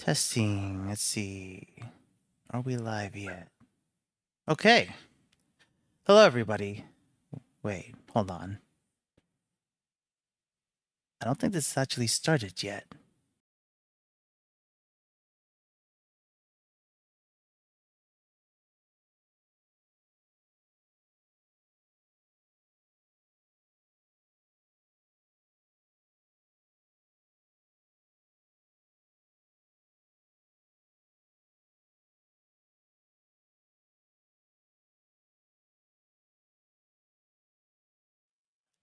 Testing. Let's see. Are we live yet? Okay. Hello, everybody. Wait, hold on. I don't think this has actually started yet.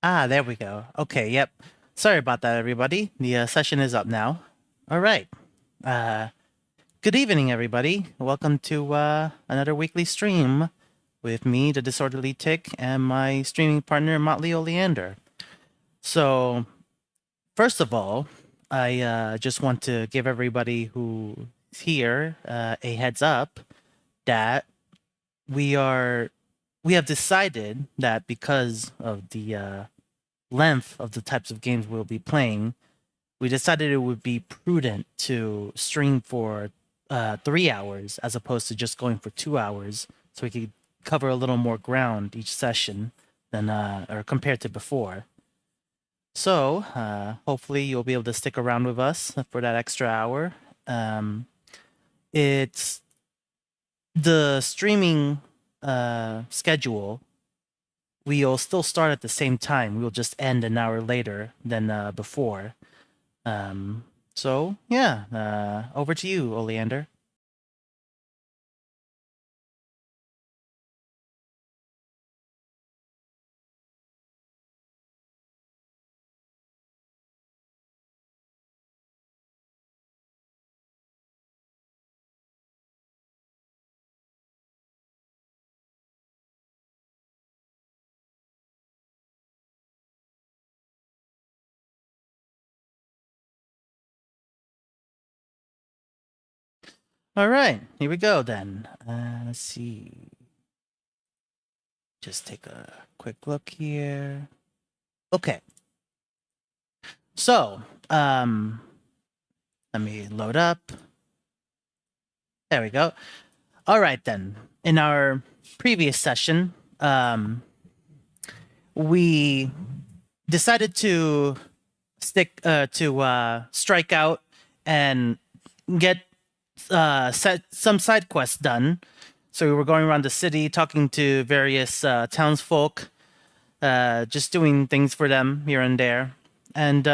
Ah, there we go. Okay, yep. Sorry about that, everybody. The session is up now. All right. Uh, Good evening, everybody. Welcome to another weekly stream with me, the Disorderly Tick, and my streaming partner, Motley Oleander. So, first of all, I just want to give everybody who's here a heads up that we are we have decided that because of the length of the types of games we'll be playing, we decided it would be prudent to stream for 3 hours as opposed to just going for 2 hours, so we could cover a little more ground each session than or compared to before. So hopefully you'll be able to stick around with us for that extra hour. It's the streaming schedule. We'll still start at the same time. We'll just end an hour later than before. So yeah, over to you, Oleander. All right, here we go then. Let's see. Just take a quick look here. Okay. So, let me load up. There we go. All right then. In our previous session, we decided to strike out and get some side quests done. So we were going around the city talking to various townsfolk, just doing things for them here and there. And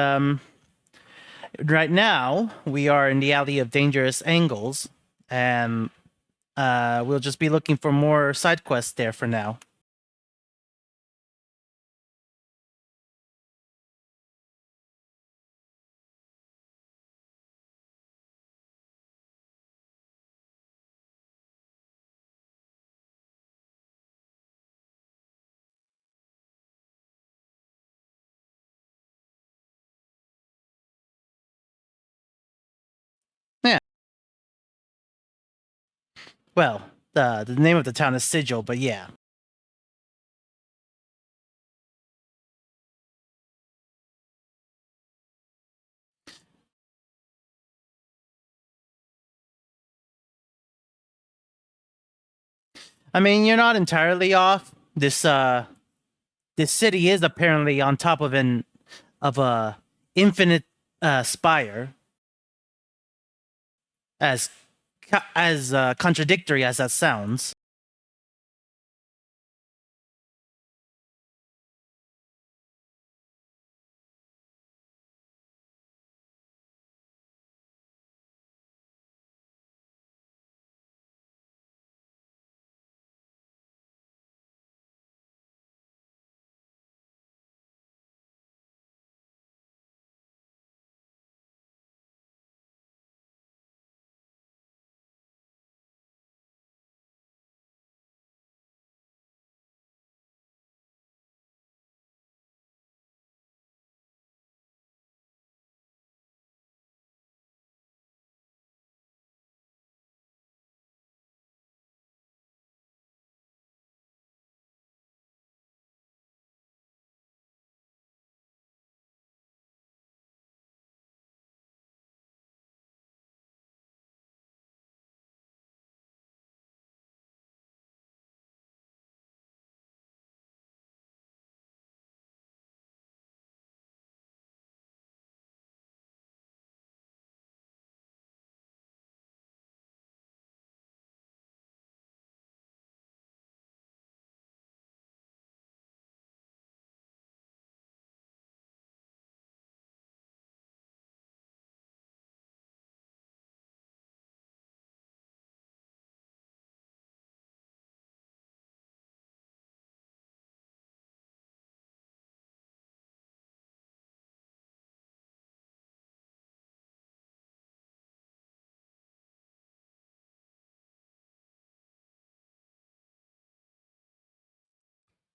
right now we are in the Alley of Dangerous Angles, and we'll just be looking for more side quests there for now. Yeah. Well, the name of the town is Sigil, but yeah. I mean, you're not entirely off. This city is apparently on top of a infinite spire. As contradictory as that sounds.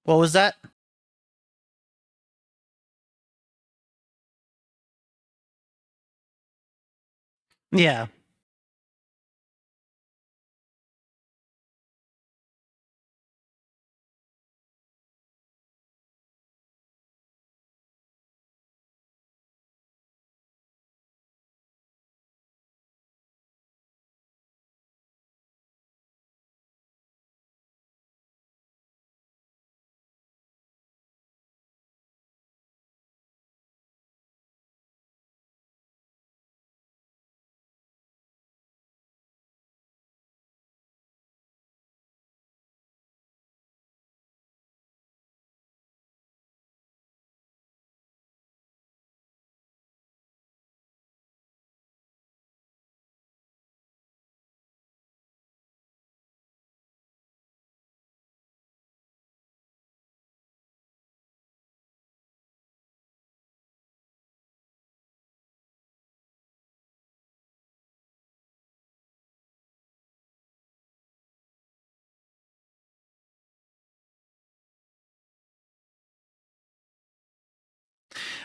What was that? Yeah.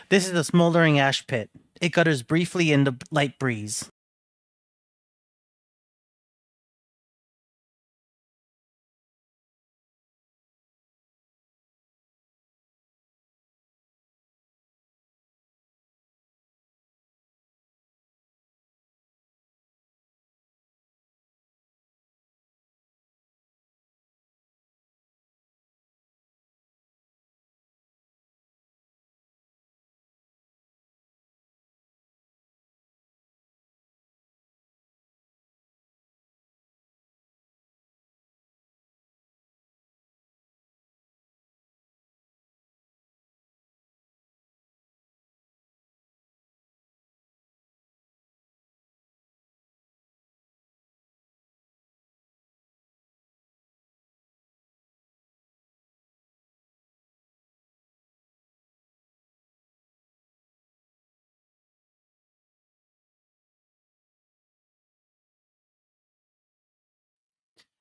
This is a smoldering ash pit. It gutters briefly in the light breeze.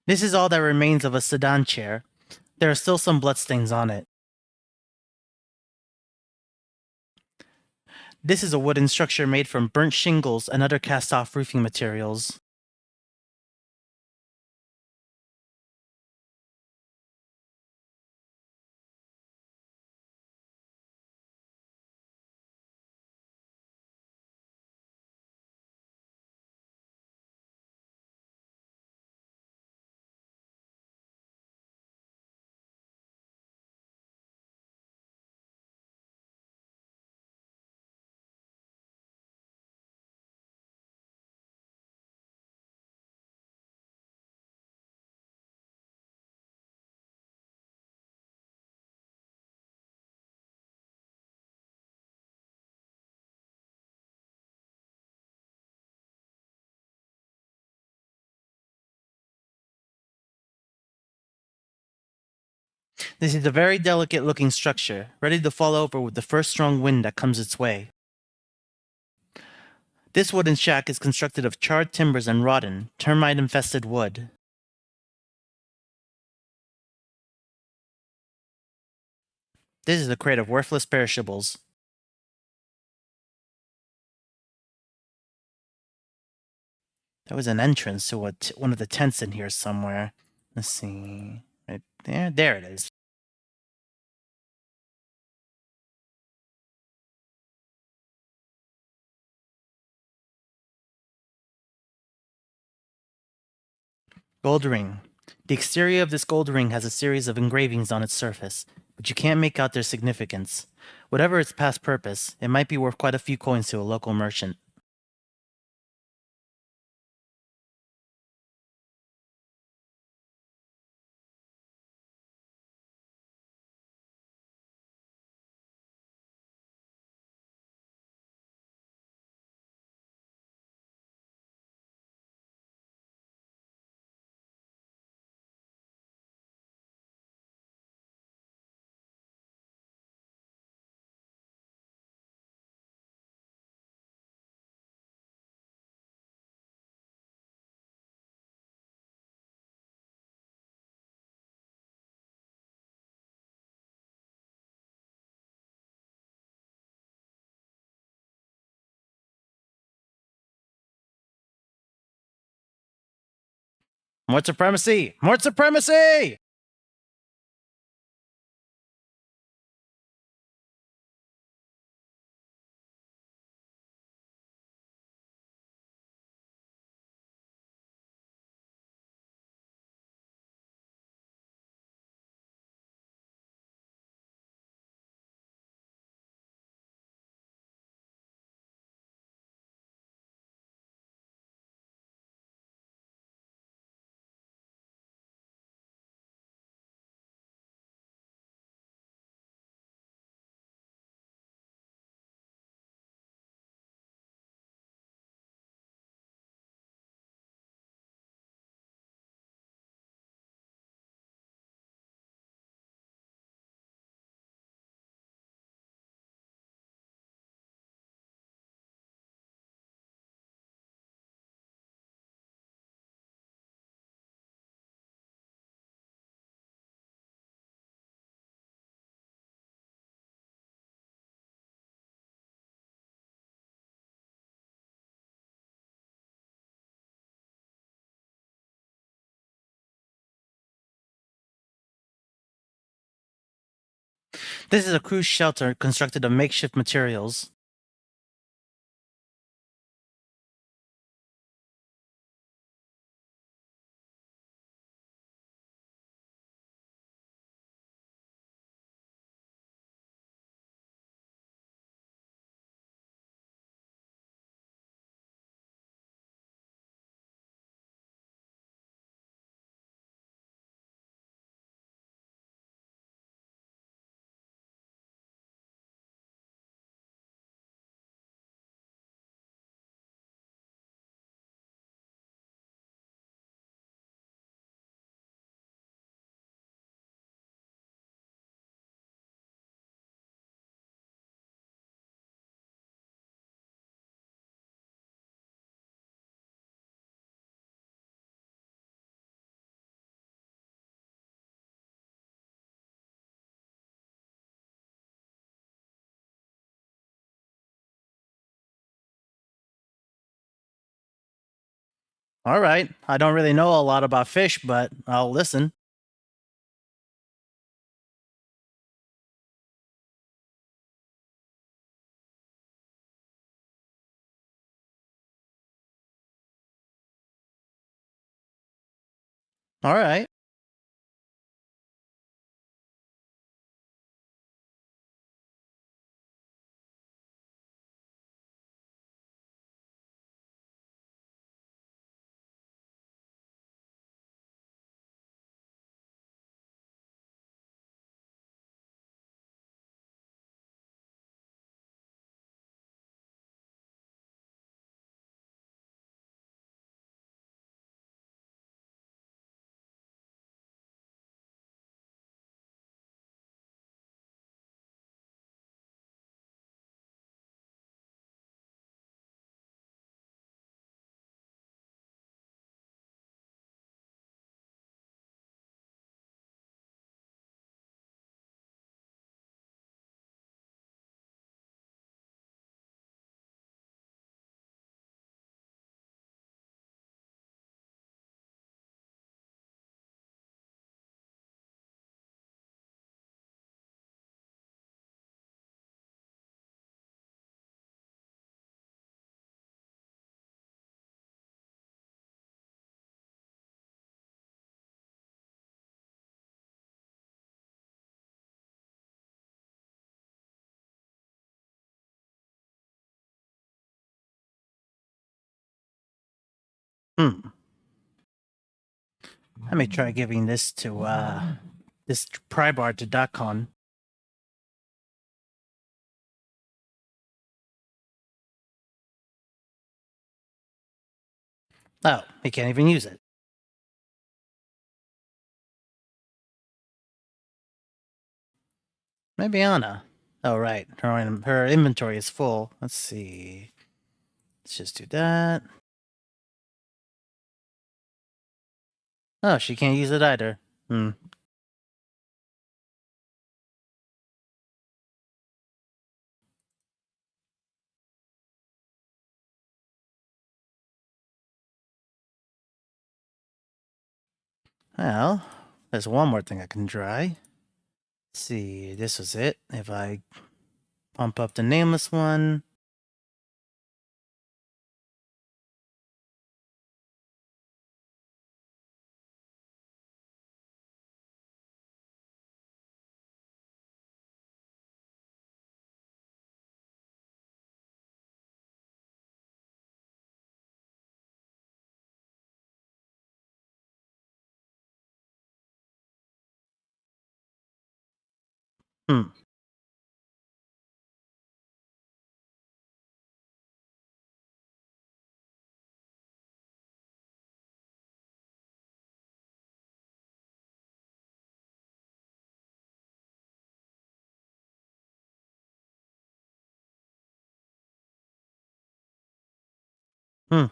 This is all that remains of a sedan chair. There are still some bloodstains on it. This is a wooden structure made from burnt shingles and other cast-off roofing materials. This is a very delicate-looking structure, ready to fall over with the first strong wind that comes its way. This wooden shack is constructed of charred timbers and rotten, termite-infested wood. This is a crate of worthless perishables. There was an entrance to one of the tents in here somewhere. Let's see. Right there. There it is. Gold ring. The exterior of this gold ring has a series of engravings on its surface, but you can't make out their significance. Whatever its past purpose, it might be worth quite a few coins to a local merchant. More supremacy! More supremacy! This is a cruise shelter constructed of makeshift materials. All right. I don't really know a lot about fish, but I'll listen. All right. Hmm. Let me try giving this to this Prybar to Dakon. Oh, he can't even use it. Maybe Anna. Oh, right. Her inventory is full. Let's see. Let's just do that. Oh, she can't use it either. Hmm. Well, there's one more thing I can try. Let's see, this was it. If I pump up the nameless one. Hmm. Hmm.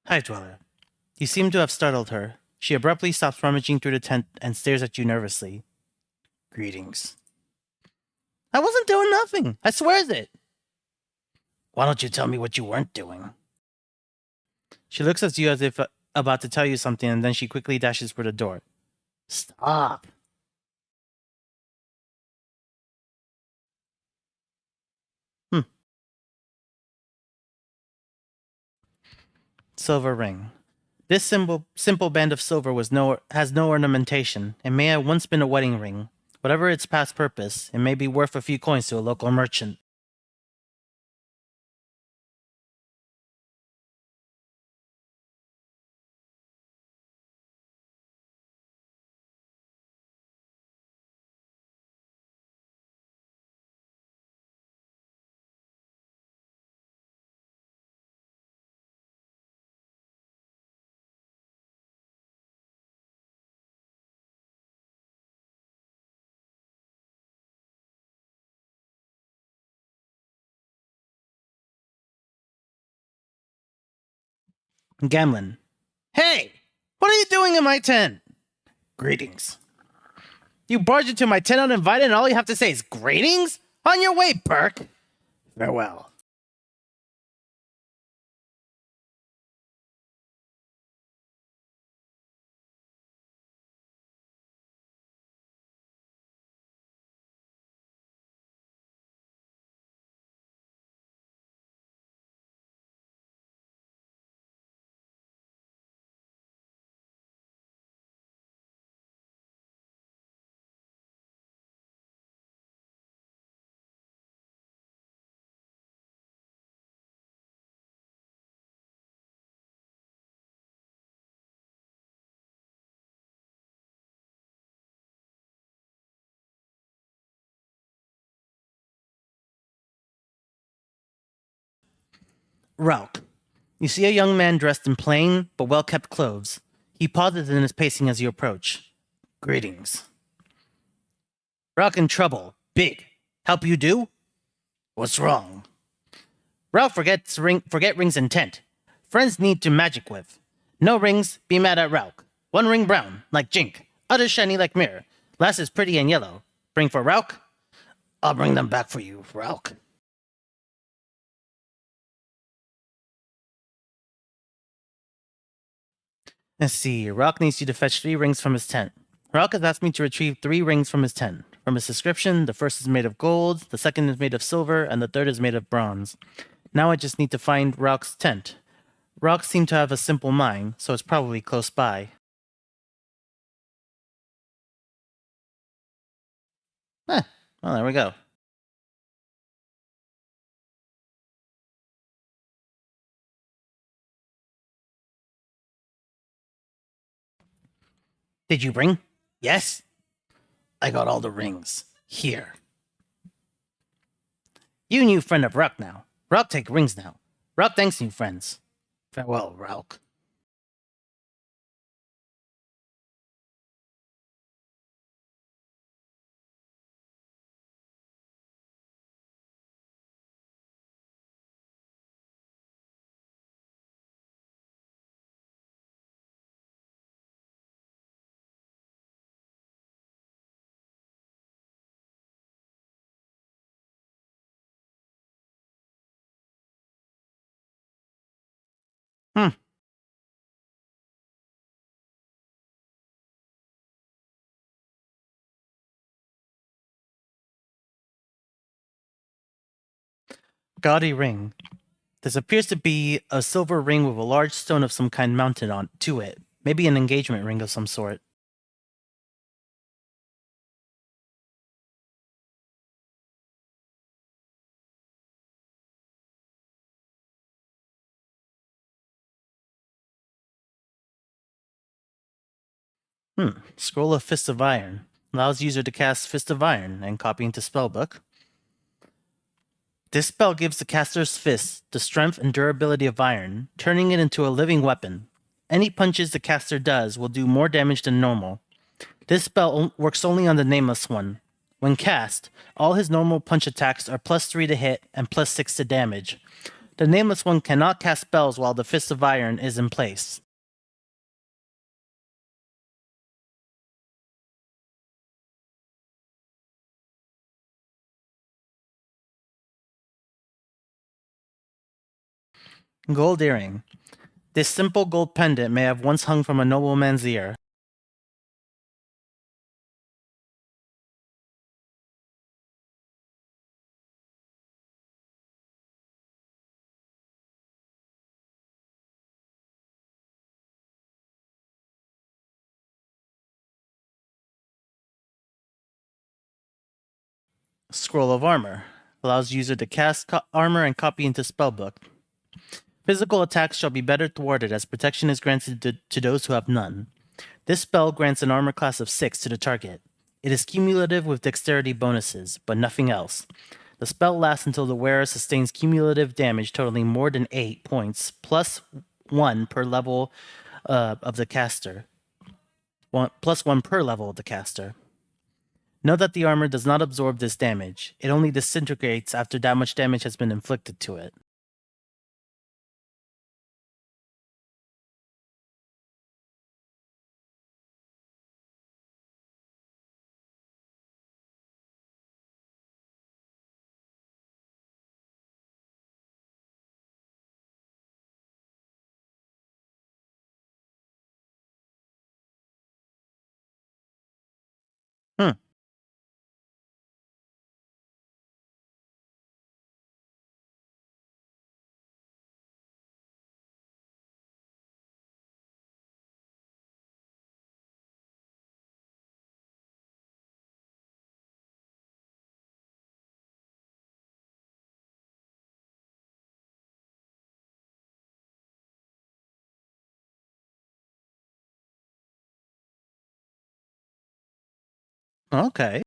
Hi, Dweller. You seem to have startled her. She abruptly stops rummaging through the tent and stares at you nervously. Greetings. I wasn't doing nothing. I swears it. Why don't you tell me what you weren't doing? She looks at you as if about to tell you something, and then she quickly dashes for the door. Stop. Hmm. Silver ring. This simple band of silver has no ornamentation. It may have once been a wedding ring. Whatever its past purpose, it may be worth a few coins to a local merchant. Gamlin. Hey! What are you doing in my tent? Greetings. You barge into my tent uninvited and all you have to say is greetings? On your way, Burke. Farewell. Ralph. You see a young man dressed in plain but well kept clothes. He pauses in his pacing as you approach. Greetings. Ralph in trouble. Big. Help you do? What's wrong? Ralph forget rings intent. Friends need to magic with. No rings, be mad at Ralph. One ring brown, like Jink. Other shiny like mirror. Last is pretty and yellow. Bring for Ralph? I'll bring them back for you, Ralph. Let's see. Rock needs you to fetch 3 rings from his tent. Rock has asked me to retrieve 3 rings from his tent. From his description, the first is made of gold, the second is made of silver, and the third is made of bronze. Now I just need to find Rock's tent. Rock seemed to have a simple mind, so it's probably close by. Eh, well, there we go. Did you bring? Yes? I got all the rings. Here. You new friend of Rock now. Rock take rings now. Rock thanks new friends. Farewell, Rock. Hmm. Gaudy ring. This appears to be a silver ring with a large stone of some kind mounted on to it. Maybe an engagement ring of some sort. Scroll of Fist of Iron. Allows user to cast Fist of Iron and copy into spellbook. This spell gives the caster's fist the strength and durability of iron, turning it into a living weapon. Any punches the caster does will do more damage than normal. This spell works only on the Nameless One. When cast, all his normal punch attacks are +3 to hit and +6 to damage. The Nameless One cannot cast spells while the Fist of Iron is in place. Gold Earring. This simple gold pendant may have once hung from a nobleman's ear. Scroll of Armor. Allows user to cast armor and copy into spellbook. Physical attacks shall be better thwarted as protection is granted to those who have none. This spell grants an armor class of 6 to the target. It is cumulative with dexterity bonuses, but nothing else. The spell lasts until the wearer sustains cumulative damage totaling more than 8 points, plus 1 per level of the caster. Plus 1 per level of the caster. Note that the armor does not absorb this damage. It only disintegrates after that much damage has been inflicted to it. Hmm. Okay.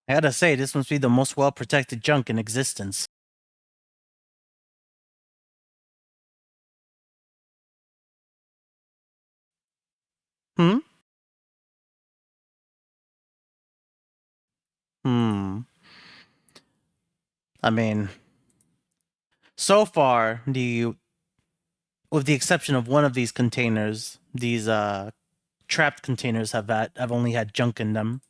I gotta say, this must be the most well protected junk in existence. Hmm? I mean, so far, with the exception of one of these containers, these trapped containers have only had junk in them.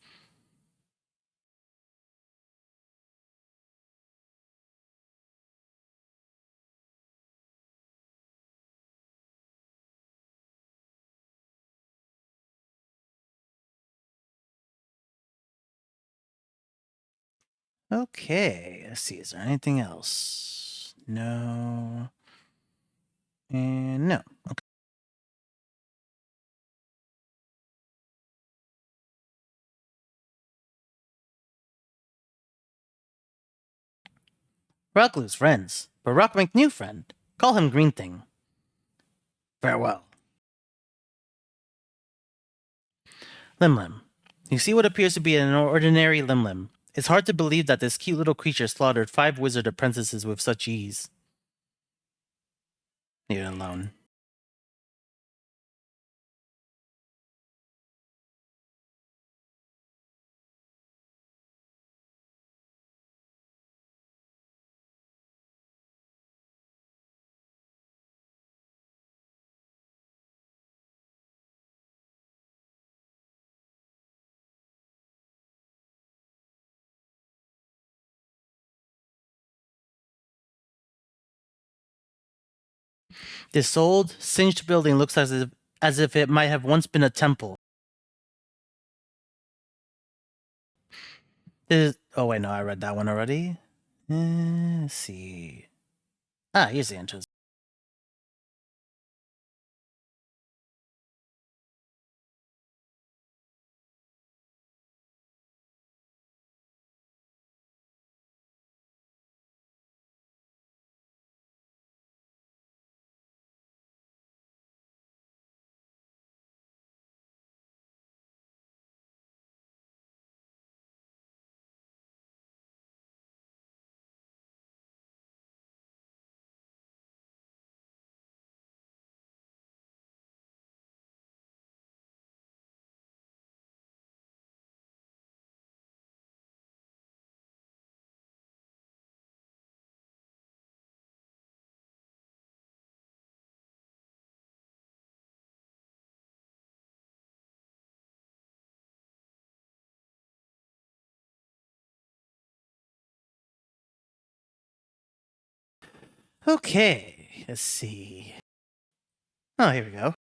Okay, let's see. Is there anything else? No. And no. Okay. Rock lose friends, but Rock make new friend. Call him Green Thing. Farewell. Lim Lim. You see what appears to be an ordinary Lim Lim. It's hard to believe that this cute little creature slaughtered 5 wizard apprentices with such ease. Leave it alone. This old, singed building looks as if it might have once been a temple. Oh wait, no, I read that one already. Let's see. Ah, here's the entrance. Okay, let's see. Oh, here we go.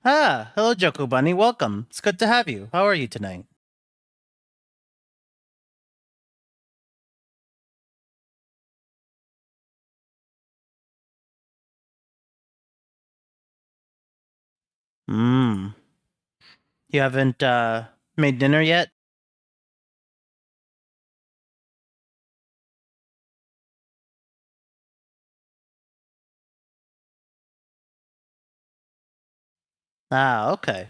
Ah, hello, Joku Bunny. Welcome. It's good to have you. How are you tonight? Mmm. You haven't made dinner yet? Ah, okay.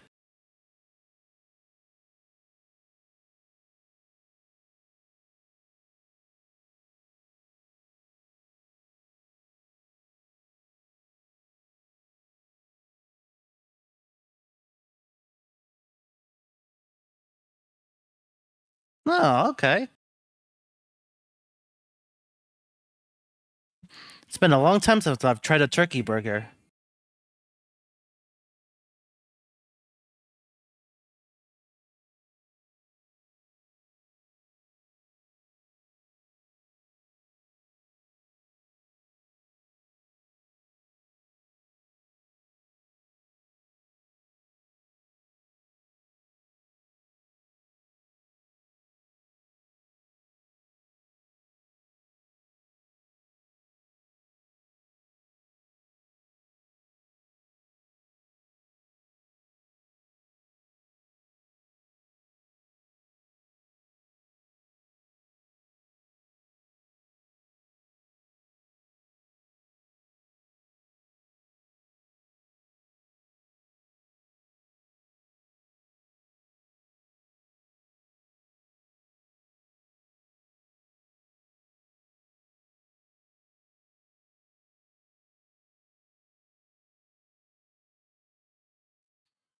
Oh, okay. It's been a long time since I've tried a turkey burger.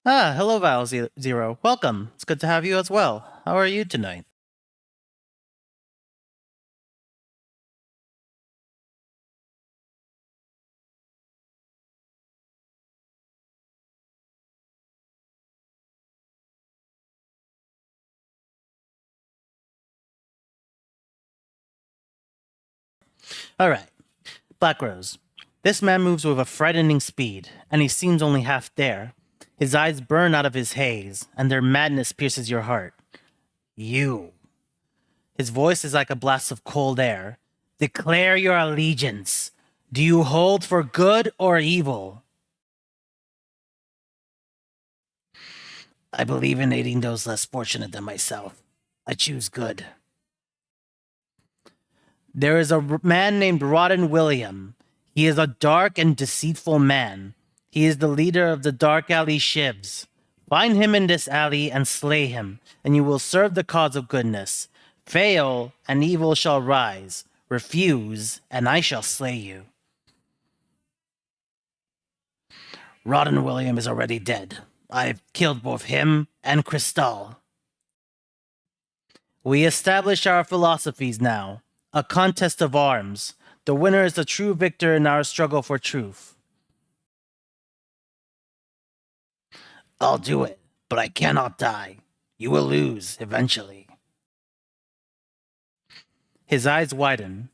Ah, hello, Zero. Welcome. It's good to have you as well. How are you tonight? All right, Black Rose. This man moves with a frightening speed, and he seems only half there. His eyes burn out of his haze, and their madness pierces your heart. You. His voice is like a blast of cold air. Declare your allegiance. Do you hold for good or evil? I believe in aiding those less fortunate than myself. I choose good. There is a man named Rodden William. He is a dark and deceitful man. He is the leader of the Dark Alley Shivs. Find him in this alley and slay him, and you will serve the cause of goodness. Fail, and evil shall rise. Refuse, and I shall slay you. Rodden William is already dead. I've killed both him and Cristal. We establish our philosophies now. A contest of arms. The winner is the true victor in our struggle for truth. I'll do it, but I cannot die. You will lose eventually. His eyes widen.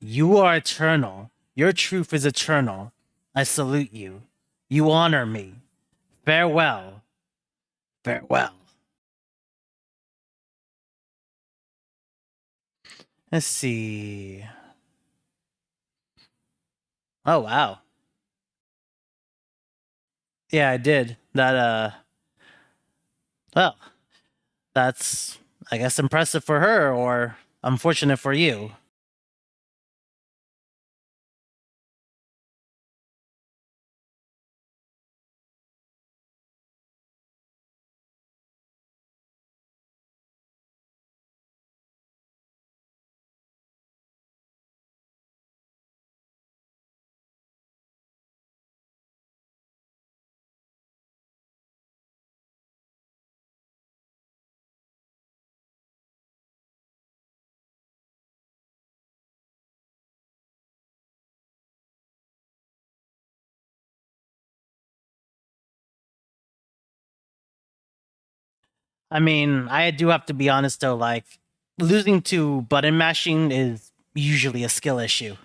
You are eternal. Your truth is eternal. I salute you. You honor me. Farewell. Farewell. Let's see. Oh wow. Yeah, I did. Well, that's I guess impressive for her or unfortunate for you. I mean, I do have to be honest though, like losing to button mashing is usually a skill issue.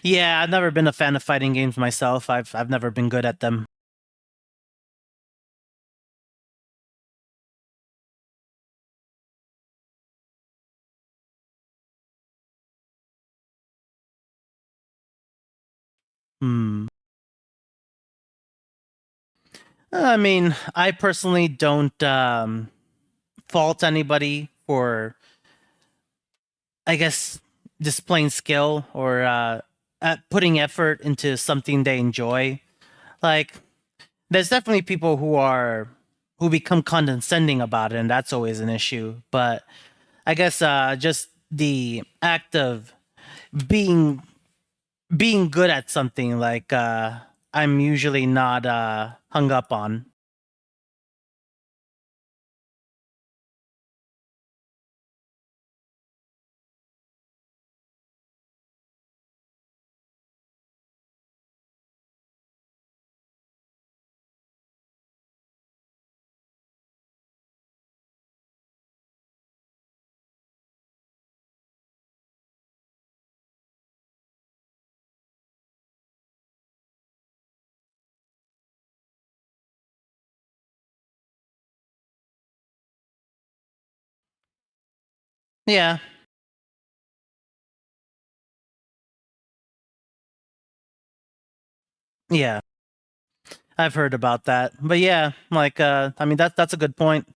Yeah, I've never been a fan of fighting games myself. I've never been good at them. Hmm. I mean, I personally don't fault anybody for, I guess, displaying skill or putting effort into something they enjoy. Like, there's definitely people who become condescending about it, and that's always an issue. But I guess just the act of being being good at something, like I'm usually not hung up on. Yeah, yeah, I've heard about that. But yeah, like I mean that's a good point.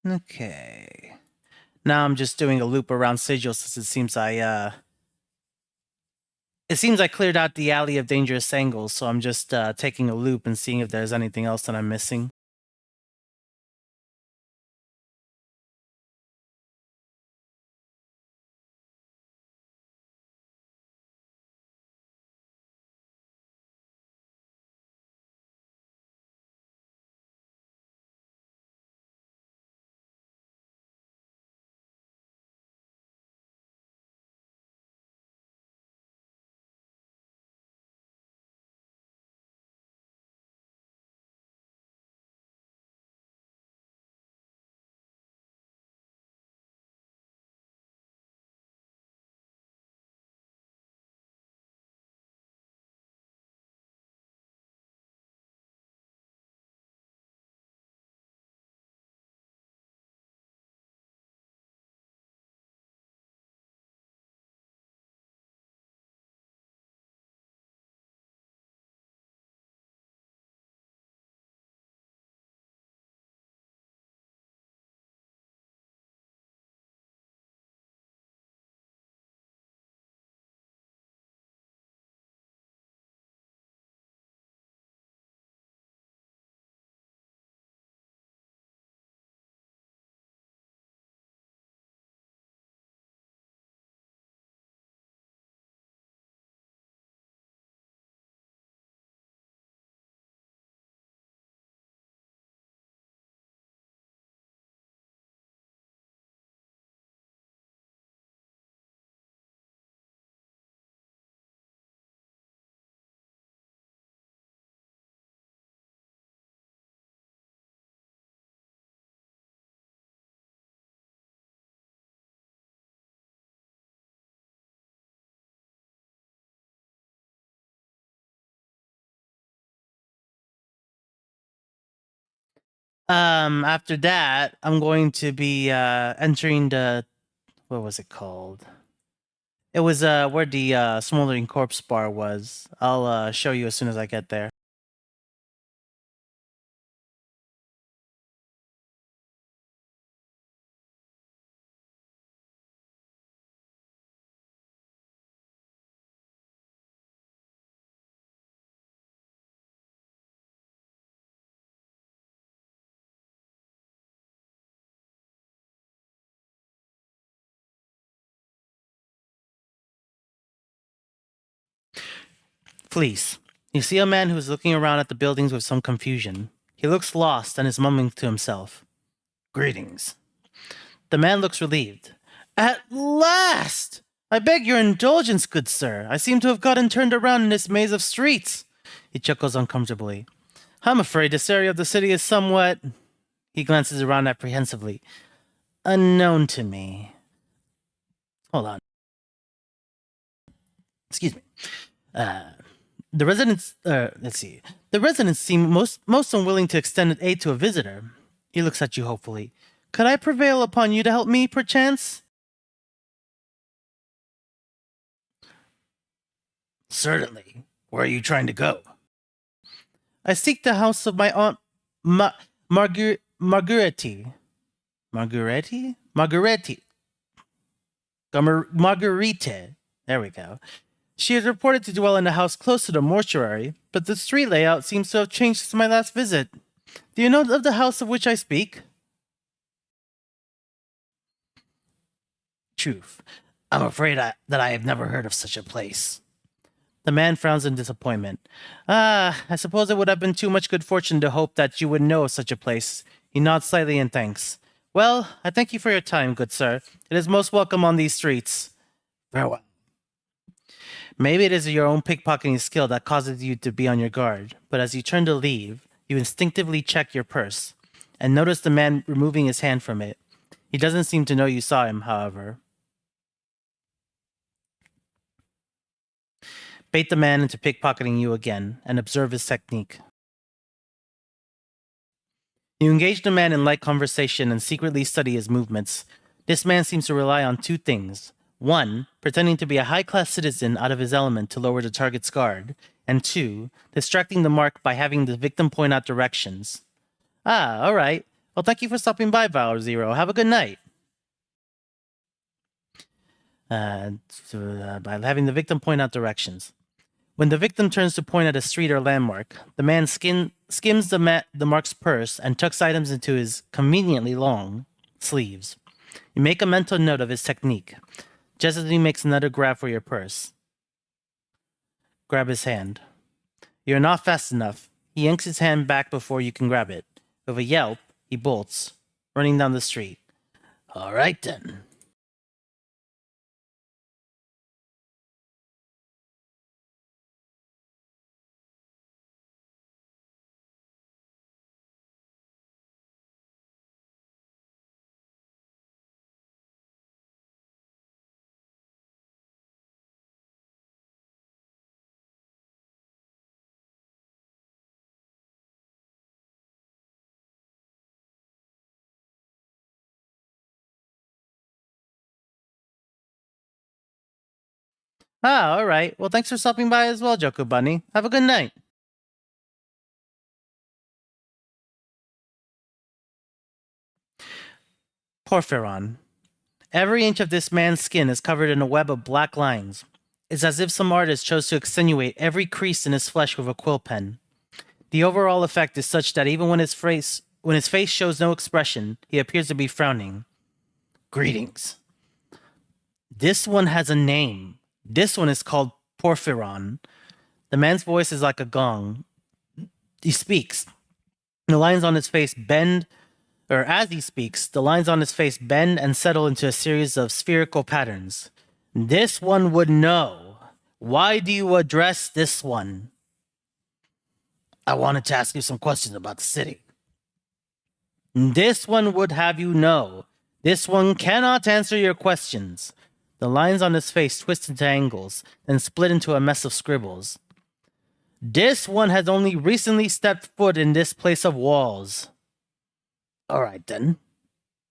Okay. Now I'm just doing a loop around Sigil since it seems I cleared out the alley of dangerous angles, so I'm just taking a loop and seeing if there's anything else that I'm missing. After that, I'm going to be entering the what was it called? It was where the smoldering corpse bar was. I'll show you as soon as I get there. Please. You see a man who's looking around at the buildings with some confusion. He looks lost and is mumbling to himself. Greetings. The man looks relieved. At last! I beg your indulgence, good sir. I seem to have gotten turned around in this maze of streets. He chuckles uncomfortably. I'm afraid this area of the city is somewhat. He glances around apprehensively. Unknown to me. Hold on. Excuse me. Uh, the residents. Let's see. The residents seem most unwilling to extend aid to a visitor. He looks at you hopefully. Could I prevail upon you to help me, perchance? Certainly. Where are you trying to go? I seek the house of my aunt, Marguerite. Marguerite? Marguerite. There we go. She is reported to dwell in a house close to the mortuary, but the street layout seems to have changed since my last visit. Do you know of the house of which I speak? Truth. I'm afraid that I have never heard of such a place. The man frowns in disappointment. Ah, I suppose it would have been too much good fortune to hope that you would know of such a place. He nods slightly in thanks. Well, I thank you for your time, good sir. It is most welcome on these streets. Farewell. Maybe it is your own pickpocketing skill that causes you to be on your guard, but as you turn to leave, you instinctively check your purse, and notice the man removing his hand from it. He doesn't seem to know you saw him, however. Bait the man into pickpocketing you again, and observe his technique. You engage the man in light conversation and secretly study his movements. This man seems to rely on two things. One, pretending to be a high-class citizen out of his element to lower the target's guard, and two, distracting the mark by having the victim point out directions. Ah, all right. Well, thank you for stopping by, Valor Zero. Have a good night. By having the victim point out directions. When the victim turns to point at a street or landmark, the man skims the mark's purse and tucks items into his conveniently long sleeves. You make a mental note of his technique, just as he makes another grab for your purse. Grab his hand. You're not fast enough. He yanks his hand back before you can grab it. With a yelp, he bolts, running down the street. All right, then. Ah, all right. Well, thanks for stopping by as well, Joku Bunny. Have a good night. Porphyron. Every inch of this man's skin is covered in a web of black lines. It's as if some artist chose to accentuate every crease in his flesh with a quill pen. The overall effect is such that even when his face shows no expression, he appears to be frowning. Greetings. This one has a name. This one is called Porphyron. The man's voice is like a gong. He speaks. The lines on his face bend, or as he speaks, the lines on his face bend and settle into a series of spherical patterns. This one would know. Why do you address this one? I wanted to ask you some questions about the city. This one would have you know. This one cannot answer your questions. The lines on his face twist into angles, then split into a mess of scribbles. This one has only recently stepped foot in this place of walls. All right, then.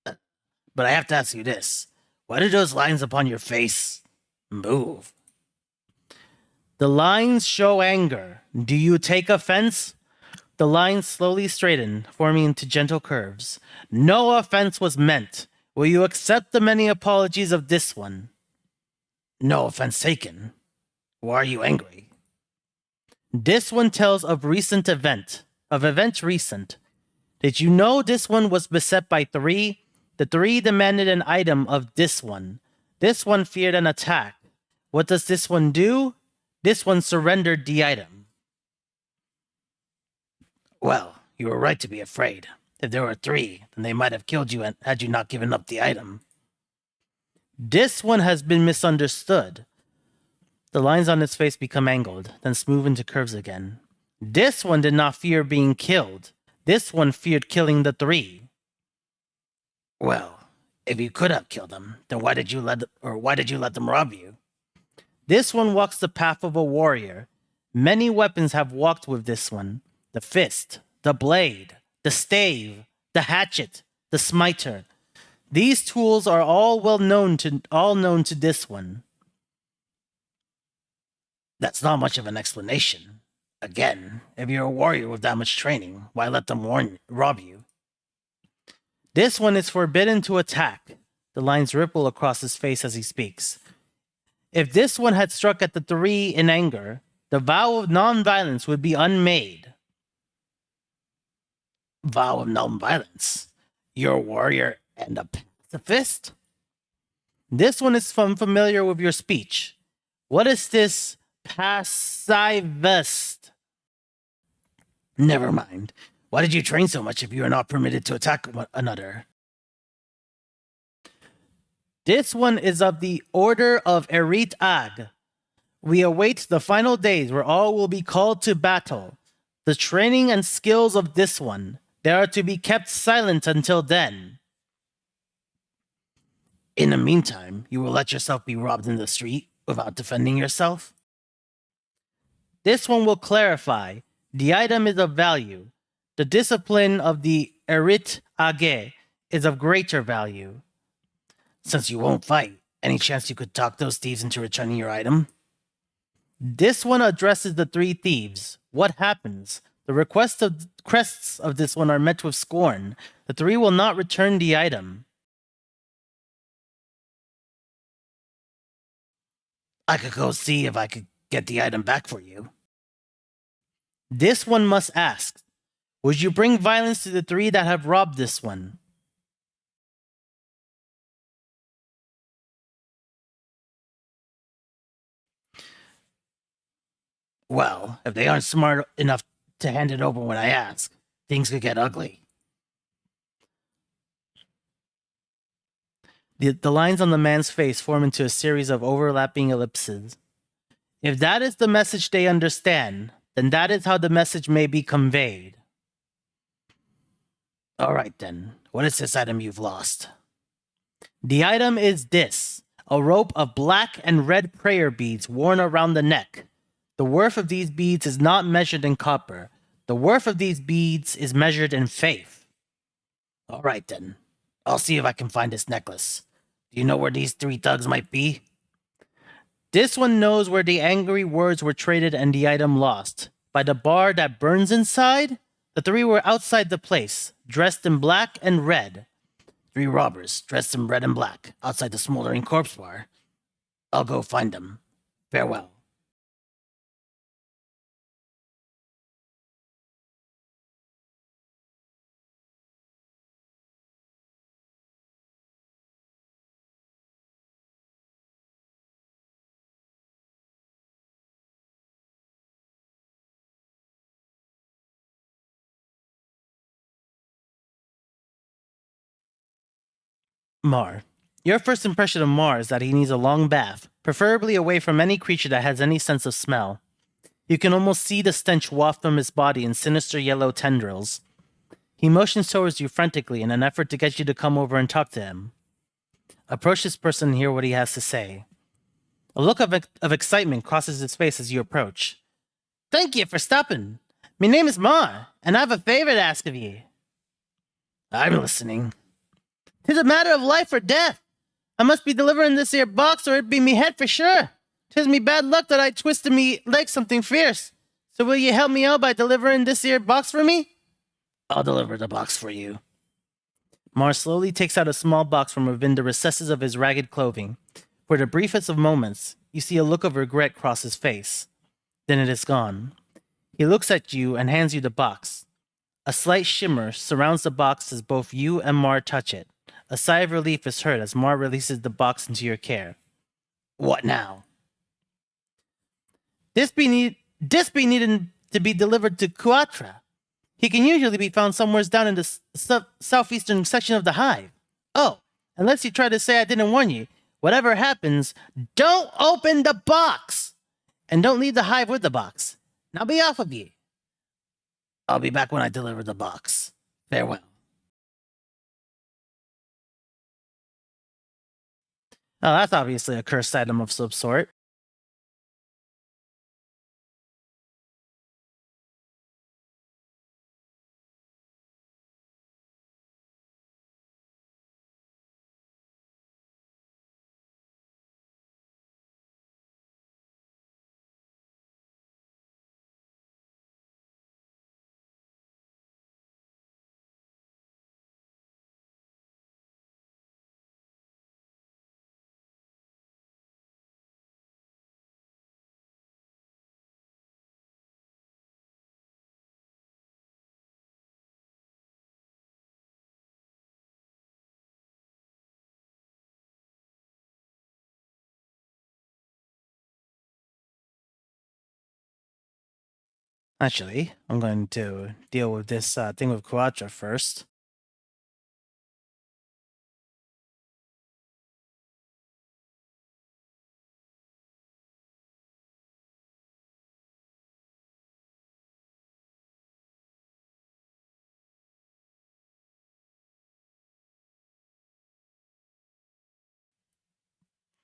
But I have to ask you this. Why do those lines upon your face move? The lines show anger. Do you take offense? The lines slowly straighten, forming into gentle curves. No offense was meant. Will you accept the many apologies of this one? No offense taken. Why are you angry? This one tells of event recent. Did you know this one was beset by 3? The 3 demanded an item of this one. This one feared an attack. What does this one do? This one surrendered the item. Well, you were right to be afraid. If there were 3, then they might have killed you had you not given up the item. This one has been misunderstood. The lines on his face become angled, then smooth into curves again. This one did not fear being killed. This one feared killing the 3. Well, if you could have killed them, then why did you let them rob you? This one walks the path of a warrior. Many weapons have walked with this one. The fist, the blade, the stave, the hatchet, the smiter. These tools are all known to this one. That's not much of an explanation. Again, if you're a warrior with that much training, why let them rob you? This one is forbidden to attack. The lines ripple across his face as he speaks. If this one had struck at the 3 in anger, the vow of non-violence would be unmade. Vow of non-violence? You're a warrior and a pacifist? This one is familiar with your speech. What is this pacifist? Never mind. Why did you train so much if you are not permitted to attack another? This one is of the Order of Erit Ag. We await the final days where all will be called to battle. The training and skills of this one, they are to be kept silent until then. In the meantime, you will let yourself be robbed in the street without defending yourself? This one will clarify. The item is of value. The discipline of the Erit Age is of greater value. Since you won't fight, any chance you could talk those thieves into returning your item? This one addresses the 3 thieves. What happens? The crests of this one are met with scorn. The three will not return the item. I could go see if I could get the item back for you. This one must ask, would you bring violence to the three that have robbed this one? Well, if they aren't smart enough to hand it over when I ask, things could get ugly. The lines on the man's face form into a series of overlapping ellipses. If that is the message they understand, then that is how the message may be conveyed. All right, then. What is this item you've lost? The item is this, a rope of black and red prayer beads worn around the neck. The worth of these beads is not measured in copper. The worth of these beads is measured in faith. All right, then. I'll see if I can find this necklace. Do you know where these three thugs might be? This one knows where the angry words were traded and the item lost. By the bar that burns inside, the three were outside the place, dressed in black and red. Three robbers, dressed in red and black, outside the smoldering corpse bar. I'll go find them. Farewell. Mar. Your first impression of Mar is that he needs a long bath, preferably away from any creature that has any sense of smell. You can almost see the stench waft from his body in sinister yellow tendrils. He motions towards you frantically in an effort to get you to come over and talk to him. Approach this person and hear what he has to say. A look of excitement crosses his face as you approach. Thank you for stopping. My name is Mar, and I have a favor to ask of you. I'm listening. 'Tis a matter of life or death. I must be delivering this here box or it be me head for sure. 'Tis me bad luck that I twisted me leg something fierce. So will you help me out by delivering this here box for me? I'll deliver the box for you. Mar slowly takes out a small box from within the recesses of his ragged clothing. For the briefest of moments, you see a look of regret cross his face. Then it is gone. He looks at you and hands you the box. A slight shimmer surrounds the box as both you and Mar touch it. A sigh of relief is heard as Mar releases the box into your care. What now? This be needing to be delivered to Quatra. He can usually be found somewhere down in the southeastern section of the hive. Oh, unless you try to say I didn't warn you, whatever happens, don't open the box! And don't leave the hive with the box. Now be off of you. I'll be back when I deliver the box. Farewell. Oh, that's obviously a cursed item of some sort. Actually, I'm going to deal with this thing with Quatra first.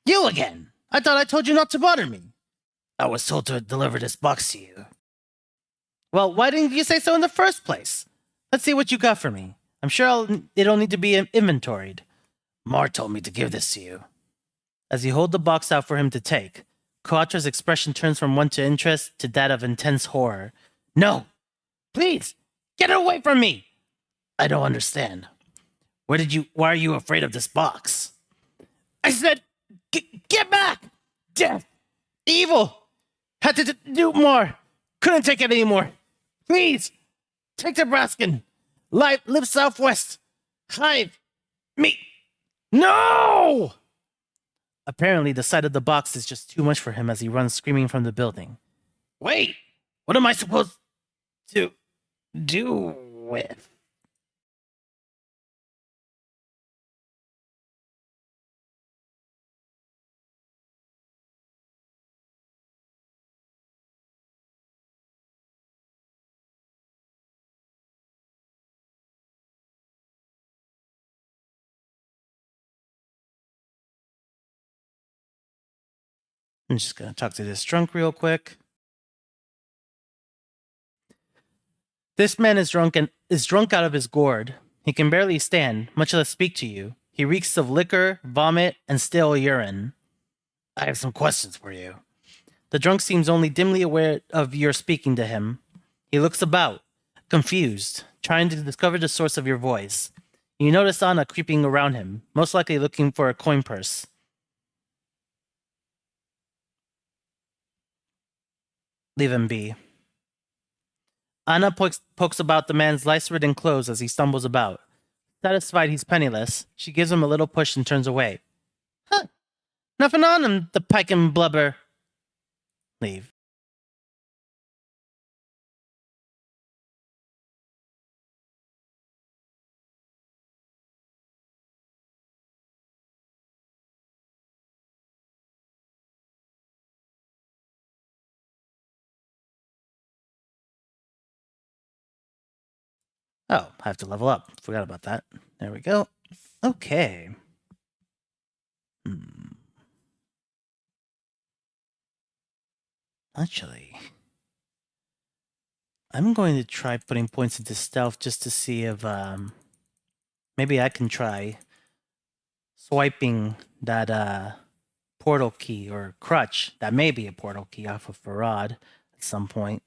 You again! I thought I told you not to bother me. I was told to deliver this box to you. Well, why didn't you say so in the first place? Let's see what you got for me. I'm sure it'll need to be inventoried. Mar told me to give this to you. As you hold the box out for him to take, Quatra's expression turns from one to interest to that of intense horror. No! Please, get it away from me! I don't understand. Why are you afraid of this box? I said, get back! Death! Evil! Had to do more! Couldn't take it anymore! Please! Take Nebraskan! Live southwest! Hive! Me! No! Apparently, the sight of the box is just too much for him as he runs screaming from the building. Wait! What am I supposed to do with? I'm just gonna talk to this drunk real quick. This man is drunk out of his gourd. He can barely stand, much less speak to you. He reeks of liquor, vomit, and stale urine. I have some questions for you. The drunk seems only dimly aware of your speaking to him. He looks about, confused, trying to discover the source of your voice. You notice Anna creeping around him, most likely looking for a coin purse. Leave him be. Anna pokes about the man's lice-ridden clothes as he stumbles about. Satisfied he's penniless, she gives him a little push and turns away. Huh. Nothing on him, the pike and blubber. Leave. Oh, I have to level up. Forgot about that. There we go. Okay. Actually, I'm going to try putting points into stealth just to see if maybe I can try swiping that portal key or crutch. That may be a portal key off of Farad at some point.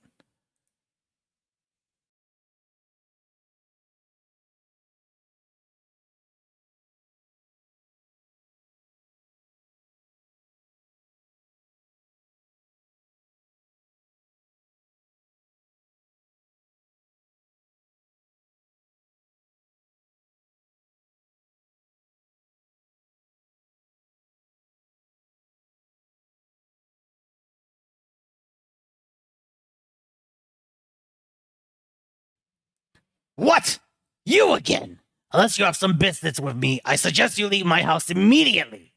What? You again? Unless you have some business with me, I suggest you leave my house immediately.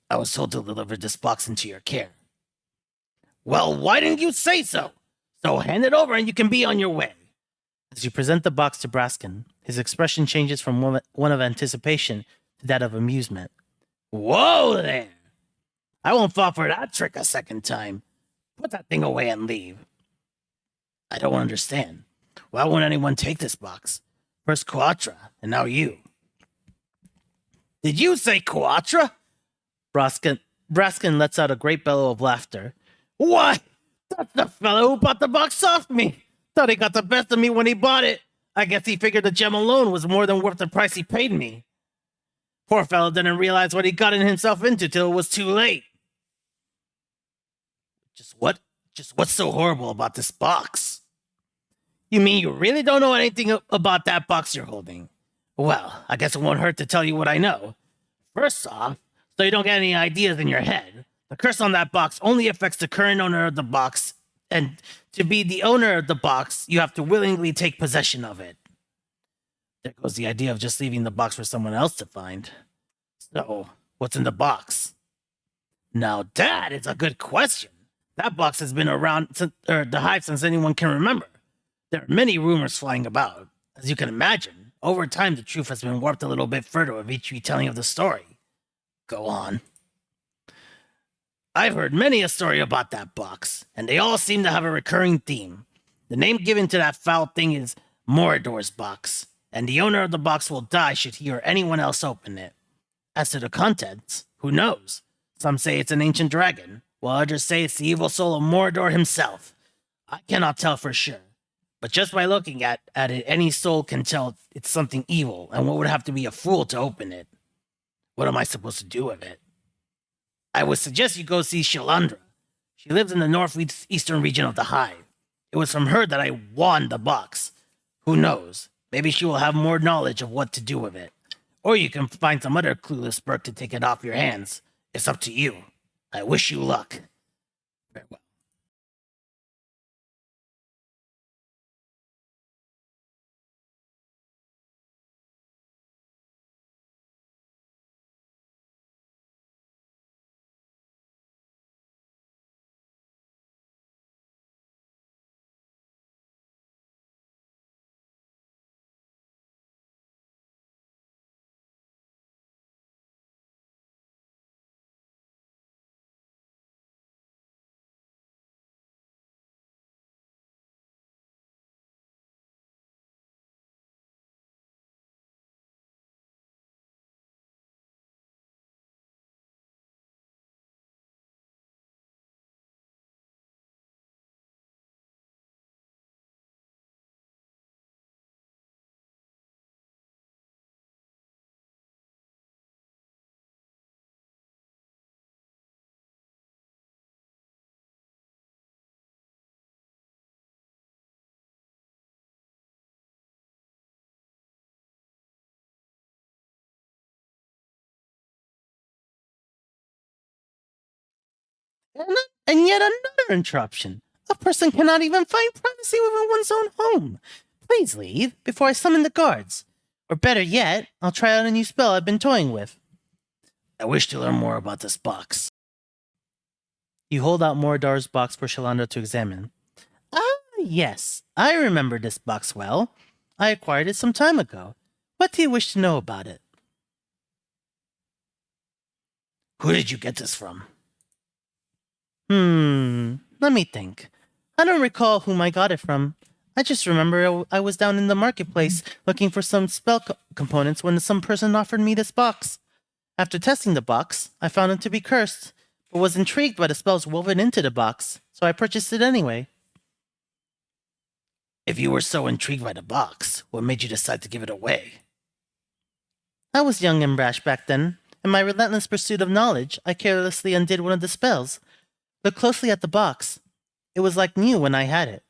I was told to deliver this box into your care. Well, why didn't you say so? So hand it over and you can be on your way. As you present the box to Braskin, his expression changes from one of anticipation to that of amusement. Whoa there! I won't fall for that trick a second time. Put that thing away and leave. I don't understand. Why won't anyone take this box? First Quatra, and now you. Did you say Quatra? Braskin lets out a great bellow of laughter. Why? That's the fellow who bought the box off me. Thought he got the best of me when he bought it. I guess he figured the gem alone was more than worth the price he paid me. Poor fellow didn't realize what he got himself into till it was too late. Just what's so horrible about this box? You mean you really don't know anything about that box you're holding? Well, I guess it won't hurt to tell you what I know. First off, so you don't get any ideas in your head, the curse on that box only affects the current owner of the box, and to be the owner of the box, you have to willingly take possession of it. There goes the idea of just leaving the box for someone else to find. So, what's in the box? Now that is a good question. That box has been around the hive since anyone can remember. There are many rumors flying about. As you can imagine, over time the truth has been warped a little bit further with each retelling of the story. Go on. I've heard many a story about that box, and they all seem to have a recurring theme. The name given to that foul thing is Morador's box, and the owner of the box will die should he or anyone else open it. As to the contents, who knows? Some say it's an ancient dragon, while others say it's the evil soul of Morador himself. I cannot tell for sure, But just by looking at it, any soul can tell it's something evil, and one would have to be a fool to open it. What am I supposed to do with it? I would suggest you go see Shalandra. She lives in the northeastern region of the hive. It was from her that I won the box. Who knows? Maybe she will have more knowledge of what to do with it. Or you can find some other clueless Burke to take it off your hands. It's up to you. I wish you luck. Farewell. And, and yet another interruption. A person cannot even find privacy within one's own home. Please leave before I summon the guards. Or better yet, I'll try out a new spell I've been toying with. I wish to learn more about this box. You hold out Moridar's box for Shalanda to examine. Ah, yes, I remember this box well. I acquired it some time ago. What do you wish to know about it? Who did you get this from? Let me think. I don't recall whom I got it from. I just remember I was down in the marketplace looking for some spell components when some person offered me this box. After testing the box, I found it to be cursed, but was intrigued by the spells woven into the box, so I purchased it anyway. If you were so intrigued by the box, what made you decide to give it away? I was young and brash back then. In my relentless pursuit of knowledge, I carelessly undid one of the spells. Look closely at the box. It was like new when I had it.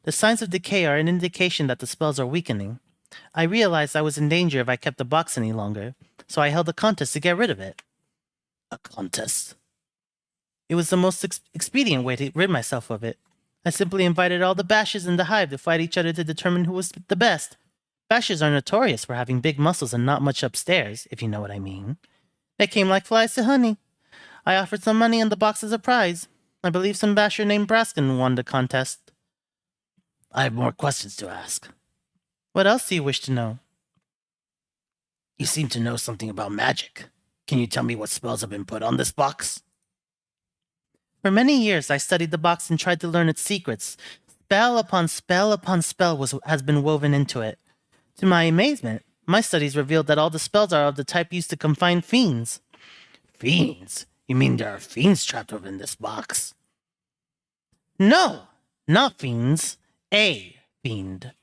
The signs of decay are an indication that the spells are weakening. I realized I was in danger if I kept the box any longer, so I held a contest to get rid of it. A contest? It was the most expedient way to rid myself of it. I simply invited all the bashes in the hive to fight each other to determine who was the best. Bashes are notorious for having big muscles and not much upstairs, if you know what I mean. They came like flies to honey. I offered some money and the box as a prize. I believe some basher named Braskin won the contest. I have more questions to ask. What else do you wish to know? You seem to know something about magic. Can you tell me what spells have been put on this box? For many years I studied the box and tried to learn its secrets. Spell upon spell upon spell has been woven into it. To my amazement, my studies revealed that all the spells are of the type used to confine fiends. Fiends? You mean there are fiends trapped within this box? No, not fiends. A fiend.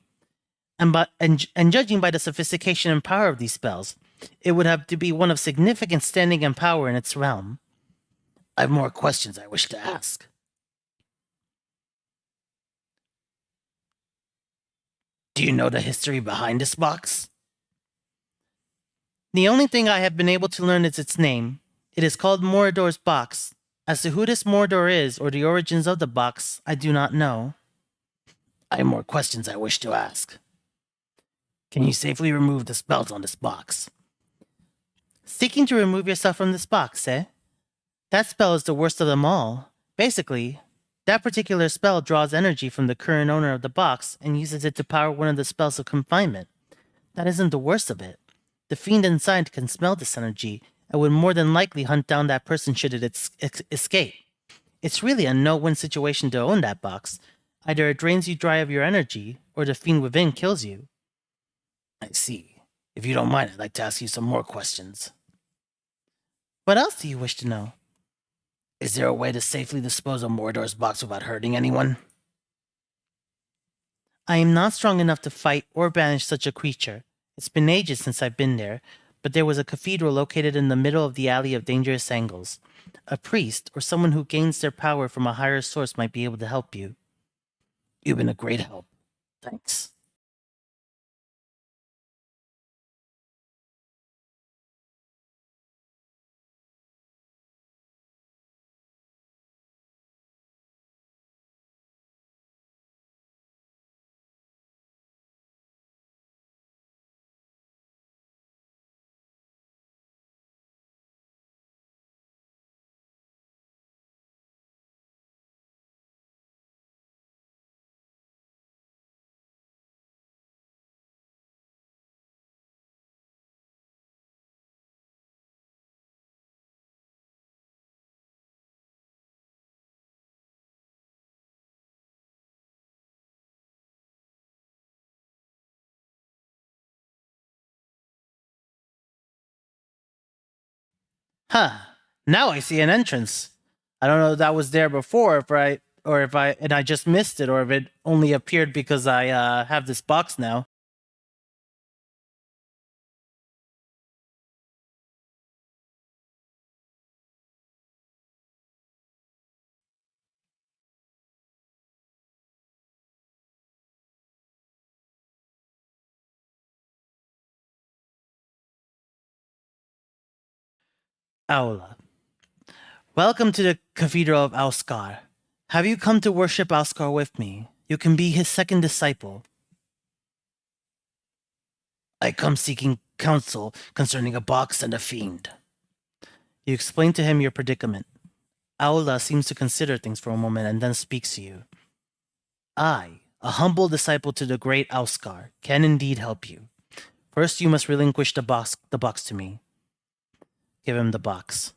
And judging by the sophistication and power of these spells, it would have to be one of significant standing and power in its realm. I have more questions I wish to ask. Do you know the history behind this box? The only thing I have been able to learn is its name. It is called Morador's Box. As to who this Morador is or the origins of the box, I do not know. I have more questions I wish to ask. Can you safely remove the spells on this box? Seeking to remove yourself from this box, eh? That spell is the worst of them all. Basically, that particular spell draws energy from the current owner of the box and uses it to power one of the spells of confinement. That isn't the worst of it. The fiend inside can smell this energy and would more than likely hunt down that person should it escape. It's really a no-win situation to own that box. Either it drains you dry of your energy, or the fiend within kills you. I see. If you don't mind, I'd like to ask you some more questions. What else do you wish to know? Is there a way to safely dispose of Mordor's box without hurting anyone? I am not strong enough to fight or banish such a creature. It's been ages since I've been there, but there was a cathedral located in the middle of the Alley of Dangerous Angles. A priest or someone who gains their power from a higher source might be able to help you. You've been a great help. Thanks. Huh. Now I see an entrance. I don't know if that was there before, if I and I just missed it, or if it only appeared because I have this box now. Aula. Welcome to the Cathedral of Alskar. Have you come to worship Alskar with me? You can be his second disciple. I come seeking counsel concerning a box and a fiend. You explain to him your predicament. Aula seems to consider things for a moment and then speaks to you. I, a humble disciple to the great Alskar, can indeed help you. First, you must relinquish the box to me. Give him the box.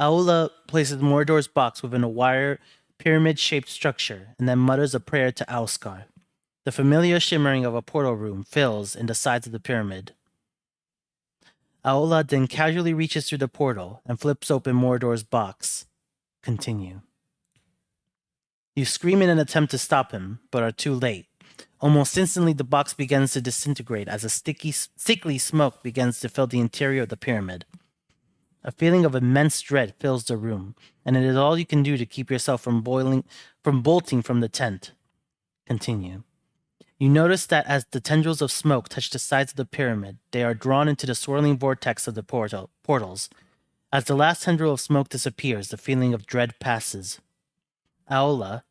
Aula places Mordor's box within a wire pyramid-shaped structure and then mutters a prayer to Alskar. The familiar shimmering of a portal room fills in the sides of the pyramid. Aula then casually reaches through the portal and flips open Mordor's box. Continue. You scream in an attempt to stop him, but are too late. Almost instantly, the box begins to disintegrate as a sickly smoke begins to fill the interior of the pyramid. A feeling of immense dread fills the room, and it is all you can do to keep yourself from bolting from the tent. Continue. You notice that as the tendrils of smoke touch the sides of the pyramid, they are drawn into the swirling vortex of the portals. As the last tendril of smoke disappears, the feeling of dread passes. Aula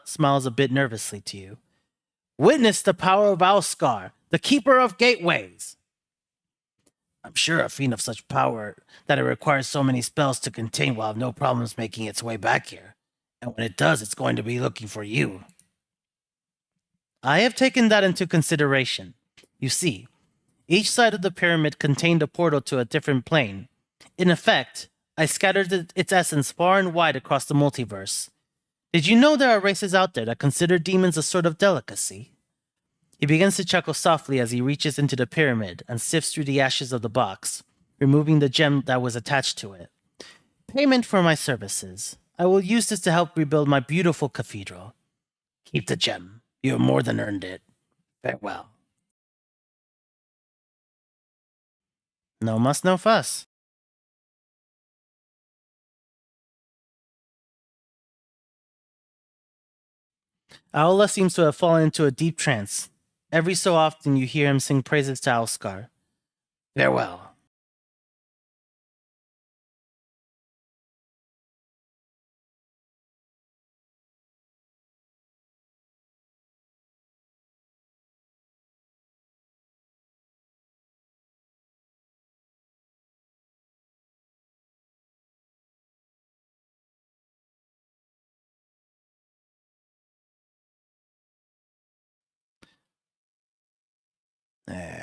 smiles a bit nervously to you. Witness the power of Alskar, the keeper of gateways. I'm sure a fiend of such power that it requires so many spells to contain will have no problems making its way back here. And when it does, it's going to be looking for you. I have taken that into consideration. You see, each side of the pyramid contained a portal to a different plane. In effect, I scattered its essence far and wide across the multiverse. Did you know there are races out there that consider demons a sort of delicacy? He begins to chuckle softly as he reaches into the pyramid and sifts through the ashes of the box, removing the gem that was attached to it. Payment for my services. I will use this to help rebuild my beautiful cathedral. Keep the gem. You have more than earned it. Farewell. No muss, no fuss. Aola seems to have fallen into a deep trance. Every so often you hear him sing praises to Alskar. Farewell.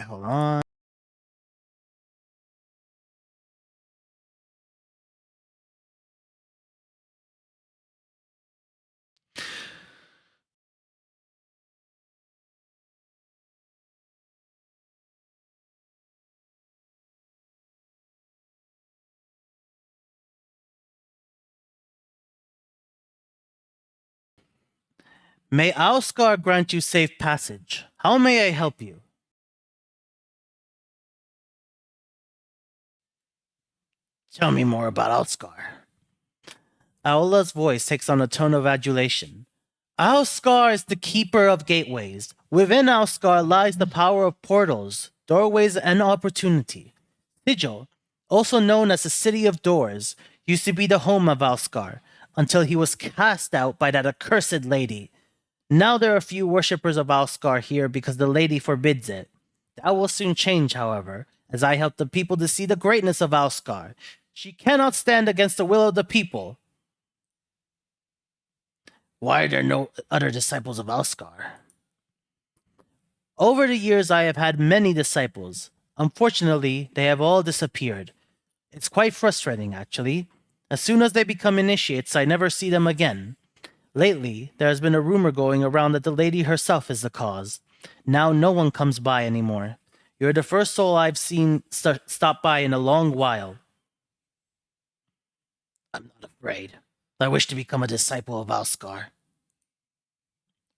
Hold on. May Alskar grant you safe passage. How may I help you? Tell me more about Outscar. Aola's voice takes on a tone of adulation. Alskar is the keeper of gateways. Within Alskar lies the power of portals, doorways, and opportunity. Sigil, also known as the City of Doors, used to be the home of Alskar until he was cast out by that accursed lady. Now there are few worshippers of Alskar here because the lady forbids it. That will soon change, however, as I help the people to see the greatness of Alskar. She cannot stand against the will of the people. Why are there no other disciples of Alskar? Over the years, I have had many disciples. Unfortunately, they have all disappeared. It's quite frustrating, actually. As soon as they become initiates, I never see them again. Lately, there has been a rumor going around that the lady herself is the cause. Now no one comes by anymore. You're the first soul I've seen stop by in a long while. I'm not afraid. I wish to become a disciple of Alskar.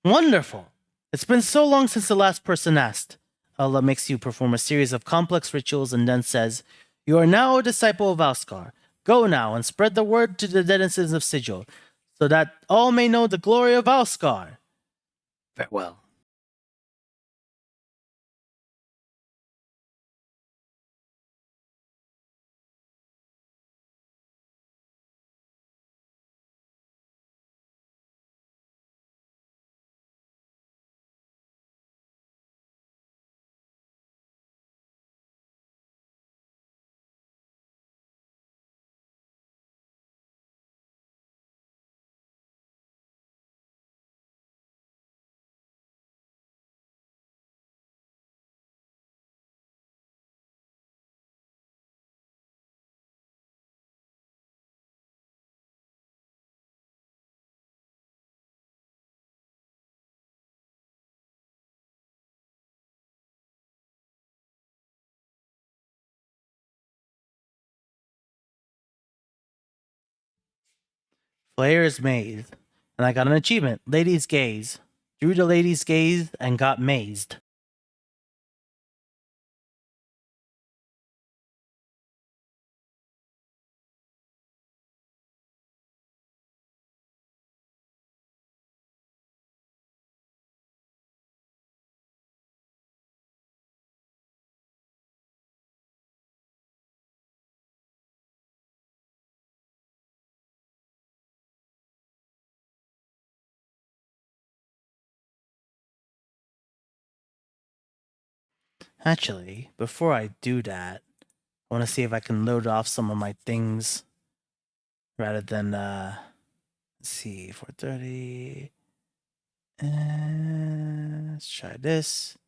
Wonderful! It's been so long since the last person asked. Allah makes you perform a series of complex rituals and then says, You are now a disciple of Alskar. Go now and spread the word to the denizens of Sigil, so that all may know the glory of Alskar. Farewell. Flayer's Maze. And I got an achievement, Lady's Gaze. Drew the lady's gaze and got mazed. Actually, before I do that, I want to see if I can load off some of my things rather than let's see, 430. And let's try this.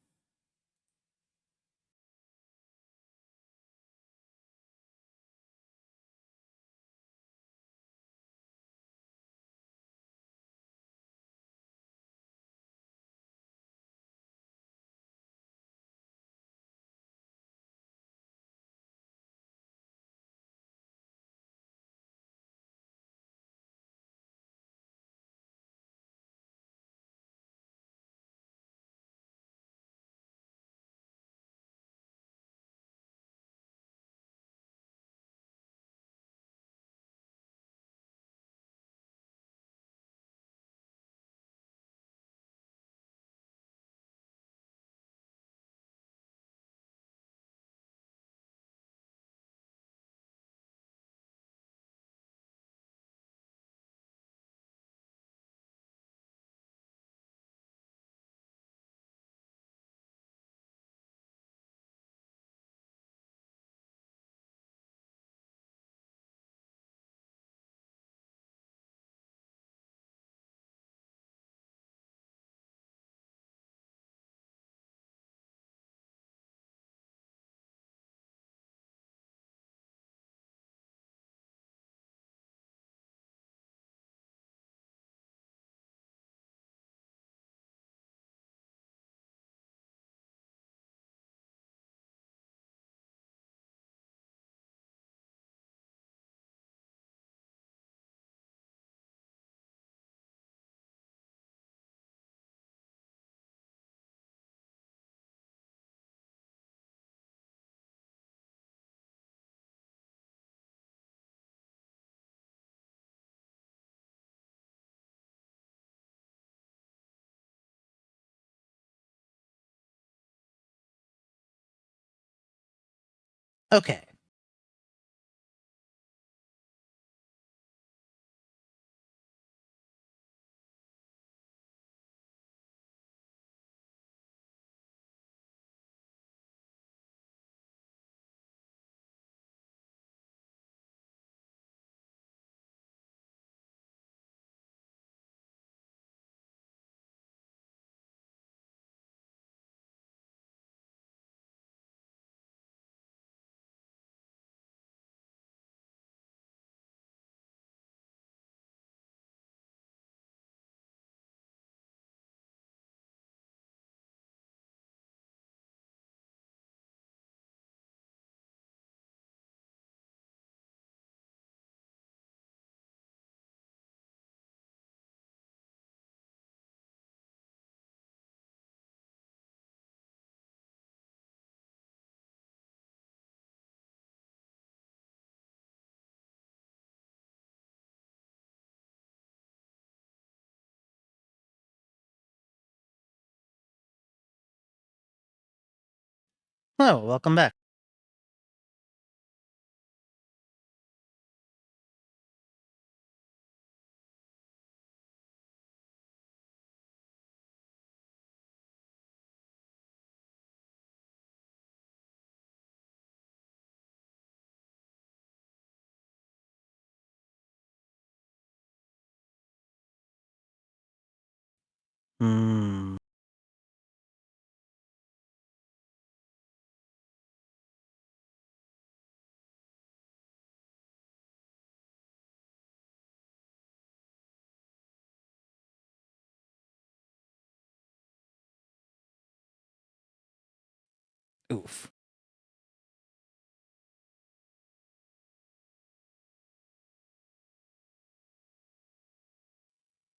Okay. Oh, welcome back. Hmm. Oof.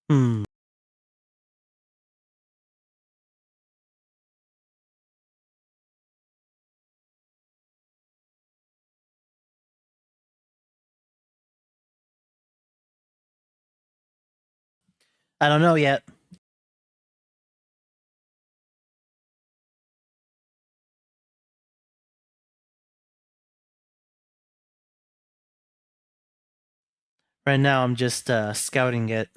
Hmm. I don't know yet. Right now, I'm just scouting it.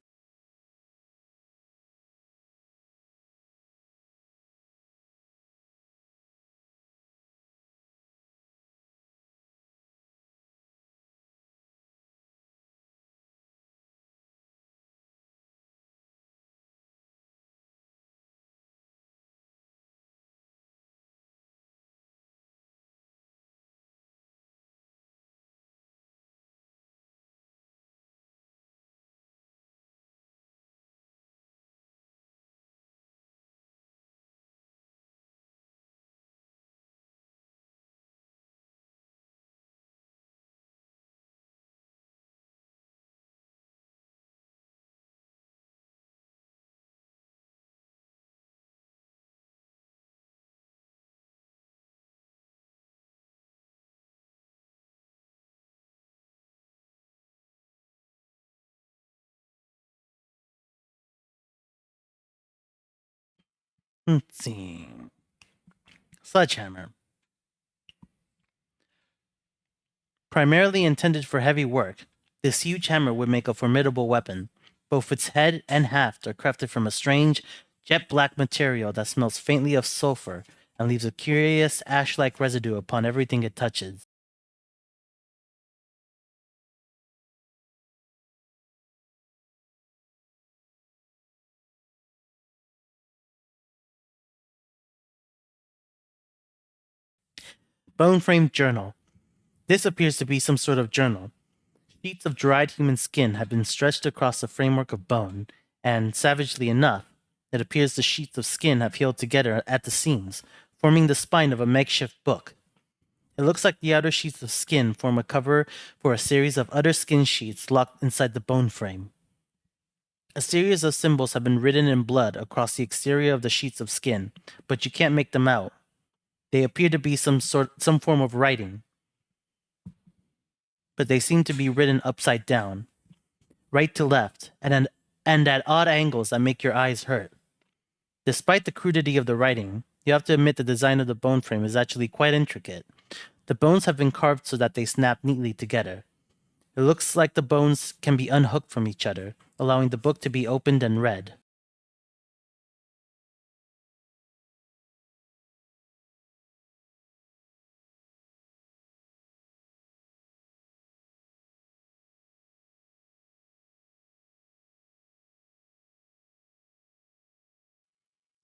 Let's see. Sledgehammer. Primarily intended for heavy work, this huge hammer would make a formidable weapon. Both its head and haft are crafted from a strange, jet black material that smells faintly of sulfur and leaves a curious ash like residue upon everything it touches. Bone framed journal. This appears to be some sort of journal. Sheets of dried human skin have been stretched across the framework of bone, and, savagely enough, it appears the sheets of skin have healed together at the seams, forming the spine of a makeshift book. It looks like the outer sheets of skin form a cover for a series of other skin sheets locked inside the bone frame. A series of symbols have been written in blood across the exterior of the sheets of skin, but you can't make them out. They appear to be some form of writing, but they seem to be written upside down, right to left, and at odd angles that make your eyes hurt. Despite the crudity of the writing, you have to admit the design of the bone frame is actually quite intricate. The bones have been carved so that they snap neatly together. It looks like the bones can be unhooked from each other, allowing the book to be opened and read.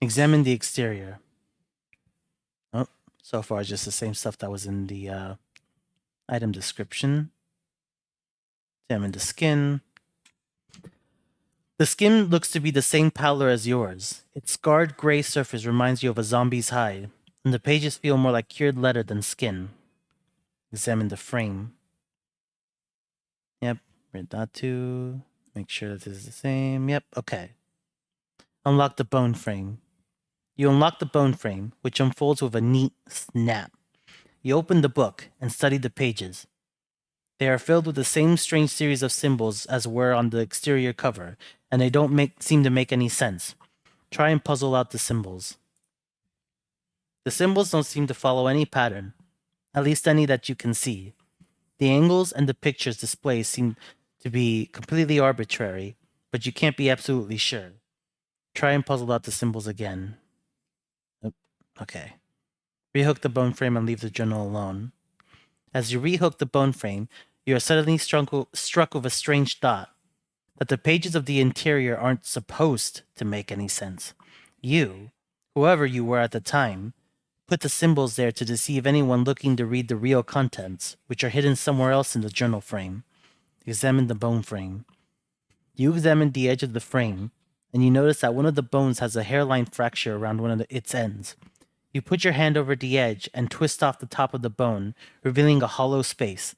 Examine the exterior. Oh, so far just the same stuff that was in the item description. Examine the skin. The skin looks to be the same pallor as yours. Its scarred gray surface reminds you of a zombie's hide, and the pages feel more like cured leather than skin. Examine the frame. Yep, read that too. Make sure that this is the same. Yep, okay. Unlock the bone frame. You unlock the bone frame, which unfolds with a neat snap. You open the book and study the pages. They are filled with the same strange series of symbols as were on the exterior cover, and they don't seem to make any sense. Try and puzzle out the symbols. The symbols don't seem to follow any pattern, at least any that you can see. The angles and the pictures displayed seem to be completely arbitrary, but you can't be absolutely sure. Try and puzzle out the symbols again. Okay. Rehook the bone frame and leave the journal alone. As you rehook the bone frame, you are suddenly struck with a strange thought that the pages of the interior aren't supposed to make any sense. You, whoever you were at the time, put the symbols there to deceive anyone looking to read the real contents, which are hidden somewhere else in the journal frame. Examine the bone frame. You examine the edge of the frame, and you notice that one of the bones has a hairline fracture around one of its ends. You put your hand over the edge and twist off the top of the bone, revealing a hollow space.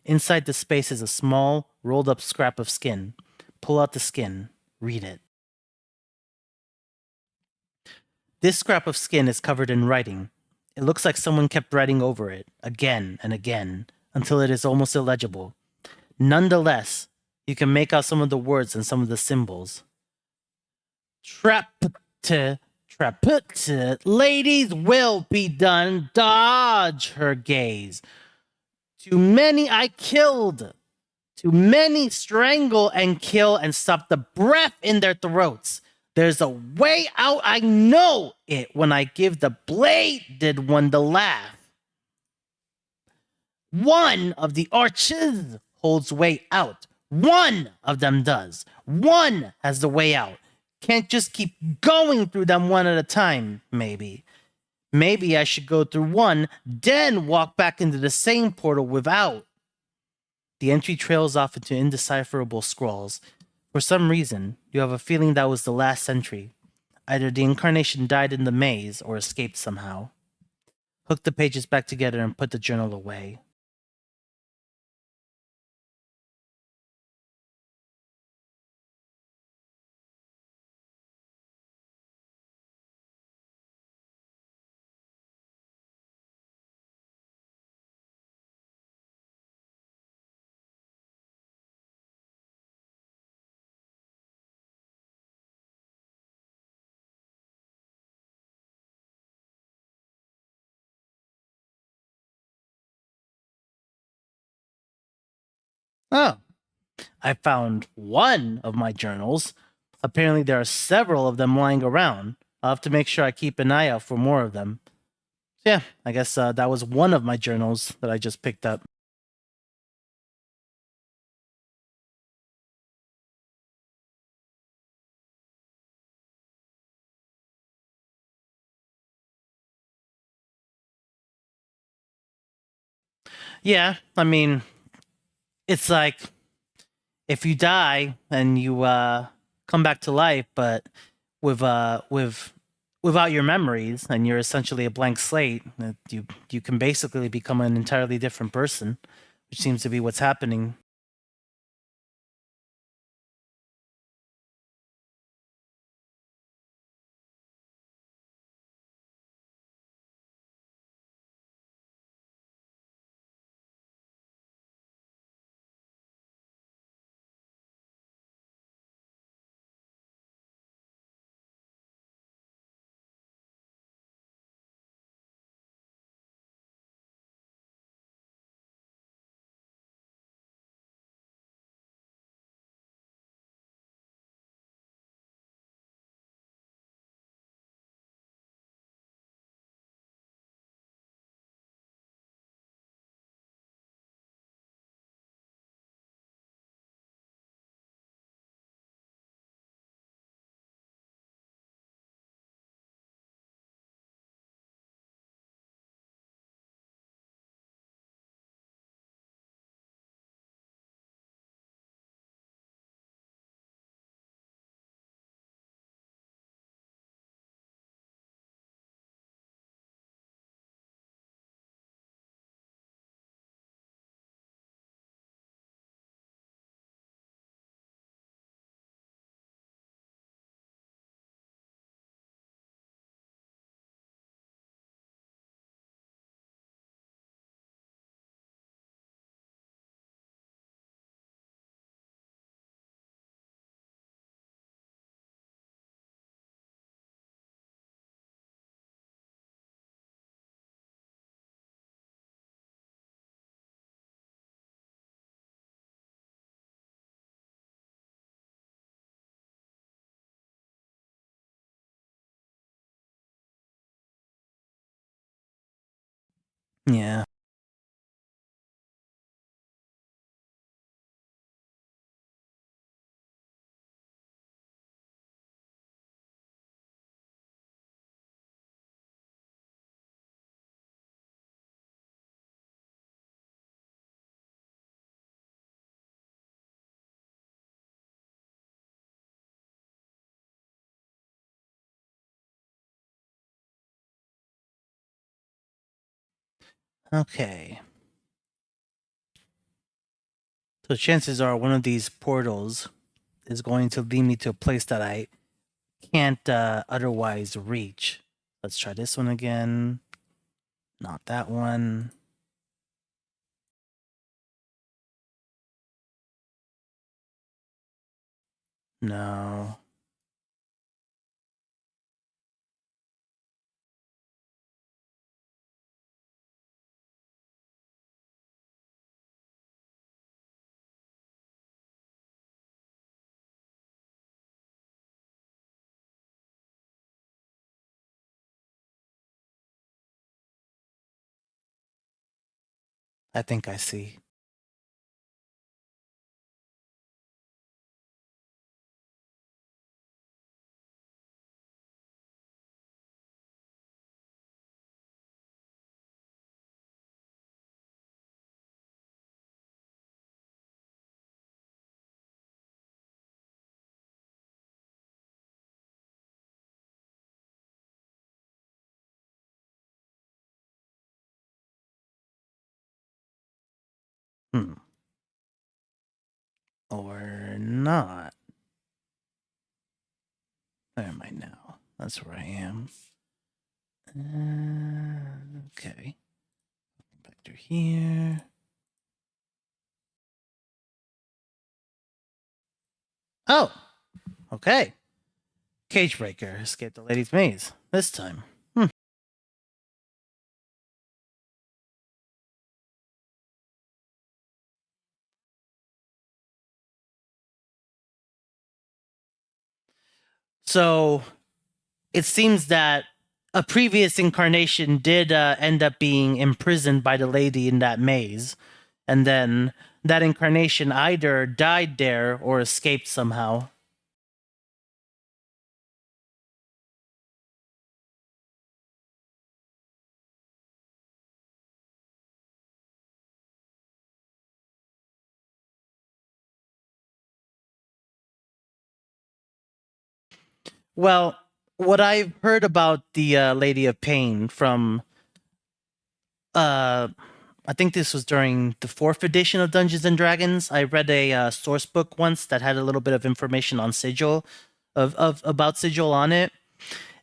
Inside the space is a small, rolled up scrap of skin. Pull out the skin. Read it. This scrap of skin is covered in writing. It looks like someone kept writing over it, again and again, until it is almost illegible. Nonetheless, you can make out some of the words and some of the symbols. Trapte, trapte, ladies will be done, dodge her gaze. Too many I killed. Too many strangle and kill and stop the breath in their throats. There's a way out, I know it, when I give the bladed one the laugh. One of the arches holds way out. One of them does. One has the way out. Can't just keep going through them one at a time, maybe. Maybe I should go through one, then walk back into the same portal without. The entry trails off into indecipherable scrawls. For some reason, you have a feeling that was the last entry. Either the incarnation died in the maze or escaped somehow. Hook the pages back together and put the journal away. Oh, I found one of my journals. Apparently, there are several of them lying around. I'll have to make sure I keep an eye out for more of them. So yeah, I guess that was one of my journals that I just picked up. Yeah, I mean, it's like if you die and you come back to life, but with without your memories, and you're essentially a blank slate, you can basically become an entirely different person, which seems to be what's happening. Yeah. Okay. So chances are one of these portals is going to lead me to a place that I can't otherwise reach. Let's try this one again. Not that one. No. I think I see. Hmm. Or not. Where am I now? That's where I am. Okay. Back to here. Oh, okay. Cage breaker. Escape the lady's maze. This time. Hmm. So it seems that a previous incarnation did end up being imprisoned by the lady in that maze. And then that incarnation either died there or escaped somehow. Well, what I've heard about the Lady of Pain from, uh, I think this was during the fourth edition of Dungeons and Dragons. I read a source book once that had a little bit of information on Sigil, of about Sigil on it.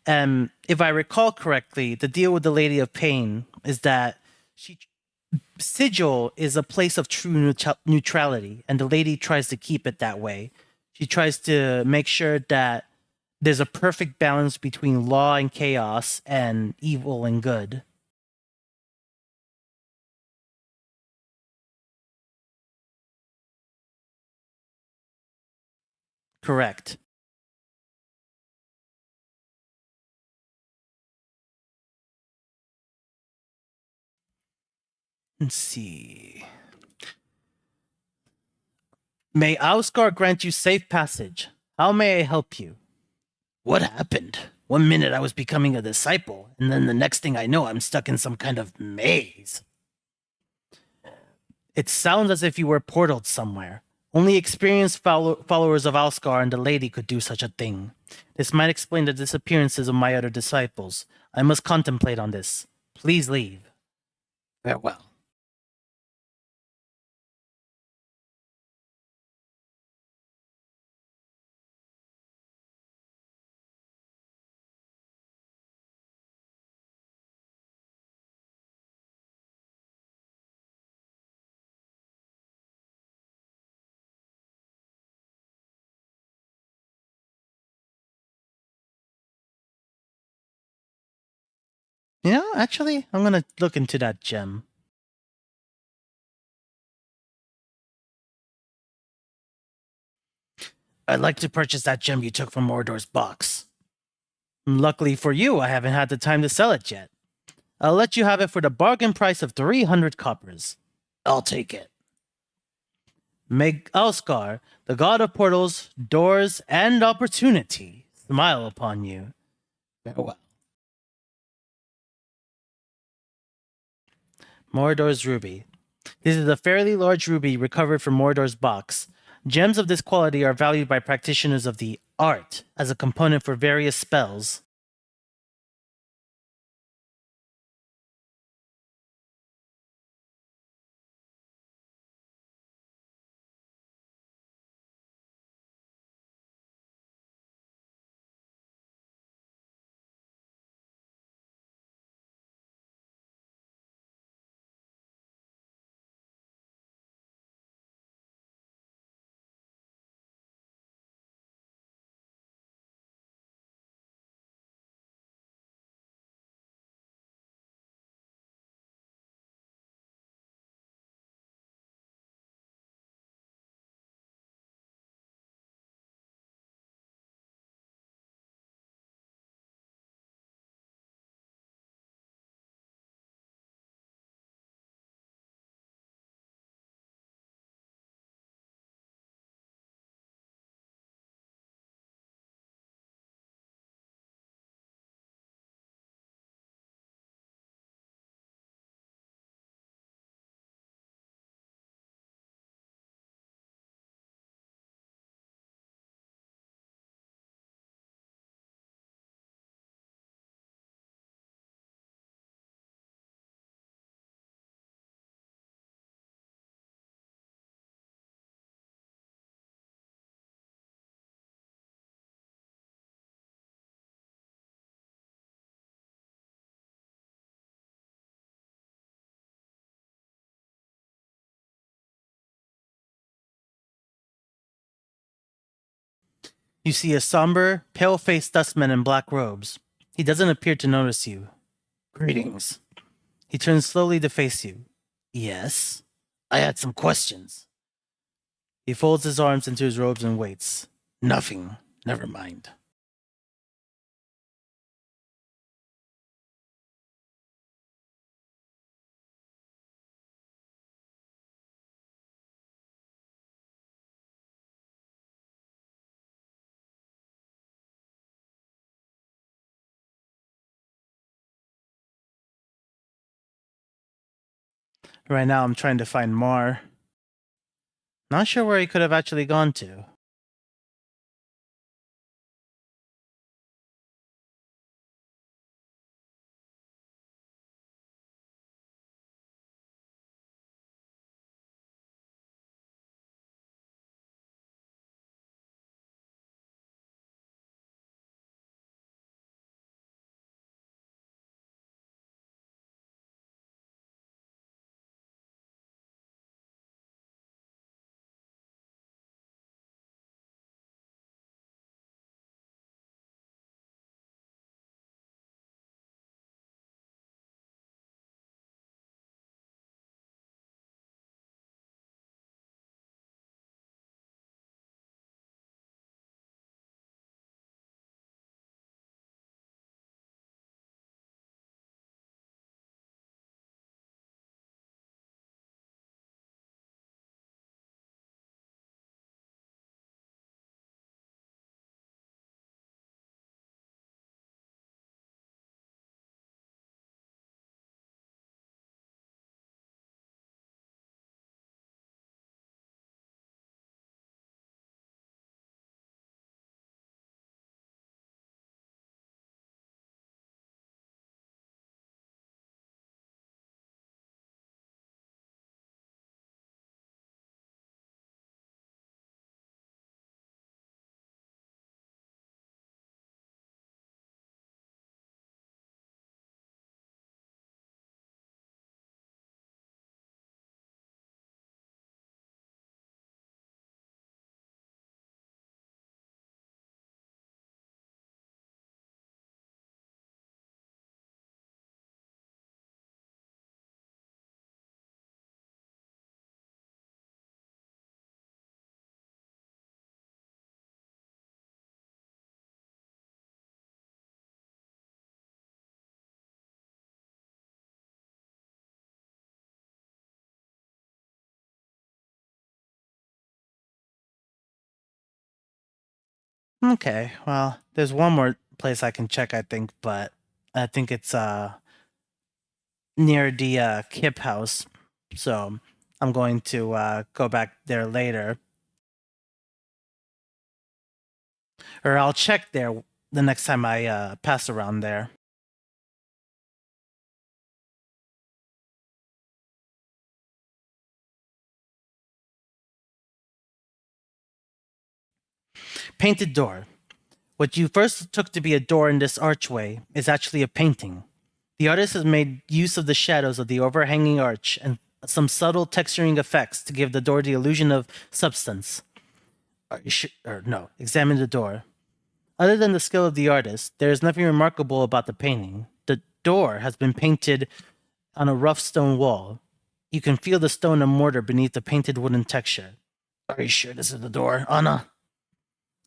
If I recall correctly, the deal with the Lady of Pain is that she Sigil is a place of true neutrality, and the lady tries to keep it that way. She tries to make sure that there's a perfect balance between law and chaos and evil and good. Correct. Let's see. May Ausgar grant you safe passage. How may I help you? What happened? One minute I was becoming a disciple, and then the next thing I know, I'm stuck in some kind of maze. It sounds as if you were portaled somewhere. Only experienced followers of Alskar and the lady could do such a thing. This might explain the disappearances of my other disciples. I must contemplate on this. Please leave. Farewell. You know, actually, I'm gonna look into that gem. I'd like to purchase that gem you took from Mordor's box. Luckily for you, I haven't had the time to sell it yet. I'll let you have it for the bargain price of 300 coppers. I'll take it. May Elskar, the god of portals, doors, and opportunity, smile upon you. Farewell. Mordor's Ruby. This is a fairly large ruby recovered from Mordor's box. Gems of this quality are valued by practitioners of the art as a component for various spells. You see a somber, pale faced dustman in black robes. He doesn't appear to notice you. Greetings. He turns slowly to face you. Yes? I had some questions. He folds his arms into his robes and waits. Nothing. Never mind. Right now, I'm trying to find Mar. Not sure where he could have actually gone to. Okay, well, there's one more place I can check, I think, but I think it's near the Kip house. So I'm going to go back there later. Or I'll check there the next time I pass around there. Painted door. What you first took to be a door in this archway is actually a painting. The artist has made use of the shadows of the overhanging arch and some subtle texturing effects to give the door the illusion of substance. Or no, examine the door. Other than the skill of the artist, there is nothing remarkable about the painting. The door has been painted on a rough stone wall. You can feel the stone and mortar beneath the painted wooden texture. Are you sure this is the door, Anna?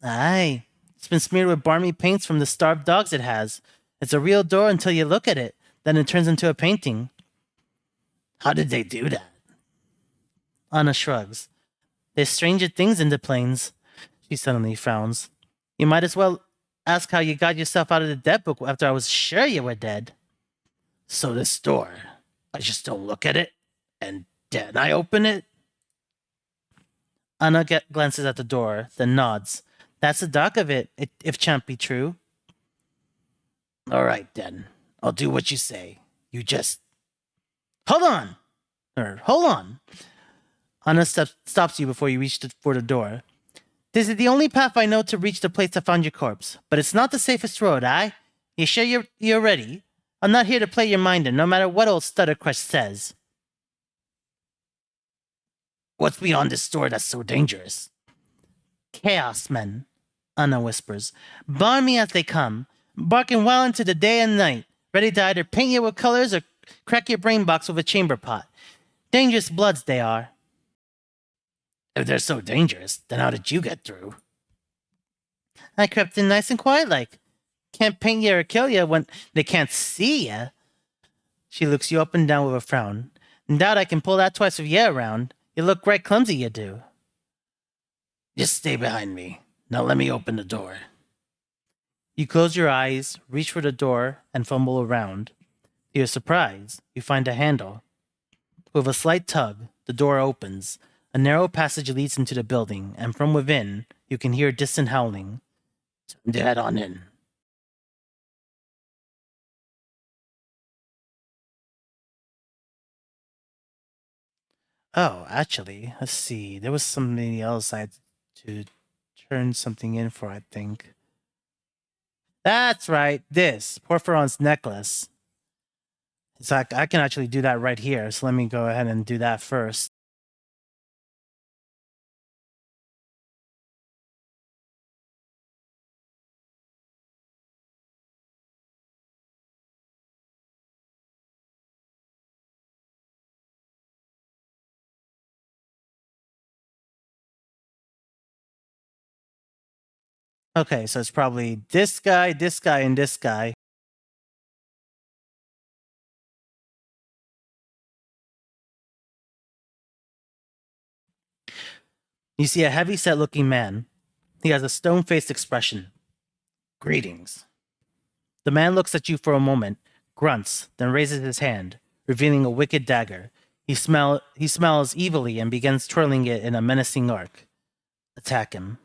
Aye. It's been smeared with barmy paints from the starved dogs it has. It's a real door until you look at it. Then it turns into a painting. How did they do that? Anna shrugs. There's stranger things in the plains. She suddenly frowns. You might as well ask how you got yourself out of the dead book after I was sure you were dead. So this door, I just don't look at it, and then I open it? Anna glances at the door, then nods. That's the dark of it, if champ be true. All right, then. I'll do what you say. You just... Hold on! Hold on! Anna stops you before you reach for the door. This is the only path I know to reach the place I found your corpse, but it's not the safest road, aye? You sure you're ready? I'm not here to play your mind in, no matter what old Stuttercrush says. What's beyond this door that's so dangerous? Chaos men, Anna whispers. Bar me as they come, barking well into the day and night, ready to either paint you with colors or crack your brain box with a chamber pot. Dangerous bloods they are. If they're so dangerous, then how did you get through? I crept in nice and quiet like. Can't paint you or kill you when they can't see you. She looks you up and down with a frown. Doubt I can pull that twice with you around. You look right clumsy, you do. Just stay behind me. Now let me open the door. You close your eyes, reach for the door, and fumble around. To your surprise, you find a handle. With a slight tug, the door opens. A narrow passage leads into the building, and from within, you can hear distant howling. Time to head on in. Oh, actually, let's see. There was something else I had to turn something in for, I think. That's right, this, Porphyron's necklace. So I can actually do that right here. So let me go ahead and do that first. Okay, so it's probably this guy, and this guy. You see a heavy-set looking man. He has a stone-faced expression. Greetings. The man looks at you for a moment, grunts, then raises his hand, revealing a wicked dagger. He smells evilly and begins twirling it in a menacing arc. Attack him.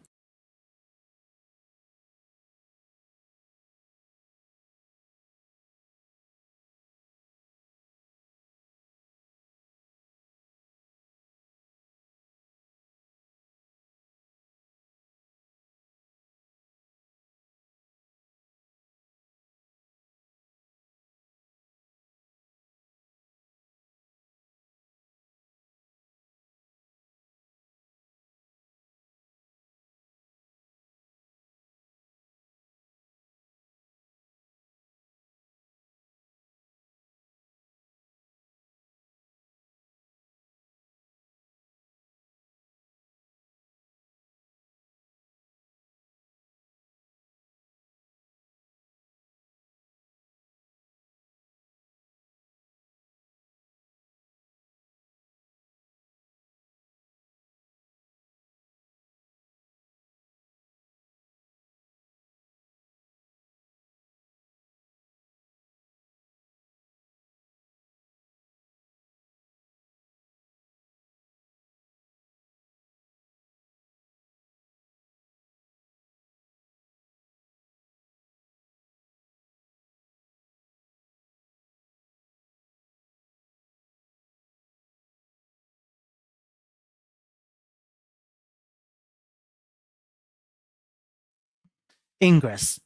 Ingress.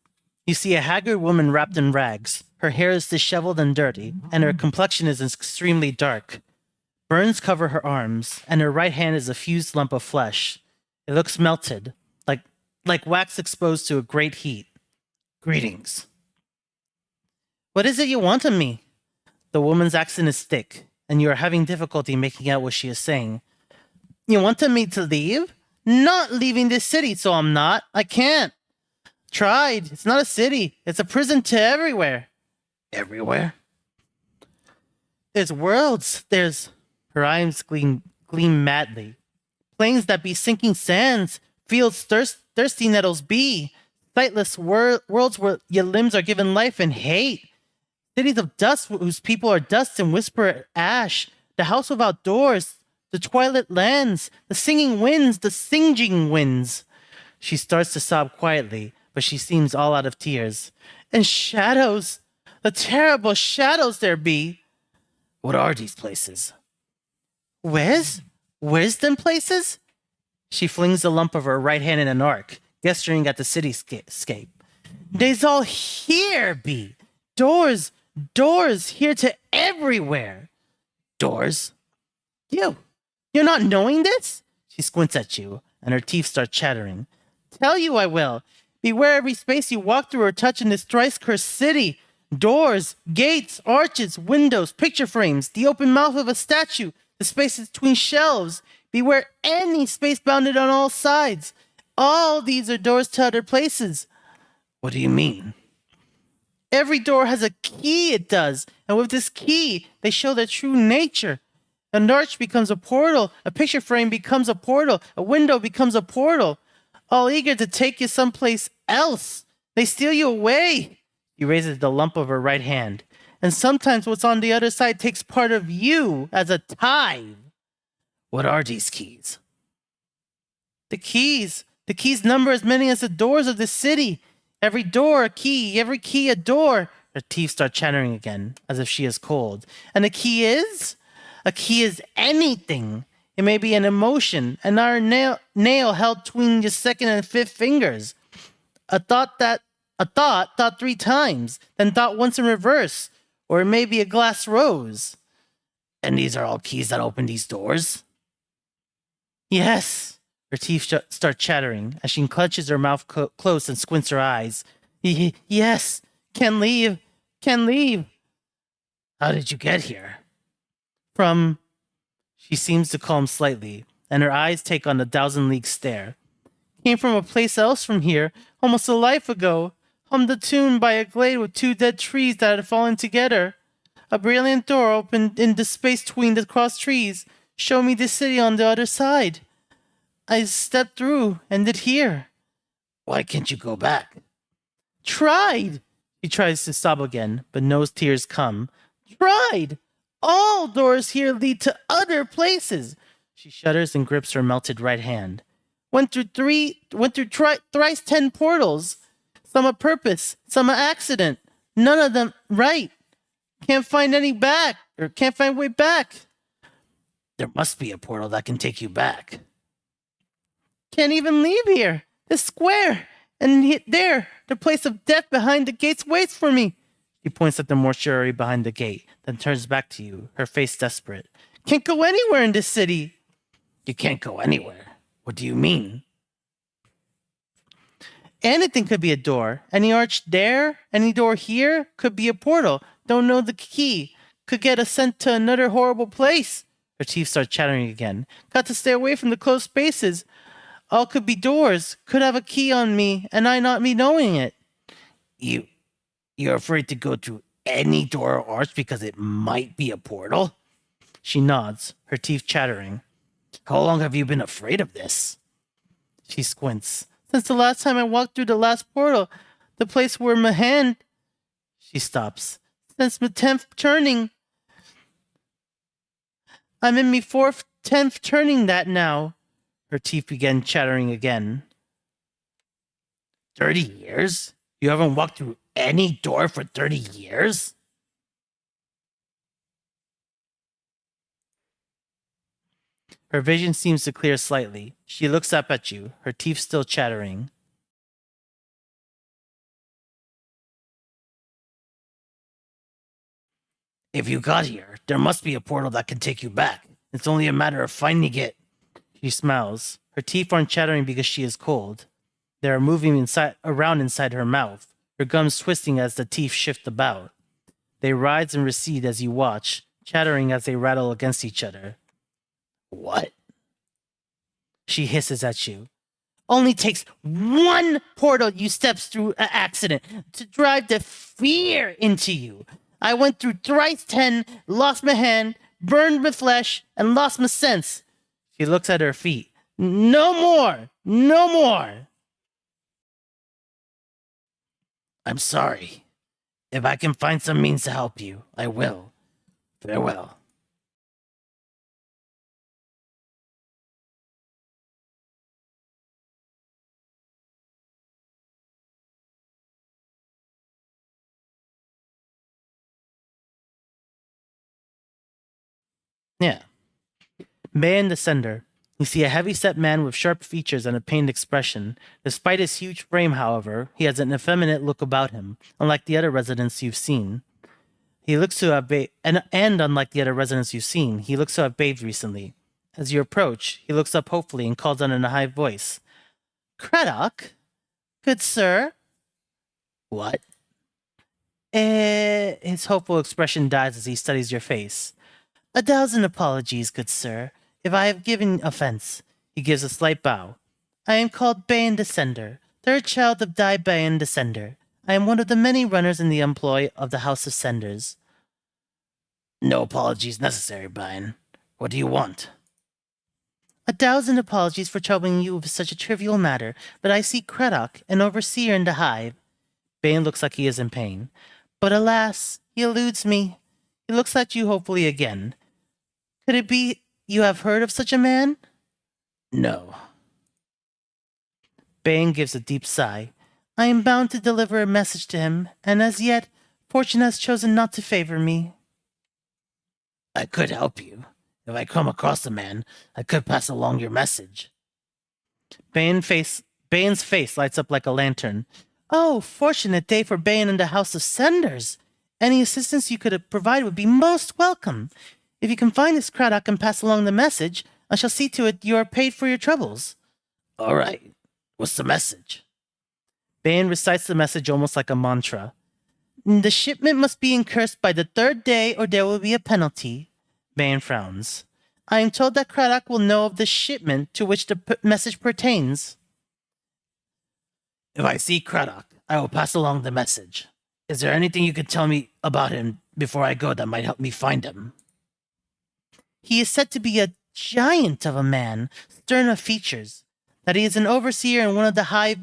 You see a haggard woman wrapped in rags. Her hair is disheveled and dirty, and her complexion is extremely dark. Burns cover her arms, and her right hand is a fused lump of flesh. It looks melted, like wax exposed to a great heat. Greetings. What is it you want of me? The woman's accent is thick, and you are having difficulty making out what she is saying. You wanted me to leave? Not leaving this city, so I'm not. I can't. Tried. It's not a city. It's a prison to everywhere. Everywhere? There's worlds. There's... Her eyes gleam madly. Plains that be sinking sands. Fields thirsty nettles be. Sightless worlds where your limbs are given life and hate. Cities of dust whose people are dust and whisper ash. The house without doors. The twilight lands. The singing winds. The singeing winds. She starts to sob quietly, but she seems all out of tears. And shadows. The terrible shadows there be. What are these places? Where's them places? She flings the lump of her right hand in an arc, gesturing at the cityscape. They's all here be. Doors here to everywhere. Doors? You're not knowing this? She squints at you, and her teeth start chattering. Tell you I will. Beware every space you walk through or touch in this thrice-cursed city. Doors, gates, arches, windows, picture frames, the open mouth of a statue, the spaces between shelves. Beware any space bounded on all sides. All these are doors to other places. What do you mean? Every door has a key, it does. And with this key, they show their true nature. An arch becomes a portal. A picture frame becomes a portal. A window becomes a portal. All eager to take you someplace else. They steal you away. He raises the lump of her right hand. And sometimes what's on the other side takes part of you as a tithe. What are these keys? The keys number as many as the doors of the city. Every door a key, every key a door. Her teeth start chattering again, as if she is cold. And the key is? A key is anything. It may be an emotion, an iron nail held between your second and fifth fingers. A thought thought 3 times, then thought once in reverse. Or it may be a glass rose. And these are all keys that open these doors? Yes. Her teeth start chattering as she clenches her mouth close and squints her eyes. Yes. Can leave. How did you get here? She seems to calm slightly, and her eyes take on a 1,000-league stare. Came from a place else from here, almost a life ago. Hummed a tune by a glade with 2 dead trees that had fallen together. A brilliant door opened into space between the crossed trees, showed me the city on the other side. I stepped through, ended here. Why can't you go back? Tried! She tries to sob again, but knows tears come. Tried! All doors here lead to other places. She shudders and grips her melted right hand. Went through thrice 10 portals. Some a purpose, some a accident. None of them right. Can't find way back. There must be a portal that can take you back. Can't even leave here. The square. And there, the place of death behind the gates waits for me. She points at the mortuary behind the gate, then turns back to you, her face desperate. Can't go anywhere in this city. You can't go anywhere. What do you mean? Anything could be a door. Any arch there, any door here could be a portal. Don't know the key. Could get us sent to another horrible place. Her teeth start chattering again. Got to stay away from the closed spaces. All could be doors. Could have a key on me, and I not be knowing it. You're afraid to go through any door or arch because it might be a portal? She nods, her teeth chattering. How long have you been afraid of this? She squints. Since the last time I walked through the last portal, the place where my hand... She stops. Since my 10th turning. I'm in me 10th turning that now. Her teeth began chattering again. 30 years? You haven't walked through any door for 30 years? Her vision seems to clear slightly. She looks up at you, her teeth still chattering. If you got here, there must be a portal that can take you back. It's only a matter of finding it. She smiles. Her teeth aren't chattering because she is cold. They are moving around inside her mouth, her gums twisting as the teeth shift about. They rise and recede as you watch, chattering as they rattle against each other. What? She hisses at you. Only takes one portal you steps through an accident to drive the fear into you. I went through thrice 10, lost my hand, burned my flesh, and lost my sense. She looks at her feet. No more! No more! I'm sorry. If I can find some means to help you, I will. Farewell. Yeah. Man the Sender. You see a heavy-set man with sharp features and a pained expression. Despite his huge frame, however, he has an effeminate look about him, unlike the other residents you've seen. He looks to have and unlike the other residents you've seen, he looks to have bathed recently. As you approach, he looks up hopefully and calls out in a high voice. Craddock? Good sir? What? His hopeful expression dies as he studies your face. 1,000 apologies, good sir, if I have given offense. He gives a slight bow. I am called Bayan Descender, third child of Dai Bayan Descender. I am one of the many runners in the employ of the House of Senders. No apologies necessary, Brian. What do you want? 1,000 apologies for troubling you with such a trivial matter, but I see Craddock, an overseer in the hive. Bane looks like he is in pain. But alas, he eludes me. He looks at you hopefully again. Could it be you have heard of such a man? No. Bane gives a deep sigh. I am bound to deliver a message to him, and as yet, fortune has chosen not to favor me. I could help you. If I come across a man, I could pass along your message. Bane's face lights up like a lantern. Oh, fortunate day for Bane and the House of Senders! Any assistance you could provide would be most welcome. If you can find this Craddock and pass along the message, I shall see to it you are paid for your troubles. All right. What's the message? Bane recites the message almost like a mantra. The shipment must be incursed by the third day or there will be a penalty. Bane frowns. I am told that Craddock will know of the shipment to which the message pertains. If I see Craddock, I will pass along the message. Is there anything you could tell me about him before I go that might help me find him? He is said to be a giant of a man, stern of features, that he is an overseer in one of the high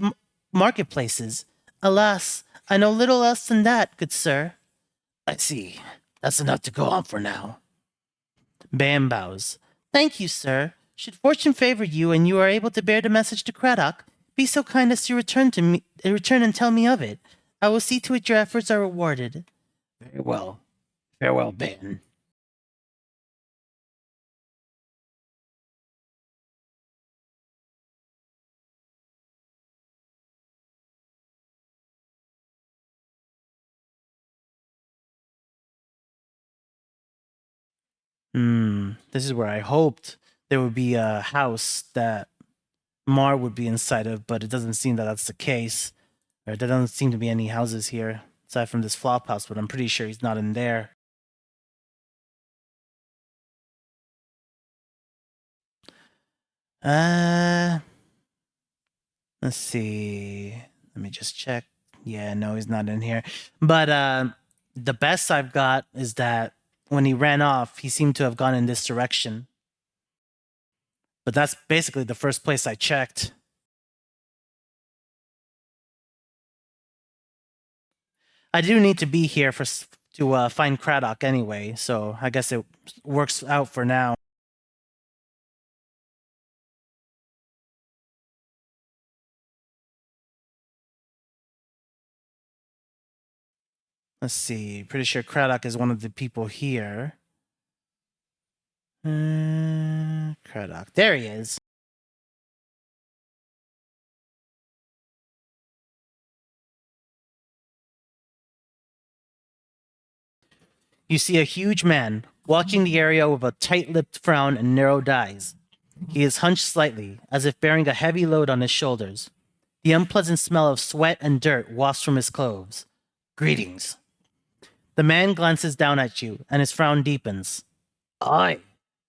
marketplaces. Alas, I know little else than that, good sir. I see. That's enough to go on for now. Bam bows. Thank you, sir. Should fortune favor you and you are able to bear the message to Craddock, be so kind as to return and tell me of it. I will see to it your efforts are rewarded. Very well. Farewell, Bayon. This is where I hoped there would be a house that Mar would be inside of, but it doesn't seem that that's the case. Or there doesn't seem to be any houses here, aside from this flop house, but I'm pretty sure he's not in there. Uh, let's see. Let me just check. Yeah, no, he's not in here. But the best I've got is that when he ran off, he seemed to have gone in this direction. But that's basically the first place I checked. I do need to be here to find Craddock anyway, so I guess it works out for now. Let's see. Pretty sure Craddock is one of the people here. Craddock. There he is. You see a huge man walking the area with a tight-lipped frown and narrowed eyes. He is hunched slightly, as if bearing a heavy load on his shoulders. The unpleasant smell of sweat and dirt wafts from his clothes. Greetings. The man glances down at you, and his frown deepens. Oi,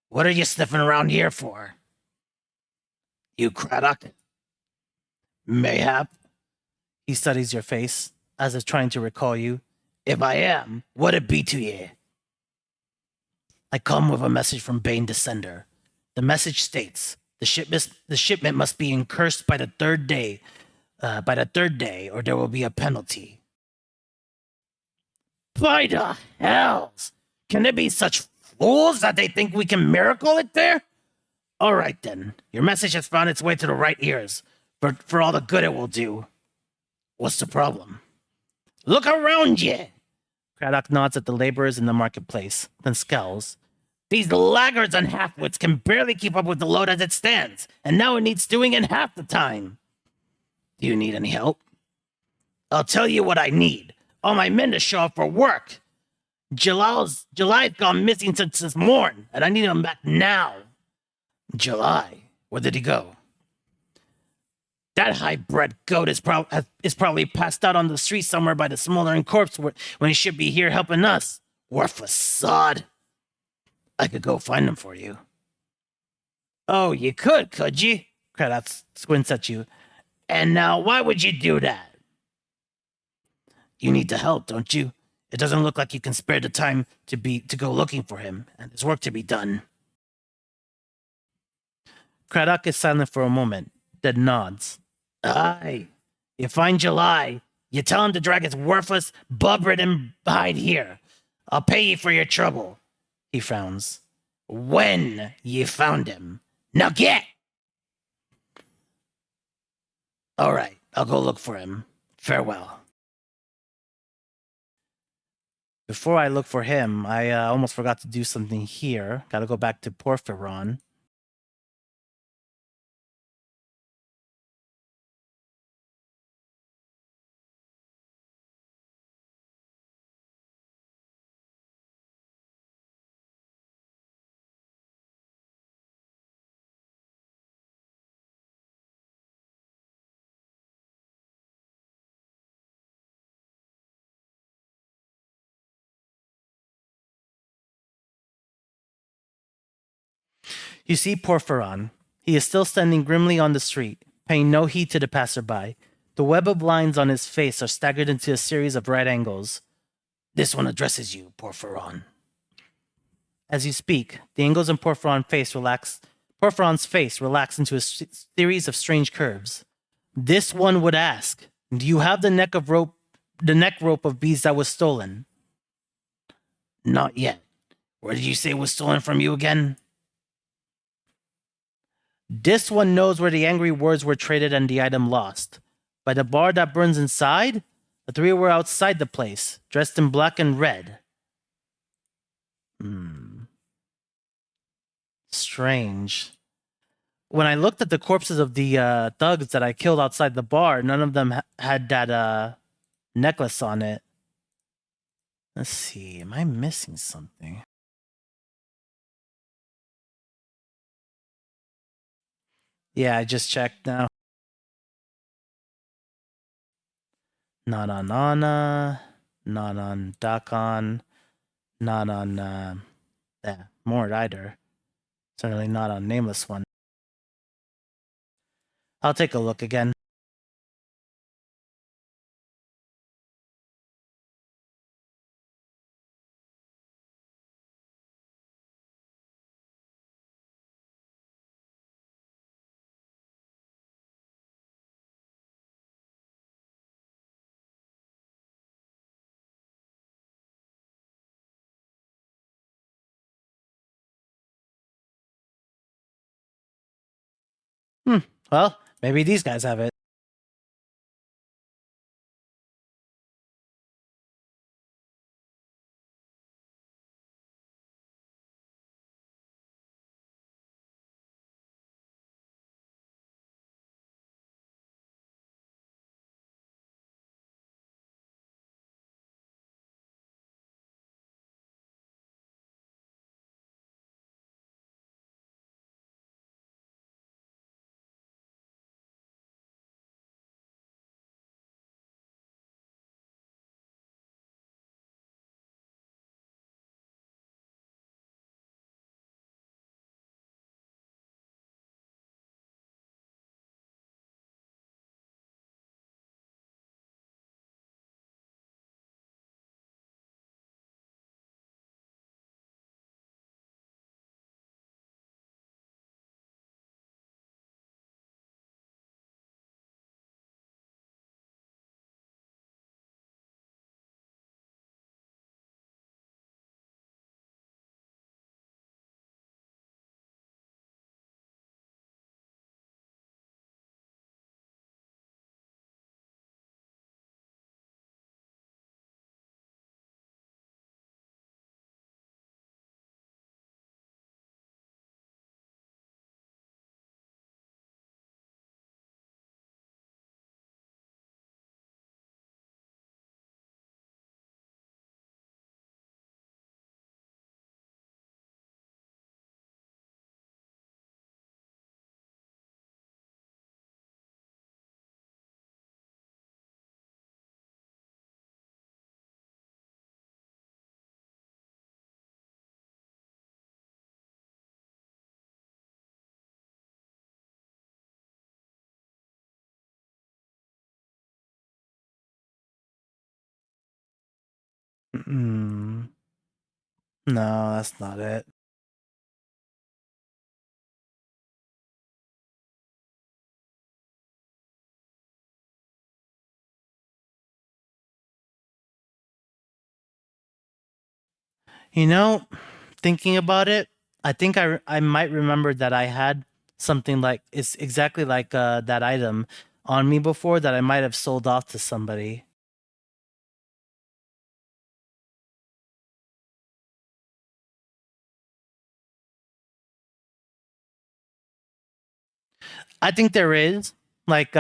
what are you sniffing around here for? You Craddock? Mayhap. He studies your face, as if trying to recall you. If I am, what it be to ye? I come with a message from Bane Descender. The message states the shipment must be incursed by the third day, or there will be a penalty. By the hells! Can there be such fools that they think we can miracle it there? All right then, your message has found its way to the right ears, for all the good it will do. What's the problem? Look around ye! Craddock nods at the laborers in the marketplace, then scowls. These laggards and halfwits can barely keep up with the load as it stands, and now it needs doing in half the time. Do you need any help? I'll tell you what I need. All my men to show up for work. July's gone missing since this morn, and I need him back now. July? Where did he go? That high-bred goat is probably passed out on the street somewhere by the smoldering corpse when he should be here helping us. Worthless sod. I could go find him for you. Oh, you could you? Craddock squints at you. And now, why would you do that? You need the help, don't you? It doesn't look like you can spare the time to go looking for him, and there's work to be done. Craddock is silent for a moment, then nods. Aye. You find July. You tell him to drag his worthless, bub-ridden hide here. I'll pay you for your trouble. He frowns. When you found him. Now get! All right, I'll go look for him. Farewell. Before I look for him, I almost forgot to do something here. Gotta go back to Porphyron. You see Porphyron. He is still standing grimly on the street, paying no heed to the passerby. The web of lines on his face are staggered into a series of right angles. This one addresses you, Porphyron. As you speak, the angles in Porphyron's face relax into a series of strange curves. This one would ask, do you have the neck rope of beads that was stolen? Not yet. Where did you say it was stolen from you again? This one knows where the angry words were traded and the item lost. By the bar that burns inside, the three were outside the place, dressed in black and red. Strange. When I looked at the corpses of the thugs that I killed outside the bar, none of them had that necklace on it. Let's see, am I missing something? Yeah, I just checked now. Not on Anna, not on Dakon, not on Mord either. Certainly not on Nameless One. I'll take a look again. Well, maybe these guys have it. Hmm. No, that's not it. You know, thinking about it, I think I might remember that I had something like it's exactly like that item on me before that I might have sold off to somebody. I think there is like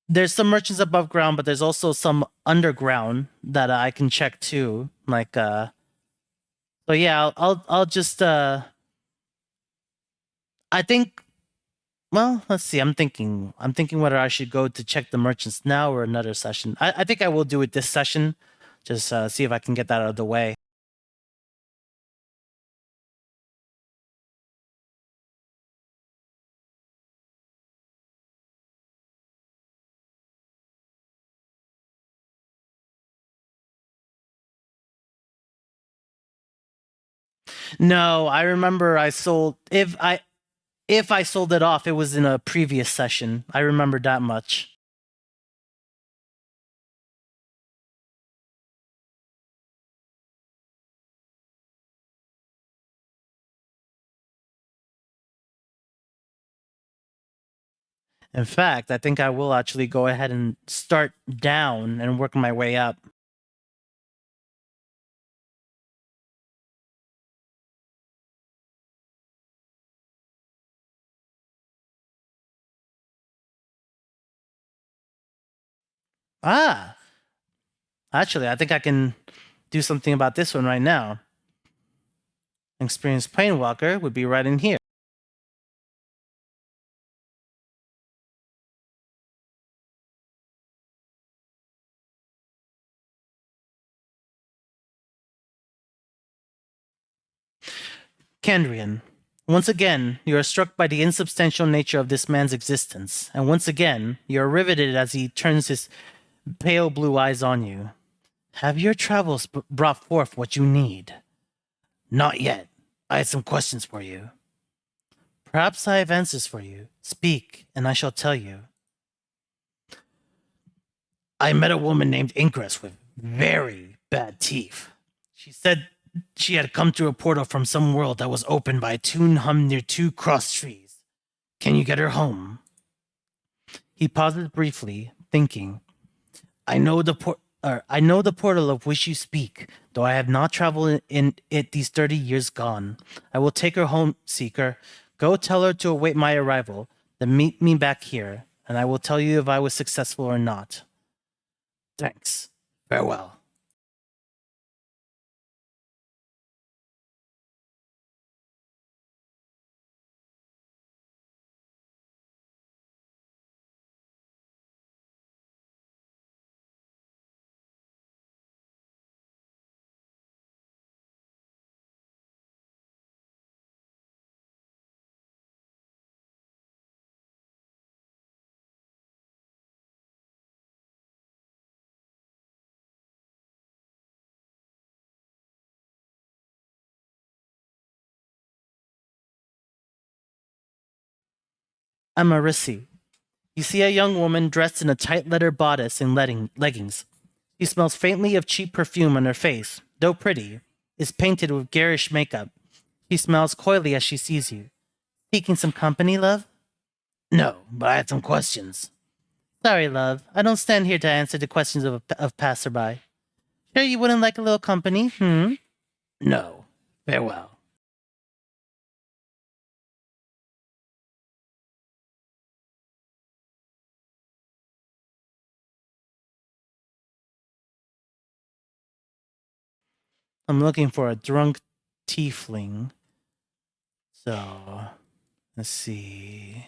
there's some merchants above ground, but there's also some underground that I can check too. Like so yeah, I'll just I think well, let's see. I'm thinking whether I should go to check the merchants now or another session. I think I will do it this session. Just see if I can get that out of the way. No, I remember I sold if I sold it off, it was in a previous session. I remember that much. In fact, I think I will actually go ahead and start down and work my way up. Ah, actually, I think I can do something about this one right now. Experienced Planewalker would be right in here. Candrian, once again, you are struck by the insubstantial nature of this man's existence, and once again, you are riveted as he turns his pale blue eyes on you. Have your travels brought forth what you need? Not yet. I had some questions for you. Perhaps I have answers for you. Speak, and I shall tell you. I met a woman named Ingress with very bad teeth. She said she had come through a portal from some world that was opened by a tune hum near two cross trees. Can you get her home? He pauses briefly, thinking. I know the portal of which you speak, though I have not traveled in it these 30 years gone. I will take her home, seeker. Go tell her to await my arrival, then meet me back here, and I will tell you if I was successful or not. Thanks. Farewell. I'm Marisi. You see a young woman dressed in a tight leather bodice and leggings. She smells faintly of cheap perfume on her face, though pretty, is painted with garish makeup. She smiles coyly as she sees you. Seeking some company, love? No, but I had some questions. Sorry, love. I don't stand here to answer the questions of passerby. Sure you wouldn't like a little company, hmm? No. Farewell. I'm looking for a drunk tiefling. So, let's see.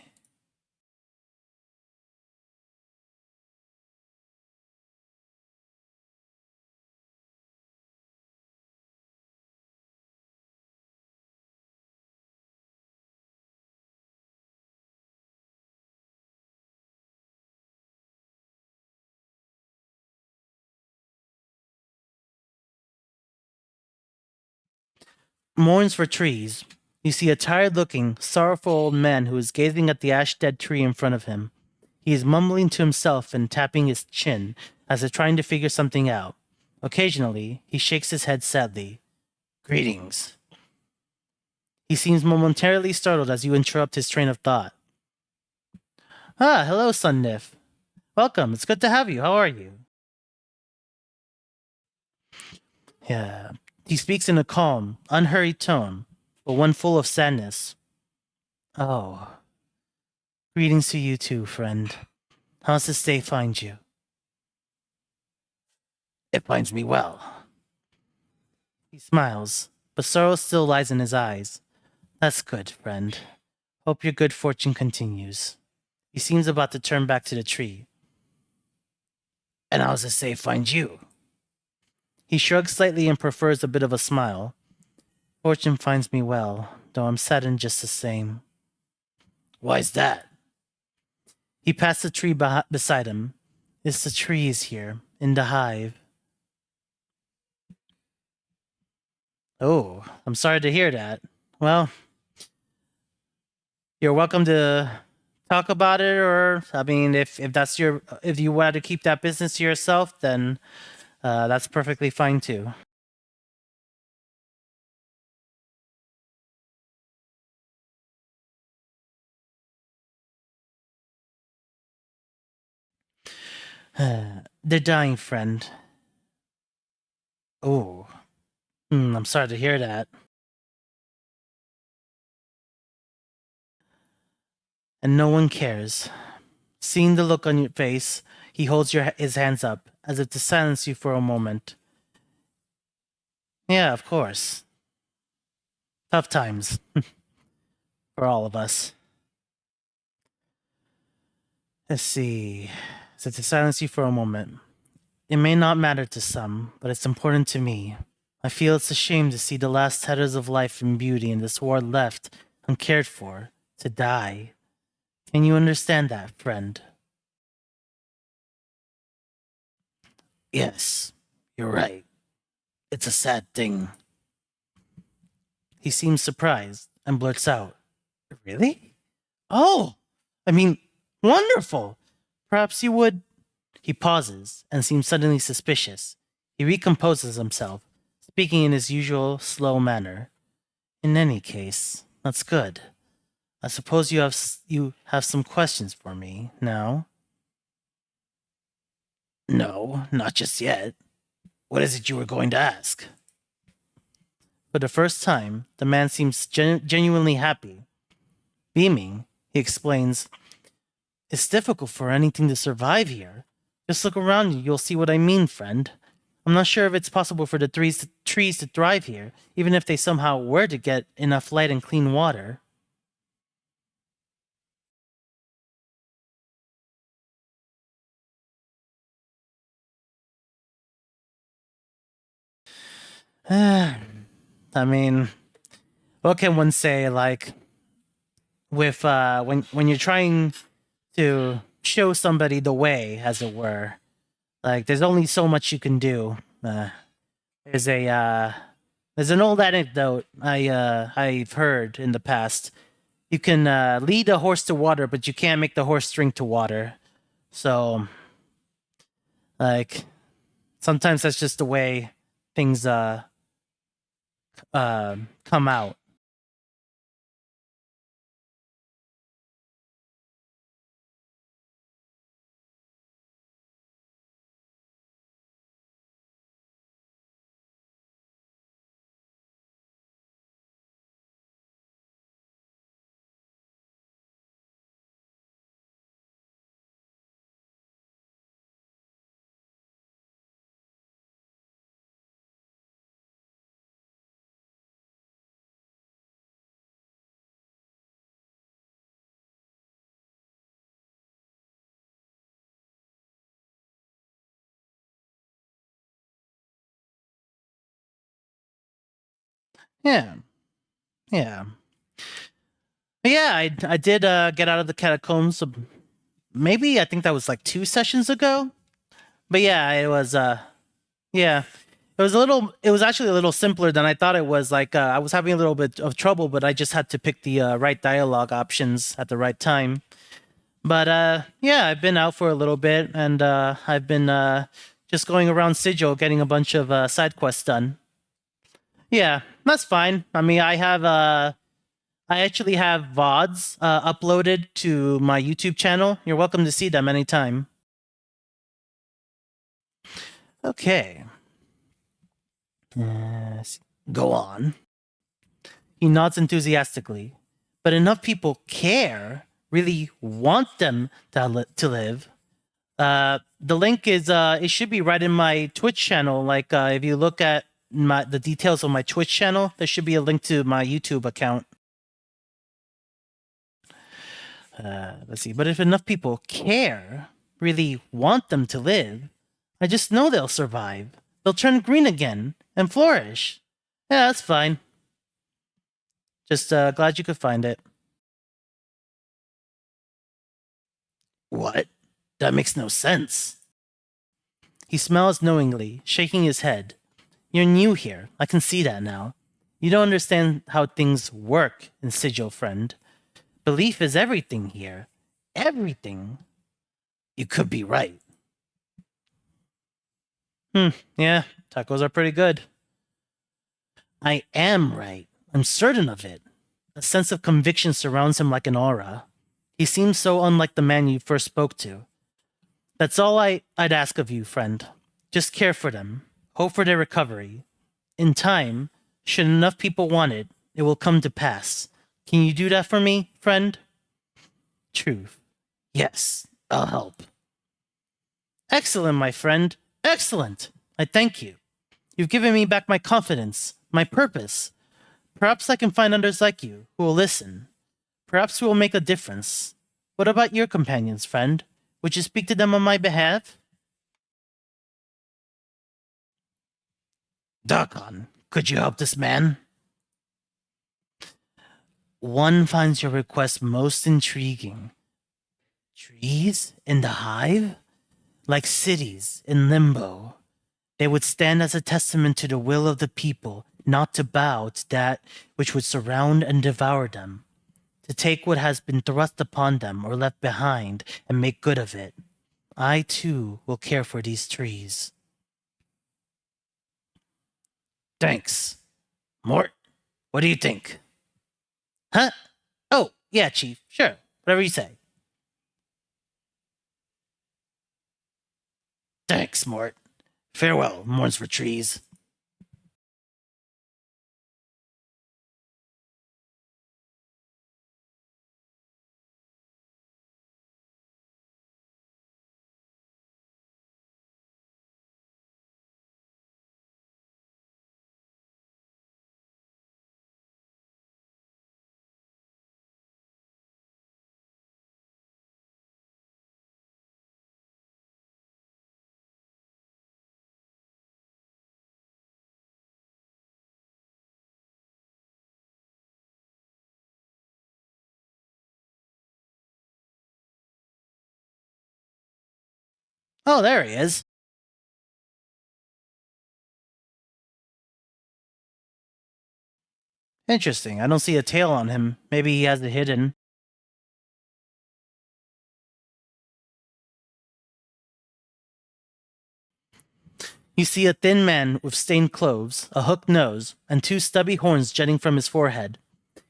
mourns for trees. You see a tired-looking, sorrowful old man who is gazing at the ash-dead tree in front of him. He is mumbling to himself and tapping his chin as if trying to figure something out. Occasionally, he shakes his head sadly. Greetings. He seems momentarily startled as you interrupt his train of thought. Ah, hello, Sun Nif. Welcome. It's good to have you. How are you? Yeah. He speaks in a calm, unhurried tone, but one full of sadness. Oh, greetings to you too, friend. How's this day find you? It finds me well. He smiles, but sorrow still lies in his eyes. That's good, friend. Hope your good fortune continues. He seems about to turn back to the tree. And how's this day find you? He shrugs slightly and prefers a bit of a smile. Fortune finds me well, though I'm saddened just the same. Why's that? He passed the tree beside him. It's the trees here, in the hive. Oh, I'm sorry to hear that. Well, you're welcome to talk about it, or I mean, if you want to keep that business to yourself, then that's perfectly fine too. They're dying, friend. Oh, I'm sorry to hear that. And no one cares. Seeing the look on your face, he holds his hands up, as if to silence you for a moment. Yeah, of course. Tough times. For all of us. Let's see. So to silence you for a moment. It may not matter to some, but it's important to me. I feel it's a shame to see the last tatters of life and beauty in this world left, uncared for, to die. Can you understand that, friend? Yes, you're right. It's a sad thing. He seems surprised and blurts out, Really? Oh, I mean, wonderful. Perhaps you would. He pauses and seems suddenly suspicious. He recomposes himself, speaking in his usual slow manner. In any case, that's good. I suppose you have some questions for me now. No, not just yet. What is it you were going to ask? For the first time, the man seems genuinely happy. Beaming, he explains, It's difficult for anything to survive here. Just look around you, you'll see what I mean, friend. I'm not sure if it's possible for the trees to thrive here, even if they somehow were to get enough light and clean water. I mean, what can one say? Like, with when you're trying to show somebody the way, as it were, like there's only so much you can do. There's a there's an old anecdote I've heard in the past. You can lead a horse to water, but you can't make the horse drink to water. So, like, sometimes that's just the way things come out. Yeah, yeah, yeah. I did get out of the catacombs. Maybe I think that was like 2 sessions ago. But yeah, it was yeah. It was actually a little simpler than I thought it was. Like I was having a little bit of trouble, but I just had to pick the right dialogue options at the right time. But yeah, I've been out for a little bit, and I've been just going around Sigil getting a bunch of side quests done. Yeah, that's fine. I mean, I actually have VODs uploaded to my YouTube channel. You're welcome to see them anytime. Okay. Go on. He nods enthusiastically. But enough people care, really want them to live. The link is it should be right in my Twitch channel. Like if you look at the details of my Twitch channel, there should be a link to my YouTube account. Let's see. But if enough people care, really want them to live, I just know they'll survive. They'll turn green again and flourish. Yeah, that's fine. Just glad you could find it. What? That makes no sense. He smiles knowingly, shaking his head. You're new here. I can see that now. You don't understand how things work in Sigil, friend. Belief is everything here. Everything. You could be right. Yeah, tacos are pretty good. I am right. I'm certain of it. A sense of conviction surrounds him like an aura. He seems so unlike the man you first spoke to. That's all I'd ask of you, friend. Just care for them. Hope for their recovery. In time, should enough people want it, it will come to pass. Can you do that for me, friend? Truth. Yes, I'll help. Excellent, my friend. Excellent. I thank you. You've given me back my confidence, my purpose. Perhaps I can find others like you who will listen. Perhaps we will make a difference. What about your companions, friend? Would you speak to them on my behalf? Darkon, could you help this man? One finds your request most intriguing. Trees in the hive? Like cities in limbo. They would stand as a testament to the will of the people, not to bow to that which would surround and devour them, to take what has been thrust upon them or left behind and make good of it. I too will care for these trees. Thanks. Mort, what do you think? Huh? Oh, yeah, Chief. Sure. Whatever you say. Thanks, Mort. Farewell, mourns for trees. Oh, there he is. Interesting. I don't see a tail on him. Maybe he has it hidden. You see a thin man with stained clothes, a hooked nose, and two stubby horns jutting from his forehead.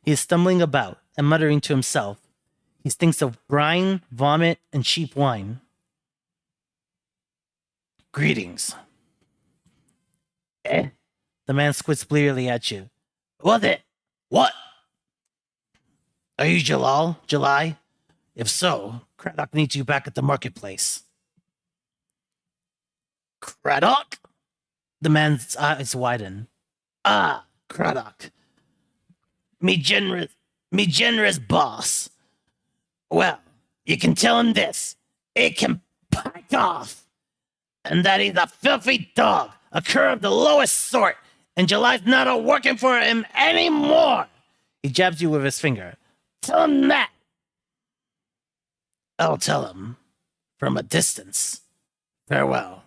He is stumbling about and muttering to himself. He stinks of brine, vomit, and cheap wine. Greetings. Eh? The man squints blearily at you. What it? What? Are you Jalal? Jalai? If so, Craddock needs you back at the marketplace. Craddock? The man's eyes widen. Ah, Craddock. Me generous, me generous boss. Well, you can tell him this. It can pack off. And that he's a filthy dog, a cur of the lowest sort, and July's not a working for him anymore. He jabs you with his finger. Tell him that. I'll tell him from a distance. Farewell.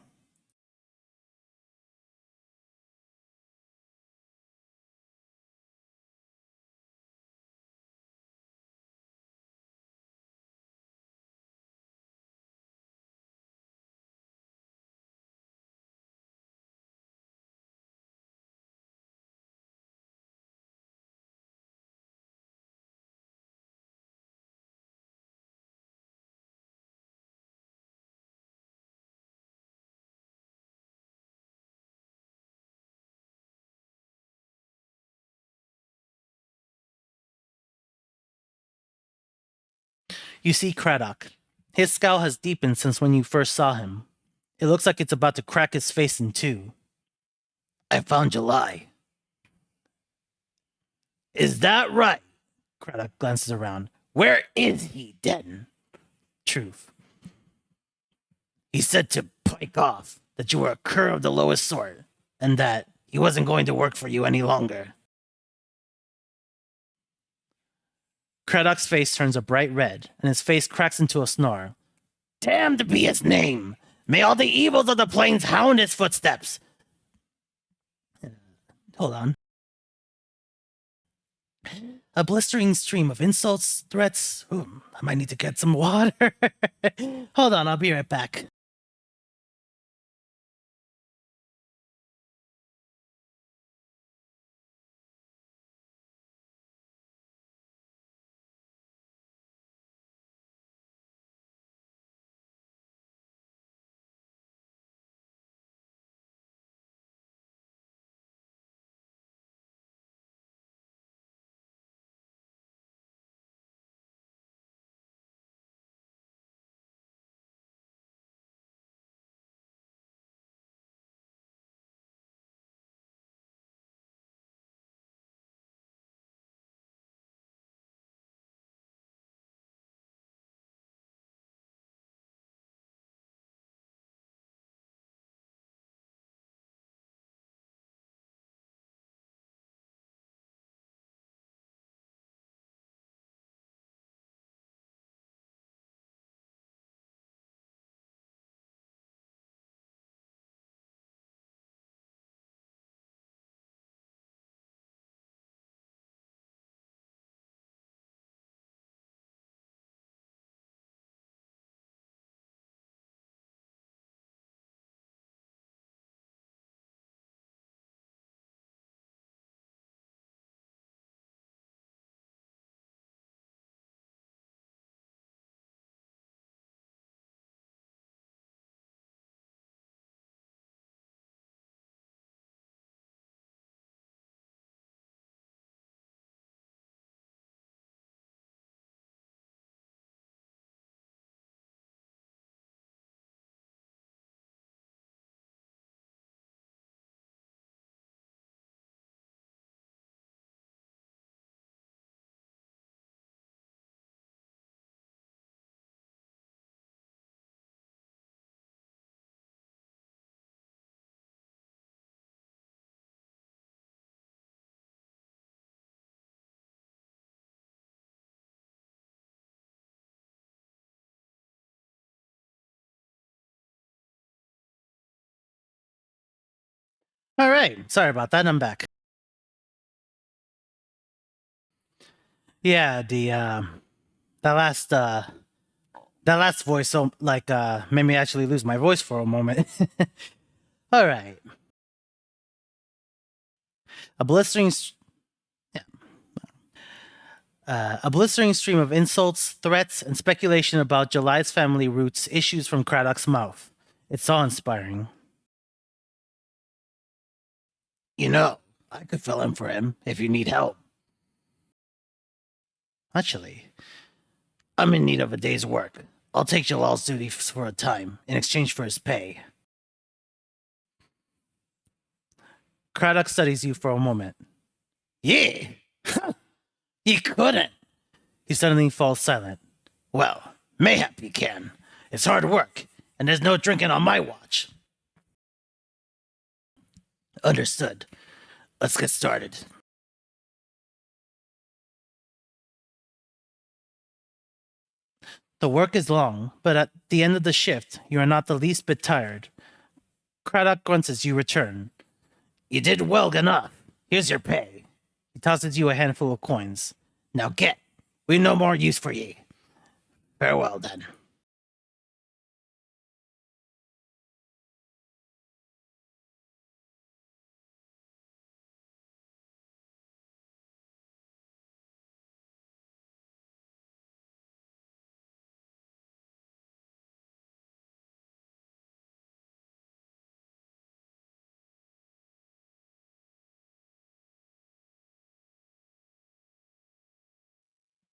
You see Craddock. His scowl has deepened since when you first saw him. It looks like it's about to crack his face in two. I found July. Is that right? Craddock glances around. Where is he, Denton? Truth. He said to pike off, that you were a cur of the lowest sort, and that he wasn't going to work for you any longer. Craddock's face turns a bright red, and his face cracks into a snarl. Damned be his name! May all the evils of the plains hound his footsteps! Hold on. A blistering stream of insults, threats. Ooh, I might need to get some water. Hold on, I'll be right back. All right, sorry about that. I'm back. Yeah, that last voice, so like made me actually lose my voice for a moment. All right, a blistering. A blistering stream of insults, threats, and speculation about July's family roots issues from Craddock's mouth. It's awe-inspiring. You know, I could fill in for him if you need help. Actually, I'm in need of a day's work. I'll take Jalal's duty for a time in exchange for his pay. Craddock studies you for a moment. Yeah, you couldn't. He suddenly falls silent. Well, mayhap you can. It's hard work, and there's no drinking on my watch. Understood. Let's get started. The work is long, but at the end of the shift, you are not the least bit tired. Craddock grunts as you return. You did well enough. Here's your pay. He tosses you a handful of coins. Now get. We've no more use for ye. Farewell, then.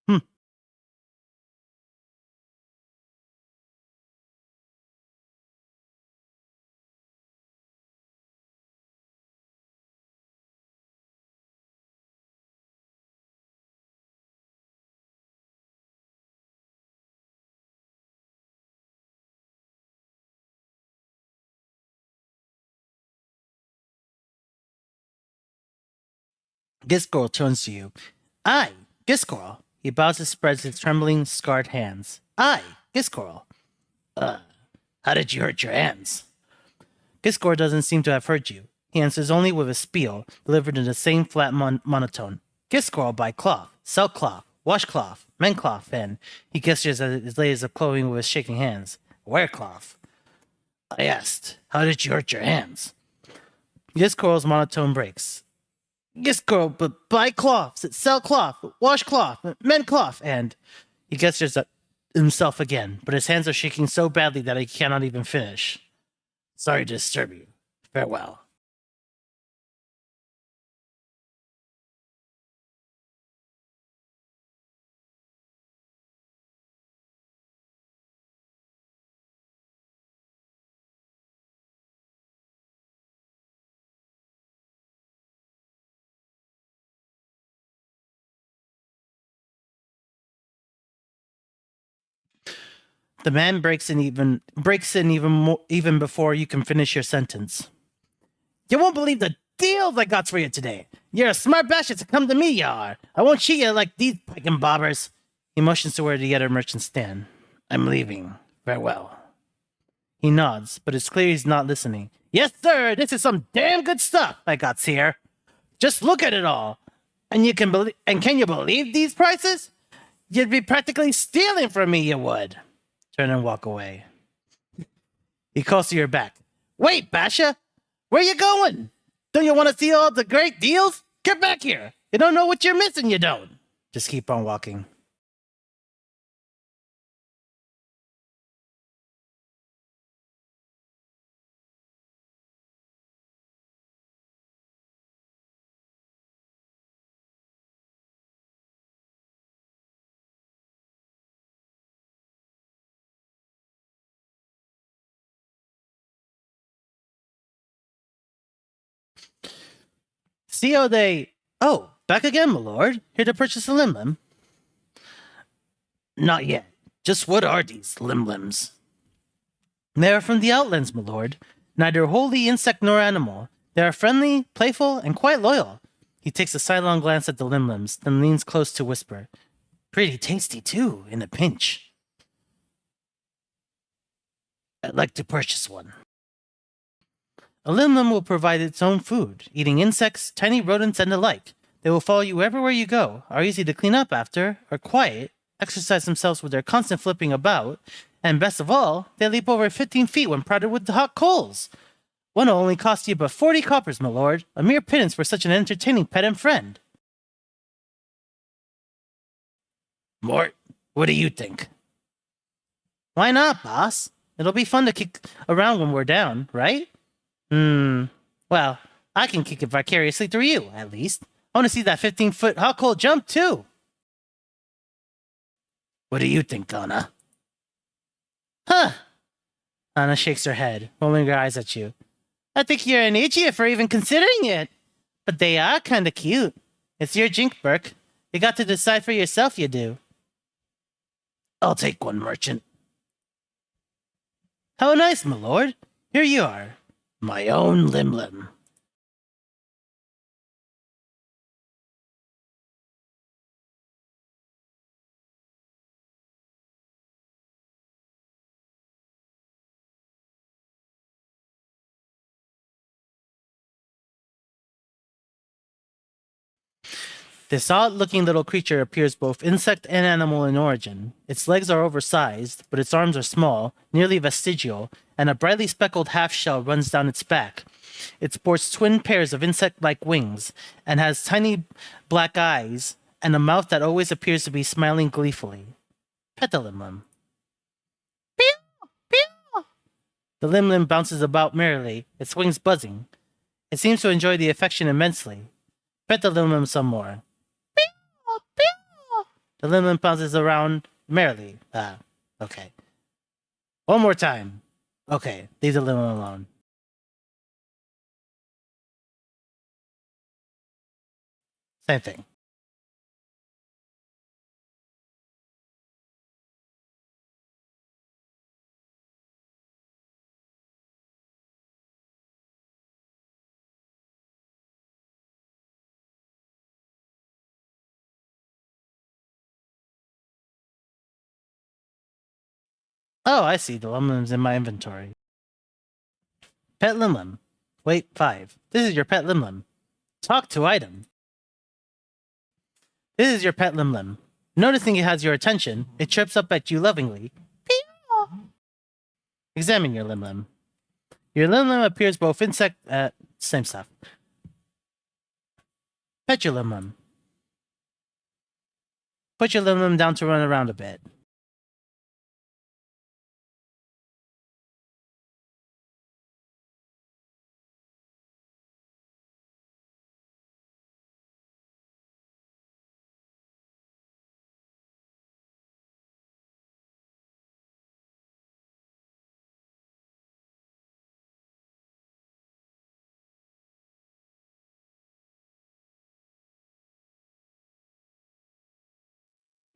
Hmm. Giscorl turns to you. I, Giscorl. He bows and spreads his trembling, scarred hands. I, Giscorl. How did you hurt your hands? Giscorl doesn't seem to have hurt you. He answers only with a spiel, delivered in the same flat monotone. Giscorl buy cloth, sell cloth, wash cloth, mend cloth, and he gestures at his layers of clothing with his shaking hands. Wear cloth. I asked, how did you hurt your hands? Giscorl's monotone breaks. Giscorl buy cloth, sell cloth, wash cloth, mend cloth, and he gestures at himself again, but his hands are shaking so badly that he cannot even finish. Sorry to disturb you. Farewell. The man breaks in even before you can finish your sentence. You won't believe the deals I got for you today. You're a smart bastard to come to me, you are. I won't cheat you like these pickin' bobbers. He motions to where the other merchants stand. I'm leaving. Farewell. He nods, but it's clear he's not listening. Yes, sir. This is some damn good stuff I got here. Just look at it all. And can you believe these prices? You'd be practically stealing from me, you would. Turn and walk away. He calls to your back. Wait, Basha! Where you going? Don't you want to see all the great deals? Get back here! You don't know what you're missing, you don't. Just keep on walking. See how they... Oh, back again, my lord. Here to purchase a limb. Not yet. Just what are these limblims? They are from the Outlands, my lord. Neither wholly insect nor animal. They are friendly, playful, and quite loyal. He takes a sidelong glance at the limblims, then leans close to whisper. Pretty tasty, too, in a pinch. I'd like to purchase one. A limlim will provide its own food, eating insects, tiny rodents, and the like. They will follow you everywhere you go, are easy to clean up after, are quiet, exercise themselves with their constant flipping about, and best of all, they leap over 15 feet when prodded with hot coals. One will only cost you but 40 coppers, my lord, a mere pittance for such an entertaining pet and friend. Mort, what do you think? Why not, boss? It'll be fun to kick around when we're down, right? Well, I can kick it vicariously through you, at least. I want to see that 15-foot hot coal jump, too. What do you think, Anna? Huh. Anna shakes her head, rolling her eyes at you. I think you're an idiot for even considering it. But they are kind of cute. It's your jink, Burke. You got to decide for yourself, you do. I'll take one, merchant. How nice, my lord. Here you are. My own limlim. This odd-looking little creature appears both insect and animal in origin. Its legs are oversized, but its arms are small, nearly vestigial, and a brightly speckled half-shell runs down its back. It sports twin pairs of insect-like wings, and has tiny black eyes, and a mouth that always appears to be smiling gleefully. Pet the limlim. Pew! Pew! The limlim bounces about merrily, its wings buzzing. It seems to enjoy the affection immensely. Pet the limlim some more. The limlim bounces around merrily. Okay. One more time. Okay, leave the limlim alone. Same thing. Oh, I see. The Limlim's in my inventory. Pet Limlim. Wait, 5. This is your pet Limlim. Talk to item. This is your pet Limlim. Noticing it has your attention, it chirps up at you lovingly. Pew! Examine your Limlim. Your Limlim appears both insect... same stuff. Pet your Limlim. Put your Limlim down to run around a bit.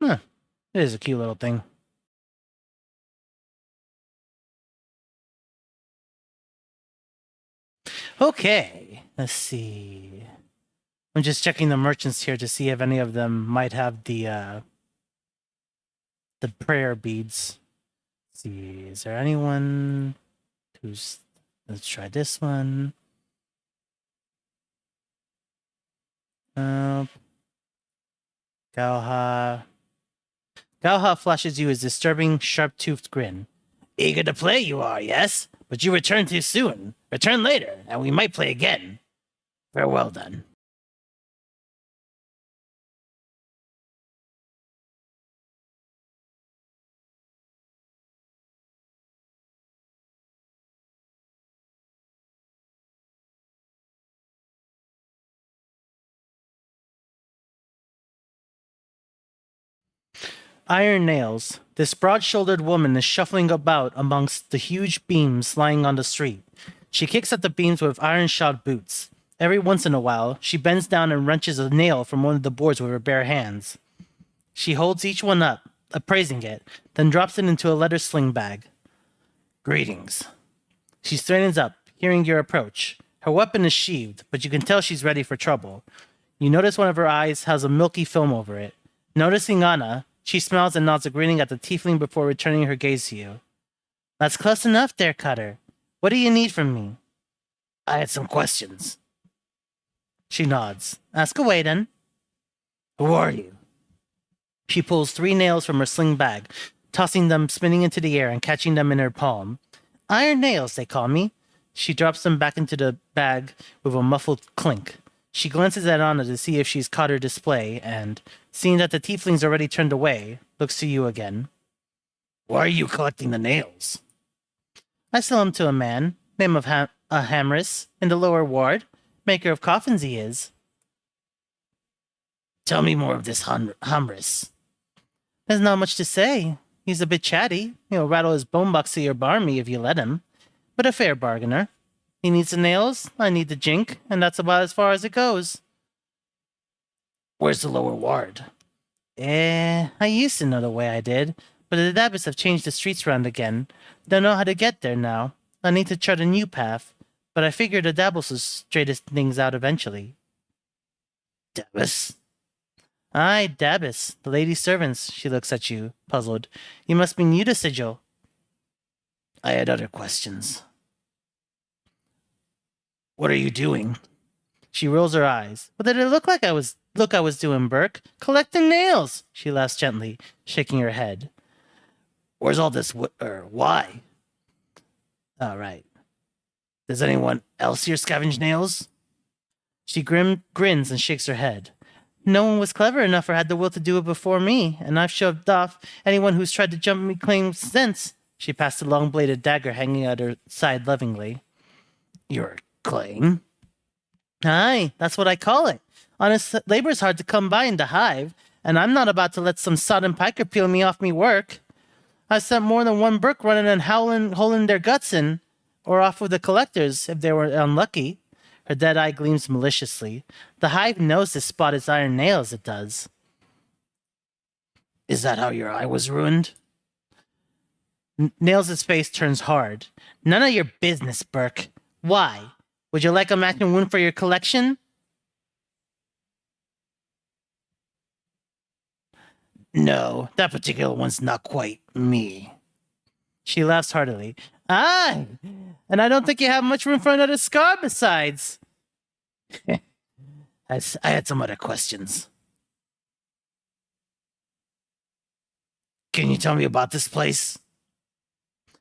Huh. It is a cute little thing. Okay, let's see. I'm just checking the merchants here to see if any of them might have the prayer beads. Let's see, is there anyone who's... Let's try this one. Galha. Galha flashes you his disturbing, sharp-toothed grin. Eager to play you are, yes? But you return too soon. Return later, and we might play again. Farewell, then. Iron nails. This broad-shouldered woman is shuffling about amongst the huge beams lying on the street. She kicks at the beams with iron-shod boots. Every once in a while, she bends down and wrenches a nail from one of the boards with her bare hands. She holds each one up, appraising it, then drops it into a leather sling bag. Greetings. She straightens up, hearing your approach. Her weapon is sheathed, but you can tell she's ready for trouble. You notice one of her eyes has a milky film over it. Noticing Anna, she smiles and nods a greeting at the tiefling before returning her gaze to you. That's close enough there, Cutter. What do you need from me? I had some questions. She nods. Ask away, then. Who are you? She pulls 3 nails from her sling bag, tossing them spinning into the air and catching them in her palm. Iron nails, they call me. She drops them back into the bag with a muffled clink. She glances at Anna to see if she's caught her display, and, seeing that the tiefling's already turned away, looks to you again. Why are you collecting the nails? I sell them to a man, name of Hamris, in the lower ward. Maker of coffins he is. Tell me more of this Hamris. There's not much to say. He's a bit chatty. He'll rattle his bone box to your barmy if you let him. But a fair bargainer. He needs the nails, I need the jink, and that's about as far as it goes. Where's the lower ward? I used to know the way I did, but the Dabbits have changed the streets around again. Don't know how to get there now. I need to chart a new path, but I figured the Dabbles will straighten things out eventually. Dabbis? Aye, Dabbis, the lady servants. She looks at you, puzzled. You must be new to Sigil. I had other questions. What are you doing? She rolls her eyes. What did it look like I was doing, Burke? Collecting nails. She laughs gently, shaking her head. Where's all this why? All right. Does anyone else here scavenge nails? She grins and shakes her head. No one was clever enough or had the will to do it before me, and I've shoved off anyone who's tried to jump me claims since. She passed a long-bladed dagger hanging at her side lovingly. Your claim? Aye, that's what I call it. Honest labor's hard to come by in the hive, and I'm not about to let some sodden piker peel me off me work. I've sent more than one Burke running and holding their guts in, or off with the collectors, if they were unlucky. Her dead eye gleams maliciously. The hive knows to spot its iron nails, it does. Is that how your eye was ruined? Nails' face turns hard. None of your business, Burke. Why? Would you like a matching wound for your collection? No, that particular one's not quite me. She laughs heartily. Aye, and I don't think you have much room for another scar besides. I had some other questions. Can you tell me about this place?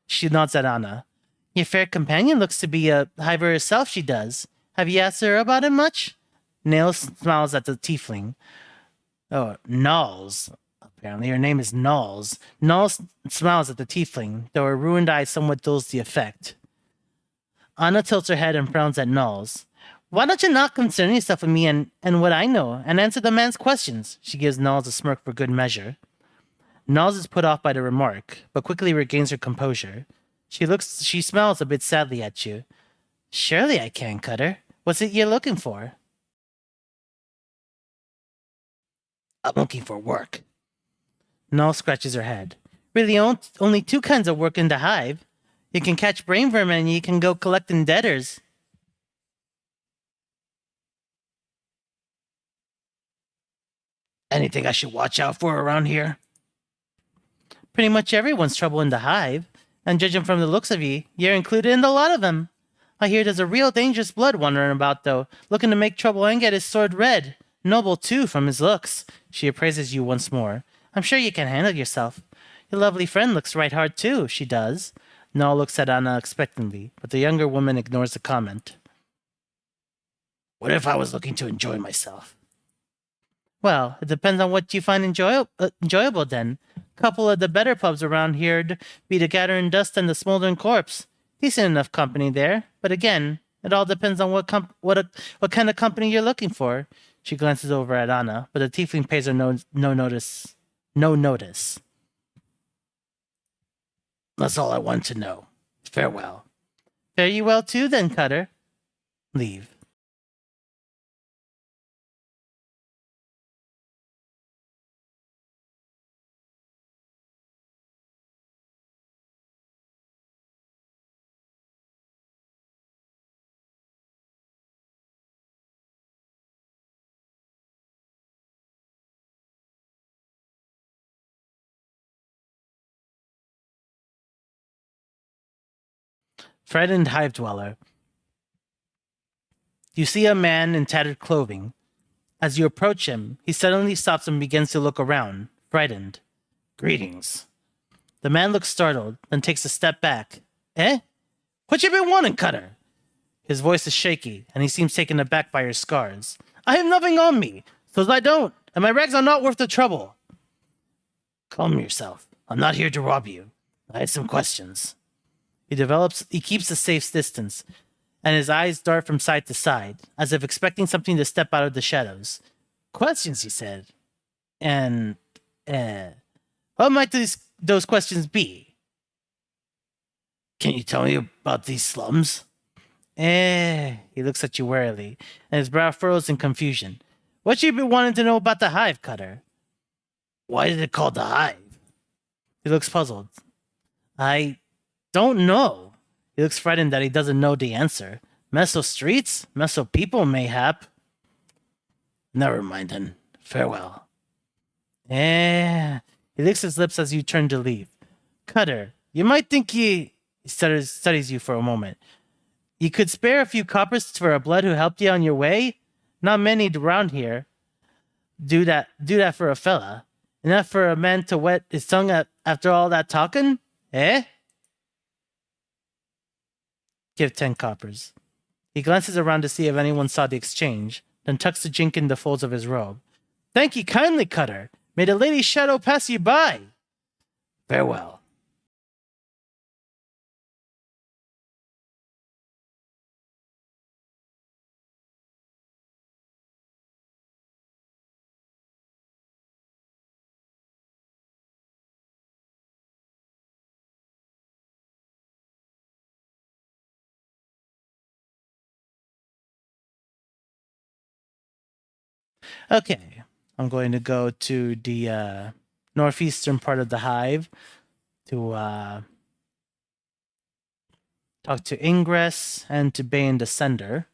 She nods at Anna. Your fair companion looks to be a hiver herself, she does. Have you asked her about it much? Nails smiles at the tiefling. Oh, Nulls. Apparently her name is Nulls. Nulls smiles at the tiefling, though her ruined eye somewhat dulls the effect. Anna tilts her head and frowns at Nulls. Why don't you not concern yourself with me and what I know, and answer the man's questions? She gives Nulls a smirk for good measure. Nulls is put off by the remark, but quickly regains her composure. She smiles a bit sadly at you. Surely I can, Cutter. What's it you're looking for? I'm looking for work. Null scratches her head. Really, only two kinds of work in the hive. You can catch brain vermin and you can go collecting debtors. Anything I should watch out for around here? Pretty much everyone's trouble in the hive, and judging from the looks of you, you're included in a lot of them. I hear there's a real dangerous blood wandering about, though, looking to make trouble and get his sword red. Noble, too, from his looks. She appraises you once more. I'm sure you can handle yourself. Your lovely friend looks right hard, too, she does. Null looks at Anna expectantly, but the younger woman ignores the comment. What if I was looking to enjoy myself? Well, it depends on what you find enjoyable, then. Couple of the better pubs around here be the Gathering Dust and the Smoldering Corpse. Decent enough company there, but again, it all depends on what kind of company you're looking for. She glances over at Anna, but the tiefling pays her no notice. No notice. That's all I want to know. Farewell. Fare you well too, then, Cutter. Leave. Frightened hive dweller. You see a man in tattered clothing. As you approach him, he suddenly stops and begins to look around, frightened. Greetings. The man looks startled, then takes a step back. Eh? What you been wanting, Cutter? His voice is shaky, and he seems taken aback by your scars. I have nothing on me, so I don't, and my rags are not worth the trouble. Calm yourself. I'm not here to rob you. I have some questions. He keeps a safe distance, and his eyes dart from side to side, as if expecting something to step out of the shadows. Questions, he said. And, what might those questions be? Can you tell me about these slums? He looks at you warily, and his brow furrows in confusion. What you been wanting to know about the hive, Cutter? Why is it called the Hive? He looks puzzled. I don't know. He looks frightened that he doesn't know the answer. Meso streets? Meso people, mayhap. Never mind then. Farewell. He licks his lips as you turn to leave. Cutter, you might think he studies you for a moment. You could spare a few coppers for a blood who helped you on your way? Not many around here do that for a fella. Enough for a man to wet his tongue after all that talking? Eh? Give 10 coppers. He glances around to see if anyone saw the exchange, then tucks the jink in the folds of his robe. Thank you kindly, Cutter. May the lady's shadow pass you by. Farewell. Okay, I'm going to go to the northeastern part of the hive to talk to Ingress and to Bane the Sender.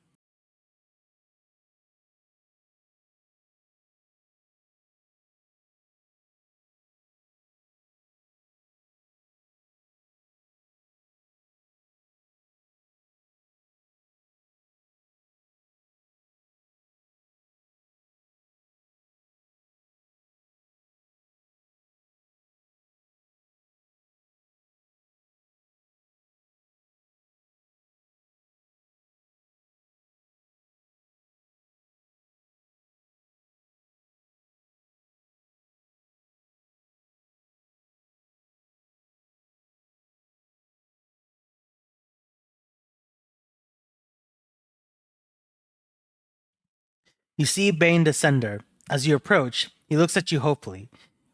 You see Bane Descender. As you approach, he looks at you hopefully.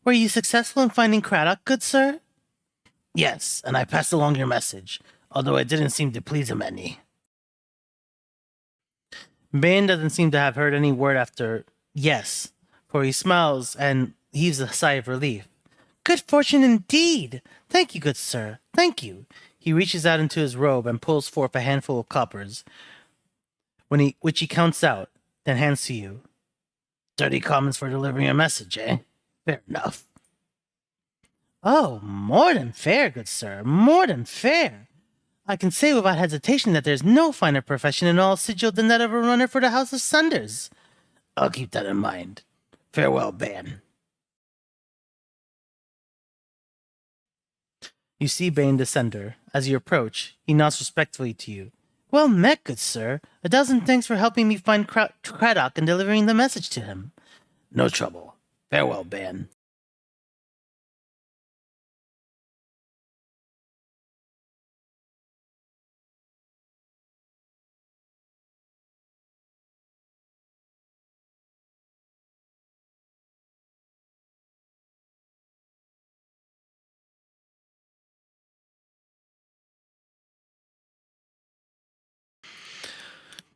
Were you successful in finding Craddock, good sir? Yes, and I passed along your message, although it didn't seem to please him any. Bane doesn't seem to have heard any word after yes, for he smiles and heaves a sigh of relief. Good fortune indeed! Thank you, good sir. Thank you. He reaches out into his robe and pulls forth a handful of coppers, which he counts out, then hands to you. 30 commons for delivering a message, eh? Fair enough. Oh, more than fair, good sir, more than fair. I can say without hesitation that there's no finer profession in all Sigil than that of a runner for the House of Sunders. I'll keep that in mind. Farewell, Ban. You see Bane Descender. As you approach, he nods respectfully to you. Well met, good sir. A dozen thanks for helping me find Craddock and delivering the message to him. No trouble. Farewell, Ban.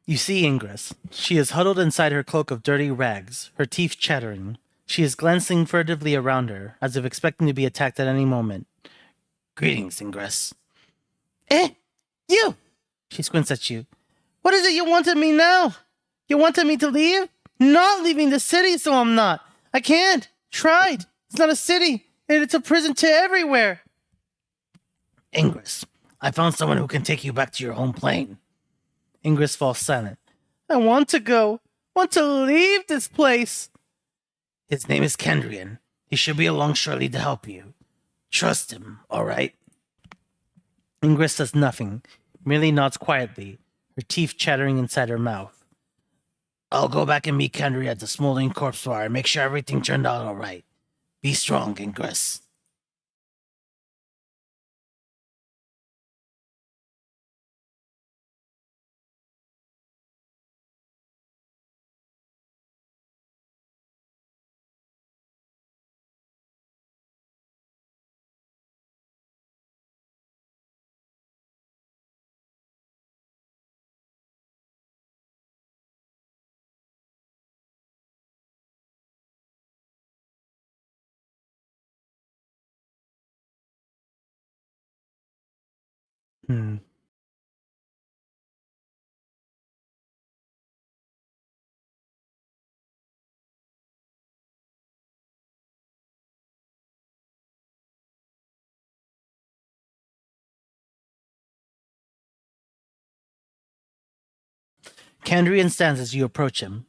You see Ingress. She is huddled inside her cloak of dirty rags, her teeth chattering. She is glancing furtively around her, as if expecting to be attacked at any moment. Greetings, Ingress. Eh? You! She squints at you. What is it you wanted me now? You wanted me to leave? Not leaving the city, so I'm not. I can't. Tried. It's not a city. It's a prison to everywhere. Ingress, I found someone who can take you back to your home plane. Ingress falls silent. I want to go. Want to leave this place. His name is Kendrian. He should be along shortly to help you. Trust him, all right? Ingress says nothing, merely nods quietly, her teeth chattering inside her mouth. I'll go back and meet Kendrian at the smoldering corpse bar and make sure everything turned out all right. Be strong, Ingress. Hmm. Candrian stands as you approach him.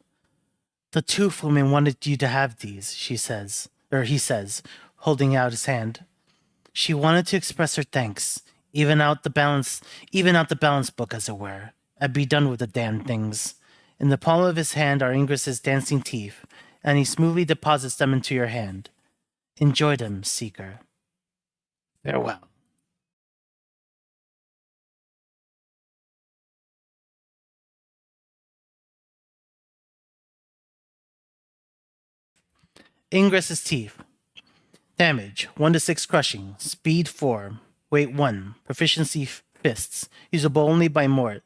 The tooth woman wanted you to have these, she says, or he says, holding out his hand. She wanted to express her thanks, even out the balance book, as it were, and be done with the damn things. In the palm of his hand are Ingress's dancing teeth, and he smoothly deposits them into your hand. Enjoy them, Seeker. Farewell. Ingress's teeth. Damage 1 to 6 crushing, speed 4, weight 1, proficiency fists, usable only by Mort.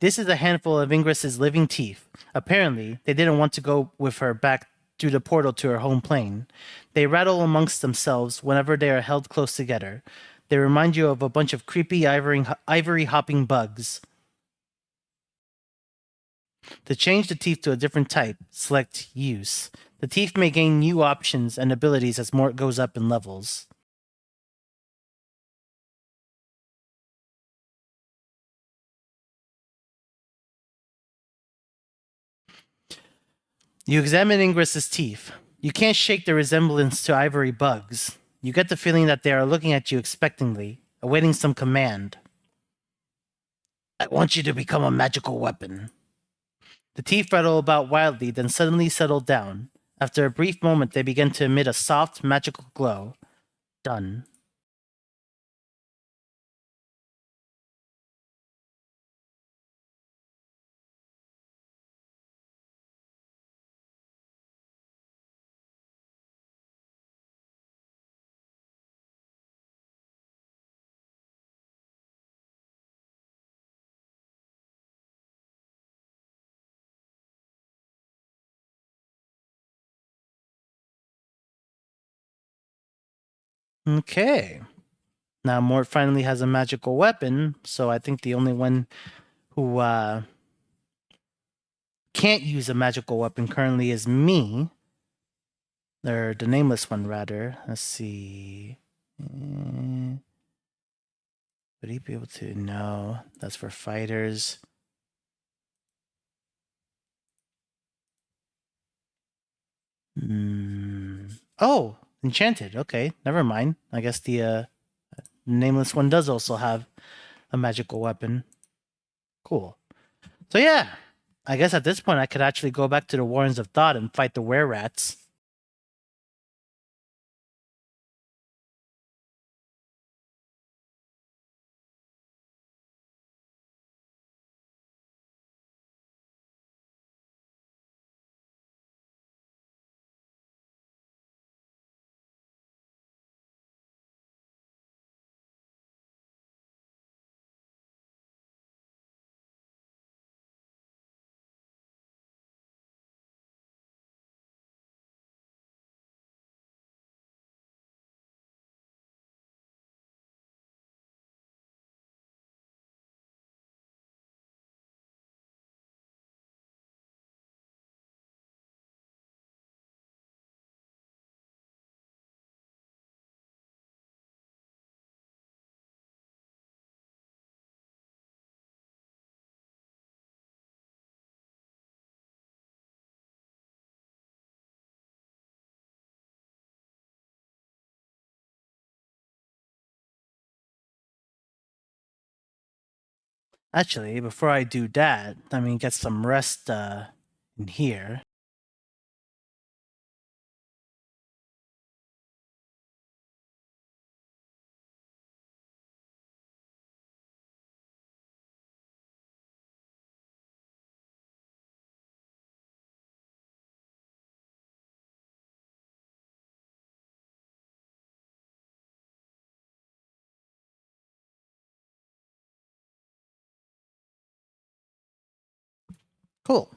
This is a handful of Ingress's living teeth. Apparently, they didn't want to go with her back through the portal to her home plane. They rattle amongst themselves whenever they are held close together. They remind you of a bunch of creepy ivory hopping bugs. To change the teeth to a different type, select Use. The teeth may gain new options and abilities as Mort goes up in levels. You examine Ingress's teeth. You can't shake the resemblance to ivory bugs. You get the feeling that they are looking at you expectantly, awaiting some command. I want you to become a magical weapon. The teeth rattle about wildly, then suddenly settle down. After a brief moment, they begin to emit a soft, magical glow. Done. Okay. Now Mort finally has a magical weapon, so I think the only one who can't use a magical weapon currently is me. Or the nameless one, rather. Let's see. Would he be able to? No, that's for fighters. Oh, enchanted. Okay, never mind. I guess the nameless one does also have a magical weapon. Cool. So yeah, I guess at this point I could actually go back to the Warrens of Thought and fight the were rats. Actually, before I do that, I mean, get some rest in here. Cool.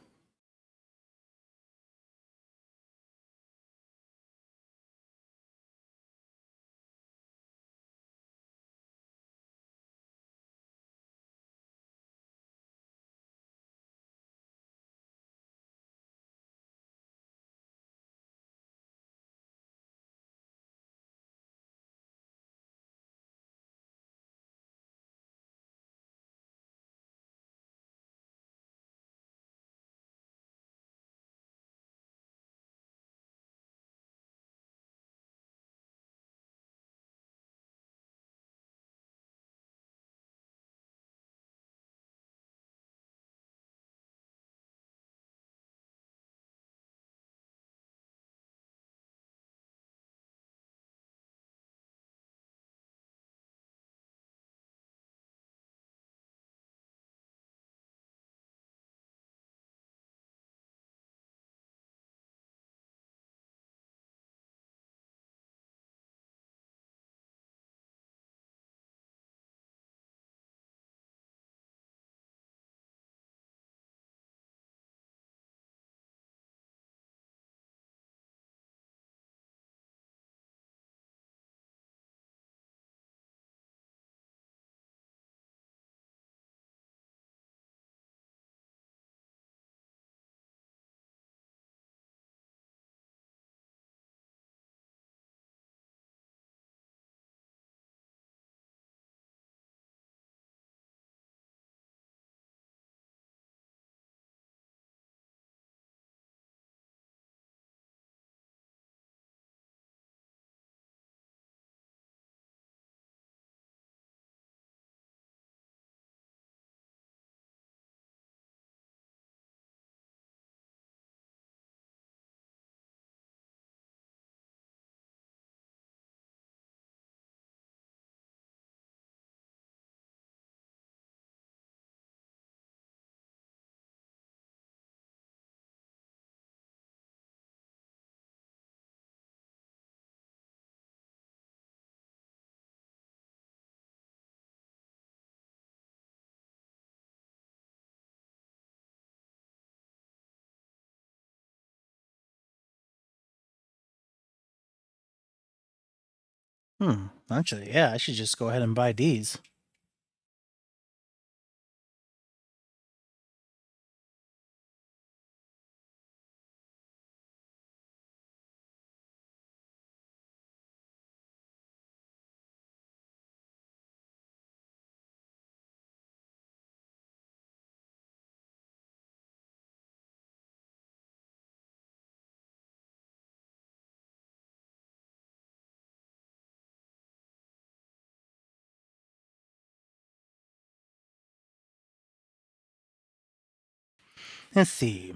Actually, yeah, I should just go ahead and buy these. Let's see.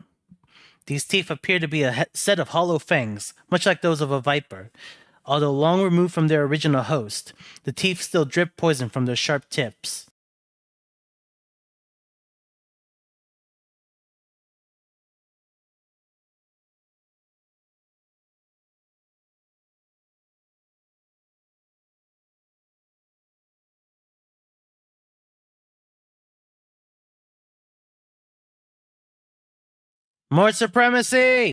These teeth appear to be a set of hollow fangs, much like those of a viper. Although long removed from their original host, the teeth still drip poison from their sharp tips. More supremacy!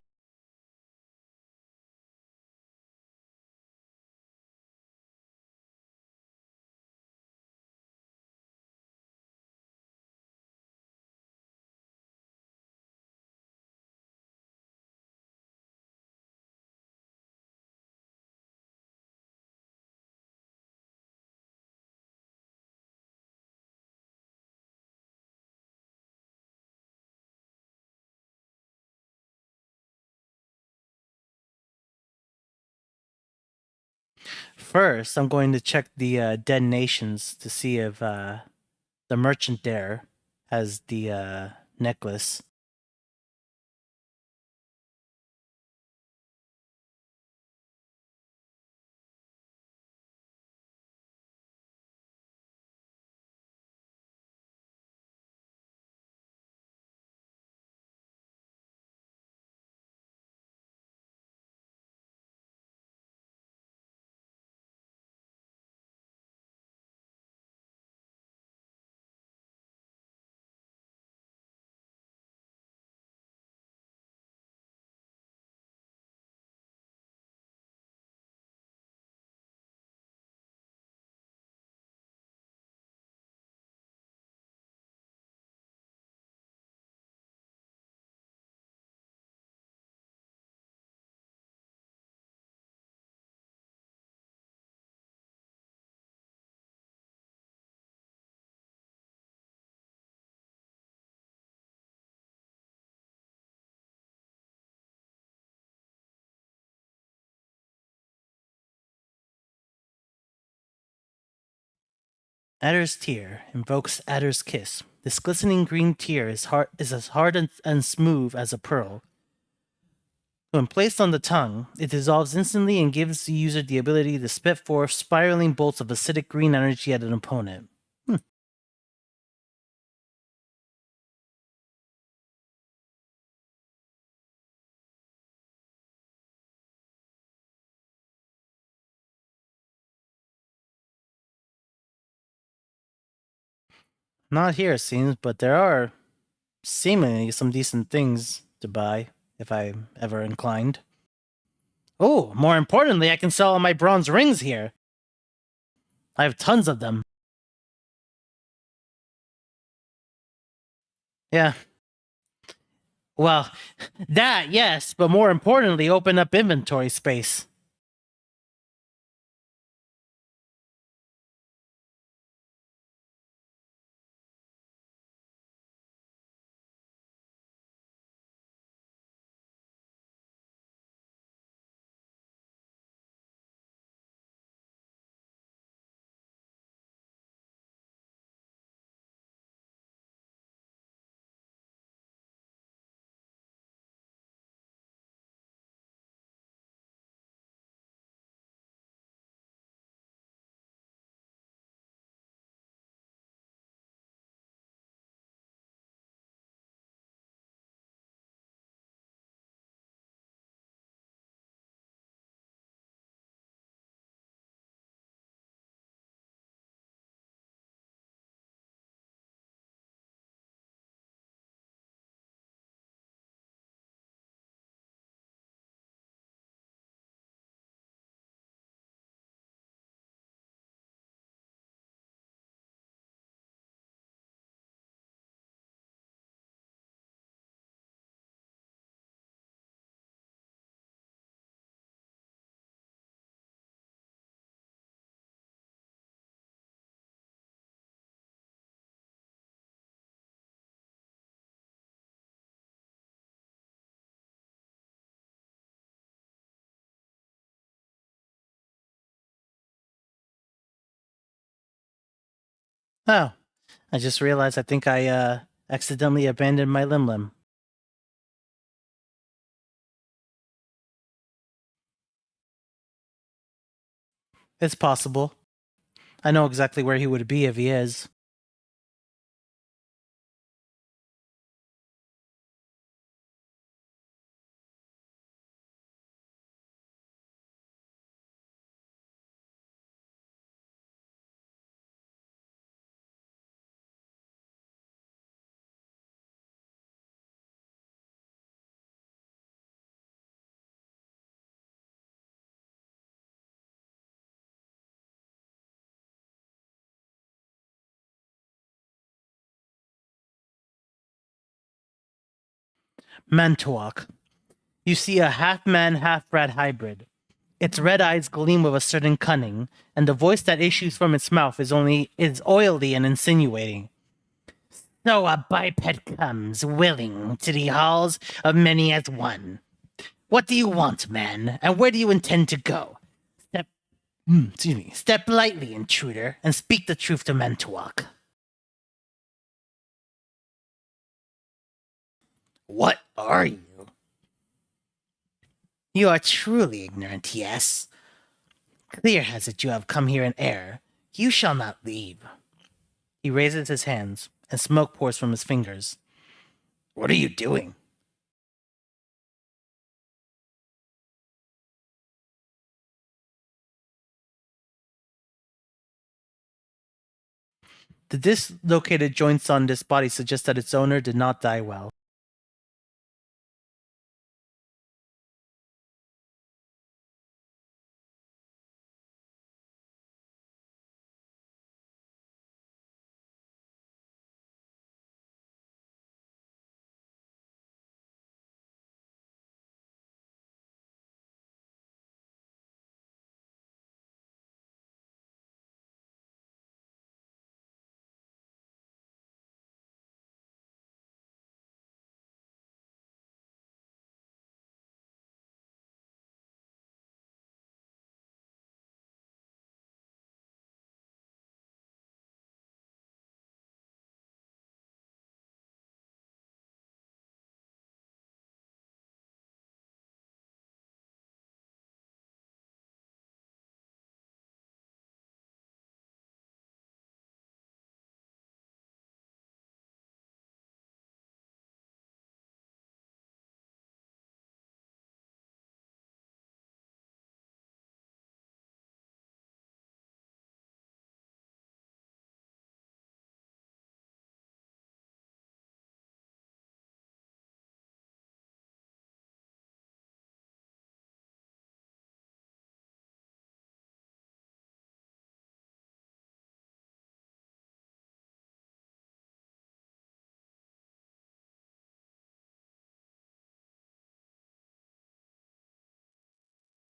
First, I'm going to check the dead nations to see if the merchant there has the necklace. Adder's Tear invokes Adder's Kiss. This glistening green tear is as hard and smooth as a pearl. When placed on the tongue, it dissolves instantly and gives the user the ability to spit forth spiraling bolts of acidic green energy at an opponent. Not here, it seems, but there are seemingly some decent things to buy if I'm ever inclined. Oh, more importantly, I can sell all my bronze rings here. I have tons of them. Yeah. Well, that, yes, but more importantly, open up inventory space. Oh, I just realized I think I accidentally abandoned my Lim Lim. It's possible. I know exactly where he would be if he is. Mantuak. You see a half-man, half-rat hybrid. Its red eyes gleam with a certain cunning, and the voice that issues from its mouth is oily and insinuating. So a biped comes, willing, to the halls of many as one. What do you want, man, and where do you intend to go? Step, step lightly, intruder, and speak the truth to Mantuak. What are you? You are truly ignorant, yes. Clear has it you have come here in error. You shall not leave. He raises his hands, and smoke pours from his fingers. What are you doing? The dislocated joints on this body suggest that its owner did not die well.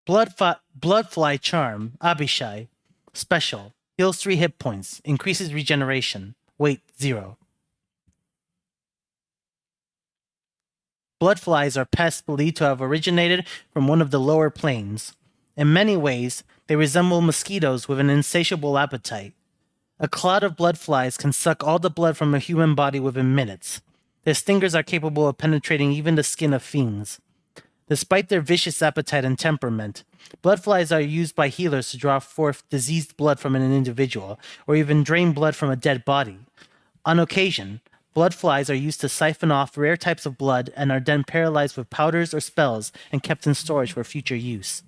Bloodfly Charm, Abishai. Special. Heals 3 hit points. Increases regeneration. Weight 0. Bloodflies are pests believed to have originated from one of the lower planes. In many ways, they resemble mosquitoes with an insatiable appetite. A clot of bloodflies can suck all the blood from a human body within minutes. Their stingers are capable of penetrating even the skin of fiends. Despite their vicious appetite and temperament, bloodflies are used by healers to draw forth diseased blood from an individual, or even drain blood from a dead body. On occasion, bloodflies are used to siphon off rare types of blood and are then paralyzed with powders or spells and kept in storage for future use.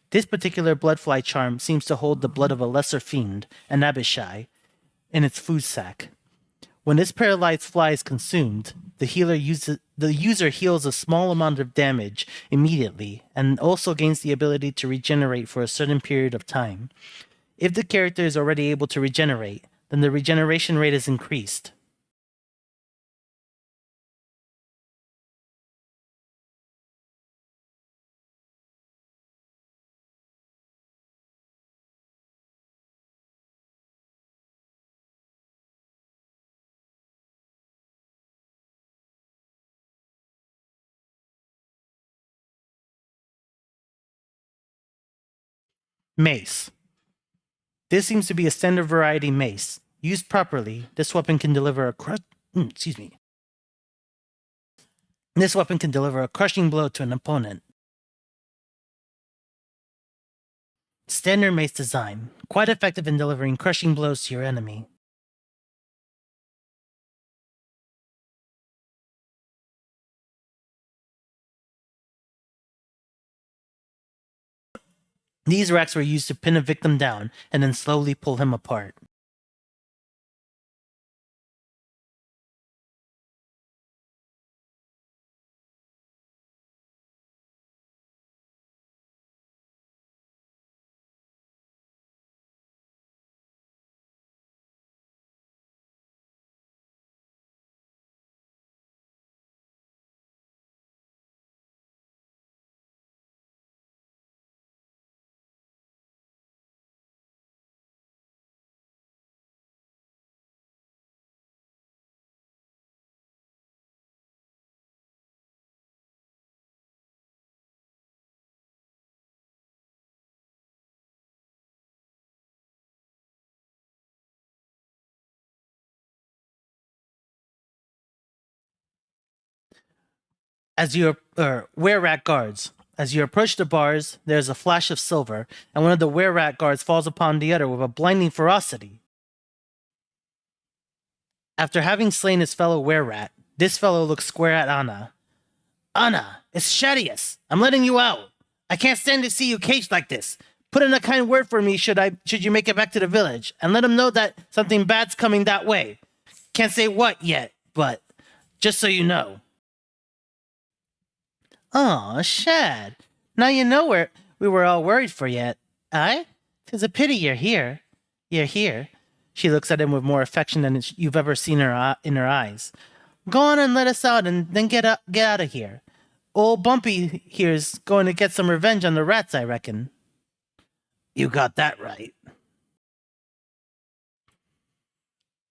This particular bloodfly charm seems to hold the blood of a lesser fiend, an Abishai, in its food sac. When this paralyzed fly is consumed, the user heals a small amount of damage immediately and also gains the ability to regenerate for a certain period of time. If the character is already able to regenerate, then the regeneration rate is increased. Mace. This seems to be a standard variety mace. Used properly, this weapon can deliver a This weapon can deliver a crushing blow to an opponent. Standard mace design, quite effective in delivering crushing blows to your enemy. These racks were used to pin a victim down and then slowly pull him apart. As you were-rat guards. As you approach the bars, there is a flash of silver, and one of the were-rat guards falls upon the other with a blinding ferocity. After having slain his fellow were-rat, this fellow looks square at Anna. Anna, it's Shadius. I'm letting you out. I can't stand to see you caged like this. Put in a kind word for me should you make it back to the village, and let him know that something bad's coming that way. Can't say what yet, but just so you know. Aw, Shad. Now you know where we were all worried for yet. Aye? 'Tis a pity you're here. You're here. She looks at him with more affection than you've ever seen in her eyes. Go on and let us out and then get out of here. Old Bumpy here's going to get some revenge on the rats, I reckon. You got that right.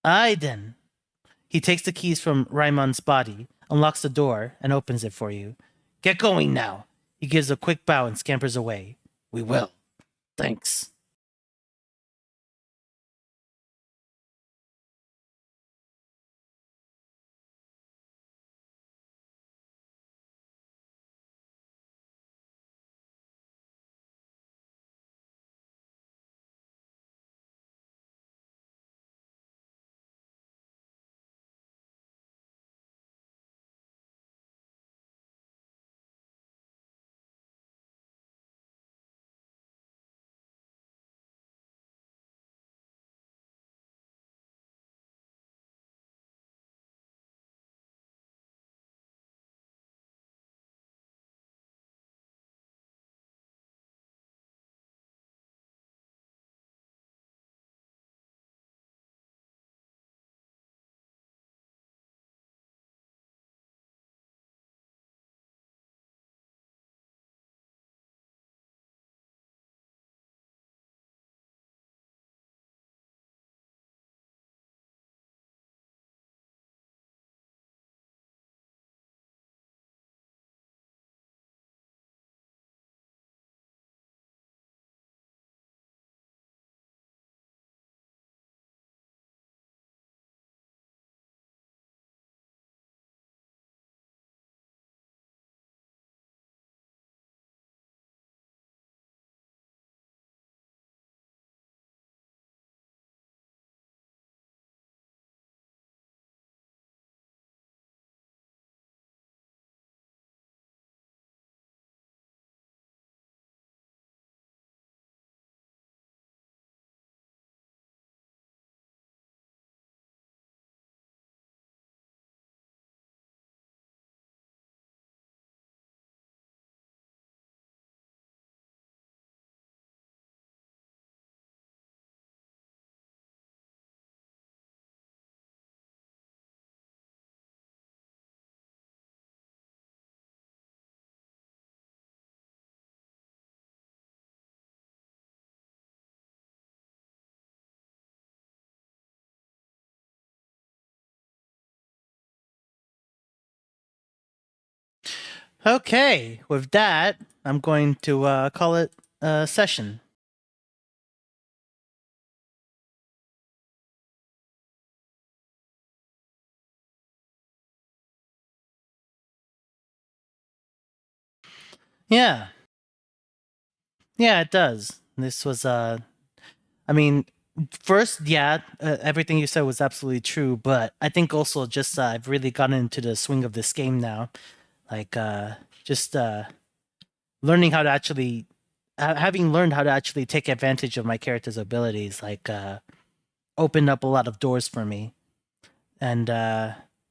Aye then. He takes the keys from Raimon's body, unlocks the door, and opens it for you. Get going now. He gives a quick bow and scampers away. We will. Thanks. Okay, with that, I'm going to call it a session. Yeah. Yeah, it does. This was I mean, first, yeah, everything you said was absolutely true, but I think also just I've really gotten into the swing of this game now. Like just learning how to actually having learned how to actually take advantage of my character's abilities like opened up a lot of doors for me. And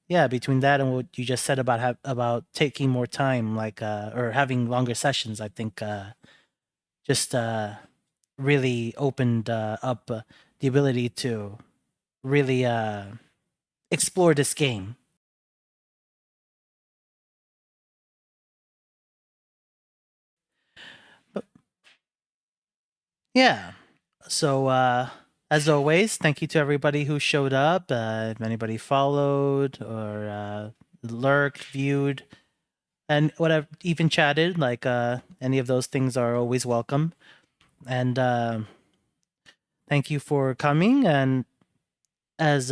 yeah, between that and what you just said about about taking more time like or having longer sessions, I think just really opened up the ability to really explore this game. But yeah. So as always, thank you to everybody who showed up. If anybody followed or lurked, viewed, and whatever, even chatted, like any of those things are always welcome. And thank you for coming. And as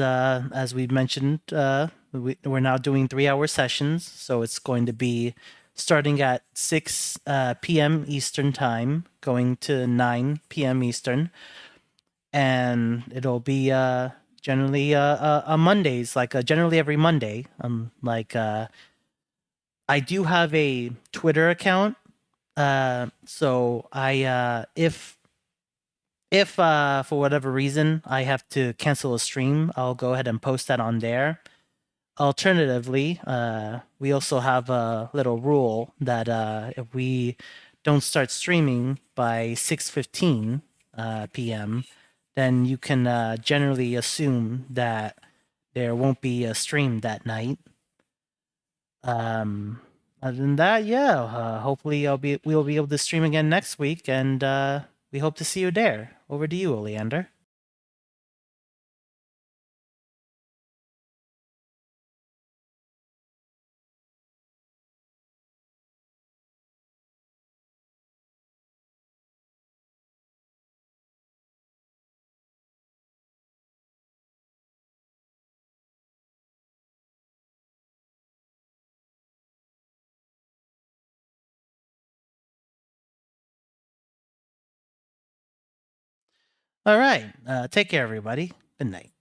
we mentioned, we're now doing 3 hour sessions, so it's going to be starting at 6 p.m. Eastern time, going to 9 p.m. Eastern, and it'll be generally on Mondays, like generally every Monday. Like I do have a Twitter account, so I if for whatever reason I have to cancel a stream, I'll go ahead and post that on there. Alternatively, we also have a little rule that if we don't start streaming by 6:15 p.m., then you can generally assume that there won't be a stream that night. Um, Other than that, yeah, hopefully we'll be able to stream again next week, and we hope to see you there. Over to you, Oleander. All right, take care, everybody. Good night.